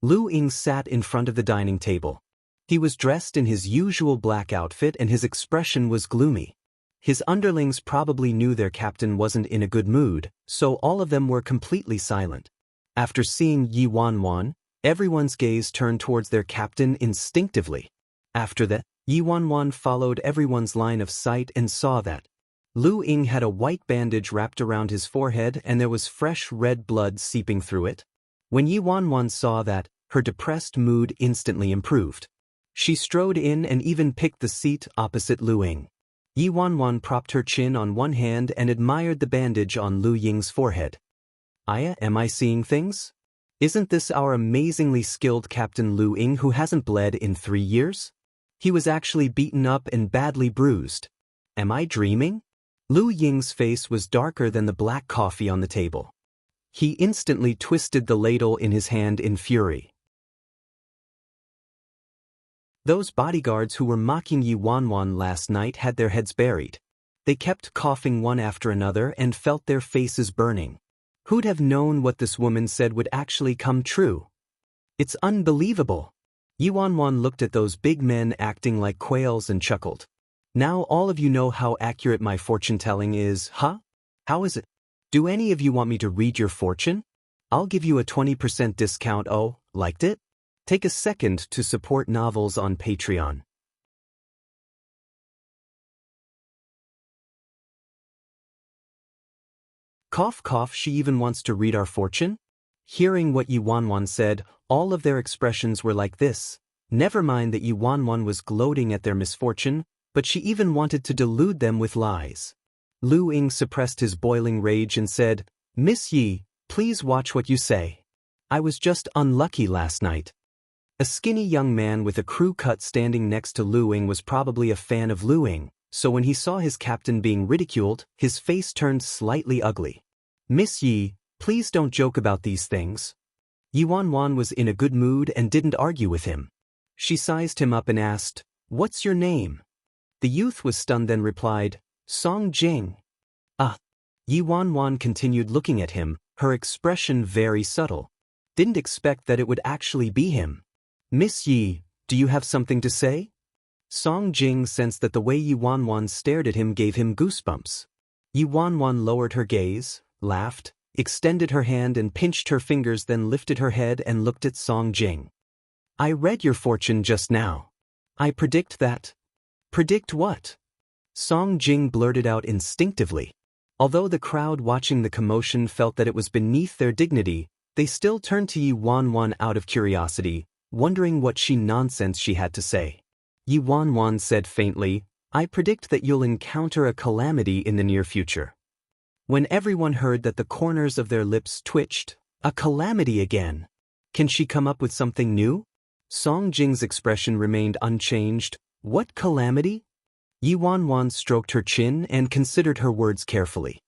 Speaker 1: Lu Ying sat in front of the dining table. He was dressed in his usual black outfit and his expression was gloomy. His underlings probably knew their captain wasn't in a good mood, so all of them were completely silent. After seeing Yi Wanwan, everyone's gaze turned towards their captain instinctively. After that, Yi Wanwan followed everyone's line of sight and saw that Lu Ying had a white bandage wrapped around his forehead and there was fresh red blood seeping through it. When Yi Wanwan saw that, her depressed mood instantly improved. She strode in and even picked the seat opposite Lu Ying. Yi Wanwan propped her chin on one hand and admired the bandage on Lu Ying's forehead. Am I seeing things? Isn't this our amazingly skilled Captain Lu Ying who hasn't bled in 3 years? He was actually beaten up and badly bruised. Am I dreaming? Lu Ying's face was darker than the black coffee on the table. He instantly twisted the ladle in his hand in fury. Those bodyguards who were mocking Yi Wanwan last night had their heads buried. They kept coughing one after another and felt their faces burning. Who'd have known what this woman said would actually come true? It's unbelievable. Yi Wanwan looked at those big men acting like quails and chuckled. Now all of you know how accurate my fortune-telling is, huh? How is it? Do any of you want me to read your fortune? I'll give you a 20% discount. Oh, liked it? Take a second to support novels on Patreon. Cough cough, she even wants to read our fortune? Hearing what Yi Wanwan said, all of their expressions were like this. Never mind that Yi Wanwan was gloating at their misfortune, but she even wanted to delude them with lies. Lu Ying suppressed his boiling rage and said, "Miss Yi, please watch what you say. I was just unlucky last night." A skinny young man with a crew cut standing next to Lu Ying was probably a fan of Lu Ying, so when he saw his captain being ridiculed, his face turned slightly ugly. "Miss Yi, please don't joke about these things." Yi Wanwan was in a good mood and didn't argue with him. She sized him up and asked, "What's your name?" The youth was stunned, then replied, "Song Jing." "Ah." Yi Wanwan continued looking at him, her expression very subtle. Didn't expect that it would actually be him. "Miss Yi, do you have something to say?" Song Jing sensed that the way Yi Wanwan stared at him gave him goosebumps. Yi Wanwan lowered her gaze, laughed, extended her hand and pinched her fingers, then lifted her head and looked at Song Jing. "I read your fortune just now. I predict that." "Predict what?" Song Jing blurted out instinctively. Although the crowd watching the commotion felt that it was beneath their dignity, they still turned to Yi Wanwan out of curiosity, wondering what nonsense she had to say. Yi Wanwan said faintly, "I predict that you'll encounter a calamity in the near future." When everyone heard that, the corners of their lips twitched. A calamity again? Can she come up with something new? Song Jing's expression remained unchanged. What calamity? Yi Wanwan stroked her chin and considered her words carefully.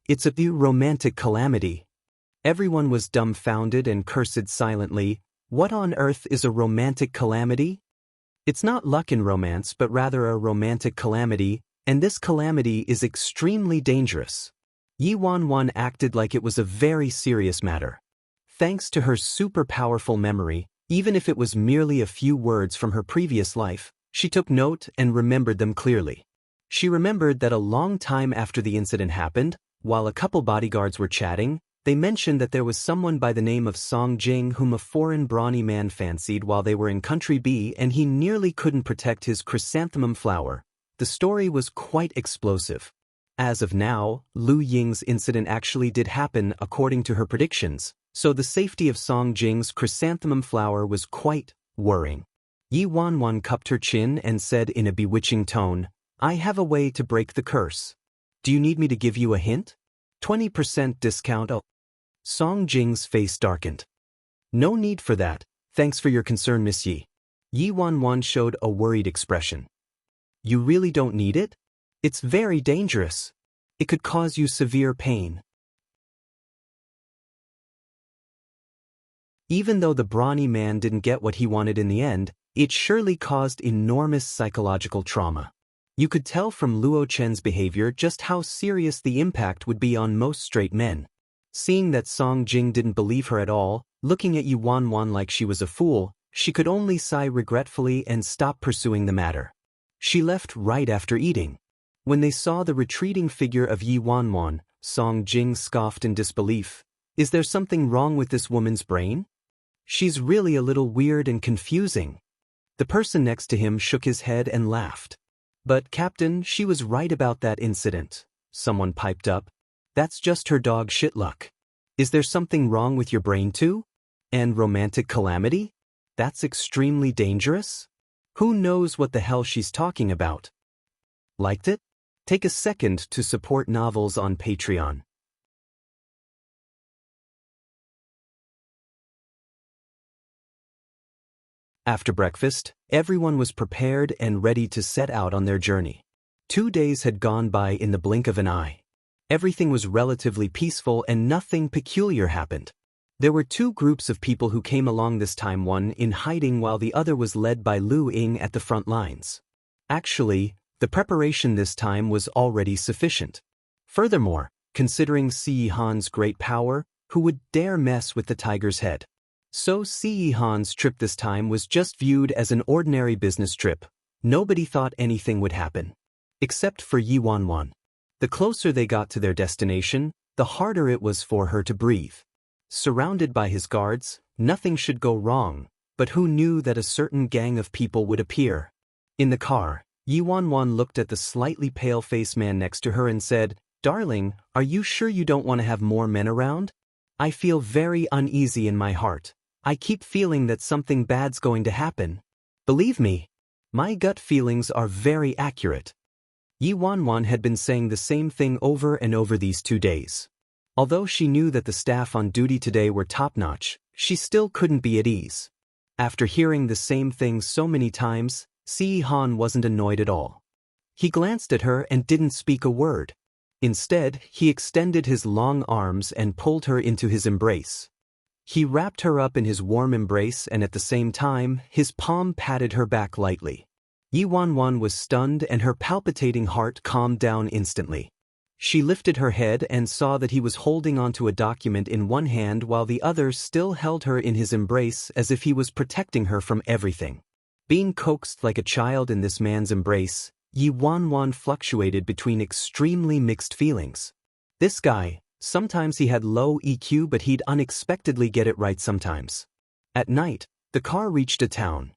Speaker 1: It's a new romantic calamity. Everyone was dumbfounded and cursed silently. What on earth is a romantic calamity? It's not luck in romance but rather a romantic calamity, and this calamity is extremely dangerous. Yi Wanwan acted like it was a very serious matter. Thanks to her super powerful memory, even if it was merely a few words from her previous life, she took note and remembered them clearly. She remembered that a long time after the incident happened, while a couple bodyguards were chatting, they mentioned that there was someone by the name of Song Jing whom a foreign brawny man fancied while they were in Country B and he nearly couldn't protect his chrysanthemum flower. The story was quite explosive. As of now, Lu Ying's incident actually did happen according to her predictions, so the safety of Song Jing's chrysanthemum flower was quite worrying. Yi Wanwan cupped her chin and said in a bewitching tone, "I have a way to break the curse. Do you need me to give you a hint? 20% discount." Oh. Song Jing's face darkened. "No need for that, thanks for your concern, Miss Yi." Yi Wanwan showed a worried expression. "You really don't need it? It's very dangerous. It could cause you severe pain." Even though the brawny man didn't get what he wanted in the end, it surely caused enormous psychological trauma. You could tell from Luo Chen's behavior just how serious the impact would be on most straight men. Seeing that Song Jing didn't believe her at all, looking at Yi Wanwan like she was a fool, she could only sigh regretfully and stop pursuing the matter. She left right after eating. When they saw the retreating figure of Yi Wanwan, Song Jing scoffed in disbelief. "Is there something wrong with this woman's brain? She's really a little weird and confusing." The person next to him shook his head and laughed. "But Captain, she was right about that incident," someone piped up. "That's just her dog shit luck. Is there something wrong with your brain too? And romantic calamity? That's extremely dangerous? Who knows what the hell she's talking about?" Liked it? Take a second to support novels on Patreon. After breakfast, everyone was prepared and ready to set out on their journey. 2 days had gone by in the blink of an eye. Everything was relatively peaceful and nothing peculiar happened. There were 2 groups of people who came along this time, one in hiding while the other was led by Lu Ying at the front lines. Actually, the preparation this time was already sufficient. Furthermore, considering Si Han's great power, who would dare mess with the tiger's head? So Si Han's trip this time was just viewed as an ordinary business trip. Nobody thought anything would happen. Except for Yi Wanwan. The closer they got to their destination, the harder it was for her to breathe. Surrounded by his guards, nothing should go wrong, but who knew that a certain gang of people would appear? In the car, Yi Wanwan looked at the slightly pale-faced man next to her and said, "Darling, are you sure you don't want to have more men around? I feel very uneasy in my heart. I keep feeling that something bad's going to happen. Believe me, my gut feelings are very accurate." Yi Wanwan had been saying the same thing over and over these 2 days. Although she knew that the staff on duty today were top-notch, she still couldn't be at ease. After hearing the same thing so many times, Si Han wasn't annoyed at all. He glanced at her and didn't speak a word. Instead, he extended his long arms and pulled her into his embrace. He wrapped her up in his warm embrace and at the same time, his palm patted her back lightly. Yi Wanwan was stunned and her palpitating heart calmed down instantly. She lifted her head and saw that he was holding onto a document in one hand while the other still held her in his embrace as if he was protecting her from everything. Being coaxed like a child in this man's embrace, Yi Wanwan fluctuated between extremely mixed feelings. This guy, sometimes he had low EQ but he'd unexpectedly get it right sometimes. At night, the car reached a town.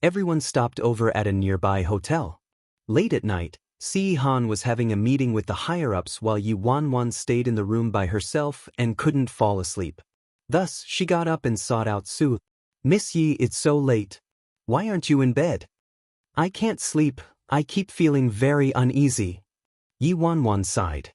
Speaker 1: Everyone stopped over at a nearby hotel. Late at night, Si Han was having a meeting with the higher-ups while Yi Wanwan stayed in the room by herself and couldn't fall asleep. Thus, she got up and sought out Su. "Miss Yi, it's so late. Why aren't you in bed?" "I can't sleep, I keep feeling very uneasy." Yi Wanwan sighed.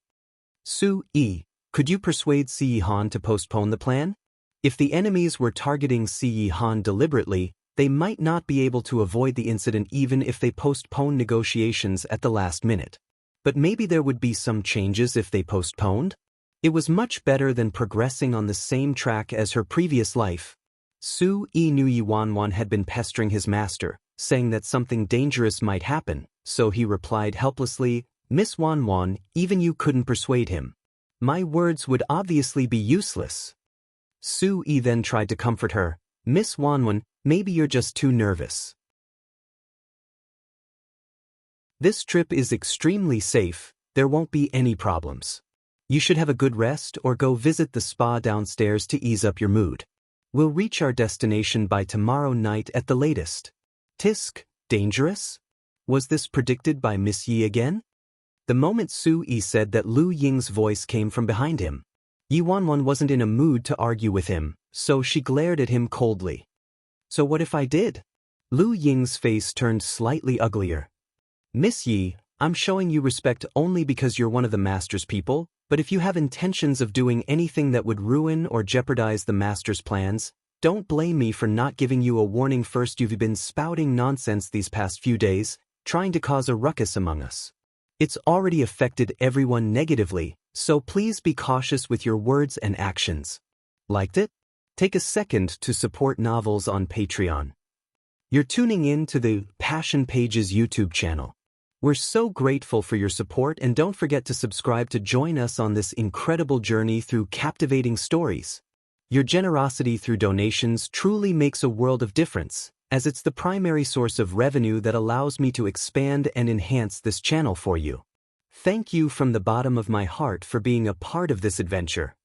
Speaker 1: "Su-yi, could you persuade Si Han to postpone the plan? If the enemies were targeting Si Han deliberately, They might not be able to avoid the incident even if they postpone negotiations at the last minute. But maybe there would be some changes if they postponed? It was much better than progressing on the same track as her previous life. Su-yi knew Yi Wanwan had been pestering his master, saying that something dangerous might happen, so he replied helplessly, "Miss Wanwan, even you couldn't persuade him. My words would obviously be useless." Su-yi then tried to comfort her, "Miss Wanwan, maybe you're just too nervous. This trip is extremely safe, there won't be any problems. You should have a good rest or go visit the spa downstairs to ease up your mood. We'll reach our destination by tomorrow night at the latest." Tisk, dangerous? Was this predicted by Miss Yi again? The moment Su-yi said that, Lu Ying's voice came from behind him. Yi Wanwan wasn't in a mood to argue with him, so she glared at him coldly. "So what if I did?" Lu Ying's face turned slightly uglier. "Miss Yi, I'm showing you respect only because you're one of the master's people, but if you have intentions of doing anything that would ruin or jeopardize the master's plans, don't blame me for not giving you a warning first. You've been spouting nonsense these past few days, trying to cause a ruckus among us. It's already affected everyone negatively, so please be cautious with your words and actions." Liked it? Take a second to support novels on Patreon. You're tuning in to the Passion Pages YouTube channel. We're so grateful for your support, and don't forget to subscribe to join us on this incredible journey through captivating stories. Your generosity through donations truly makes a world of difference, as it's the primary source of revenue that allows me to expand and enhance this channel for you. Thank you from the bottom of my heart for being a part of this adventure.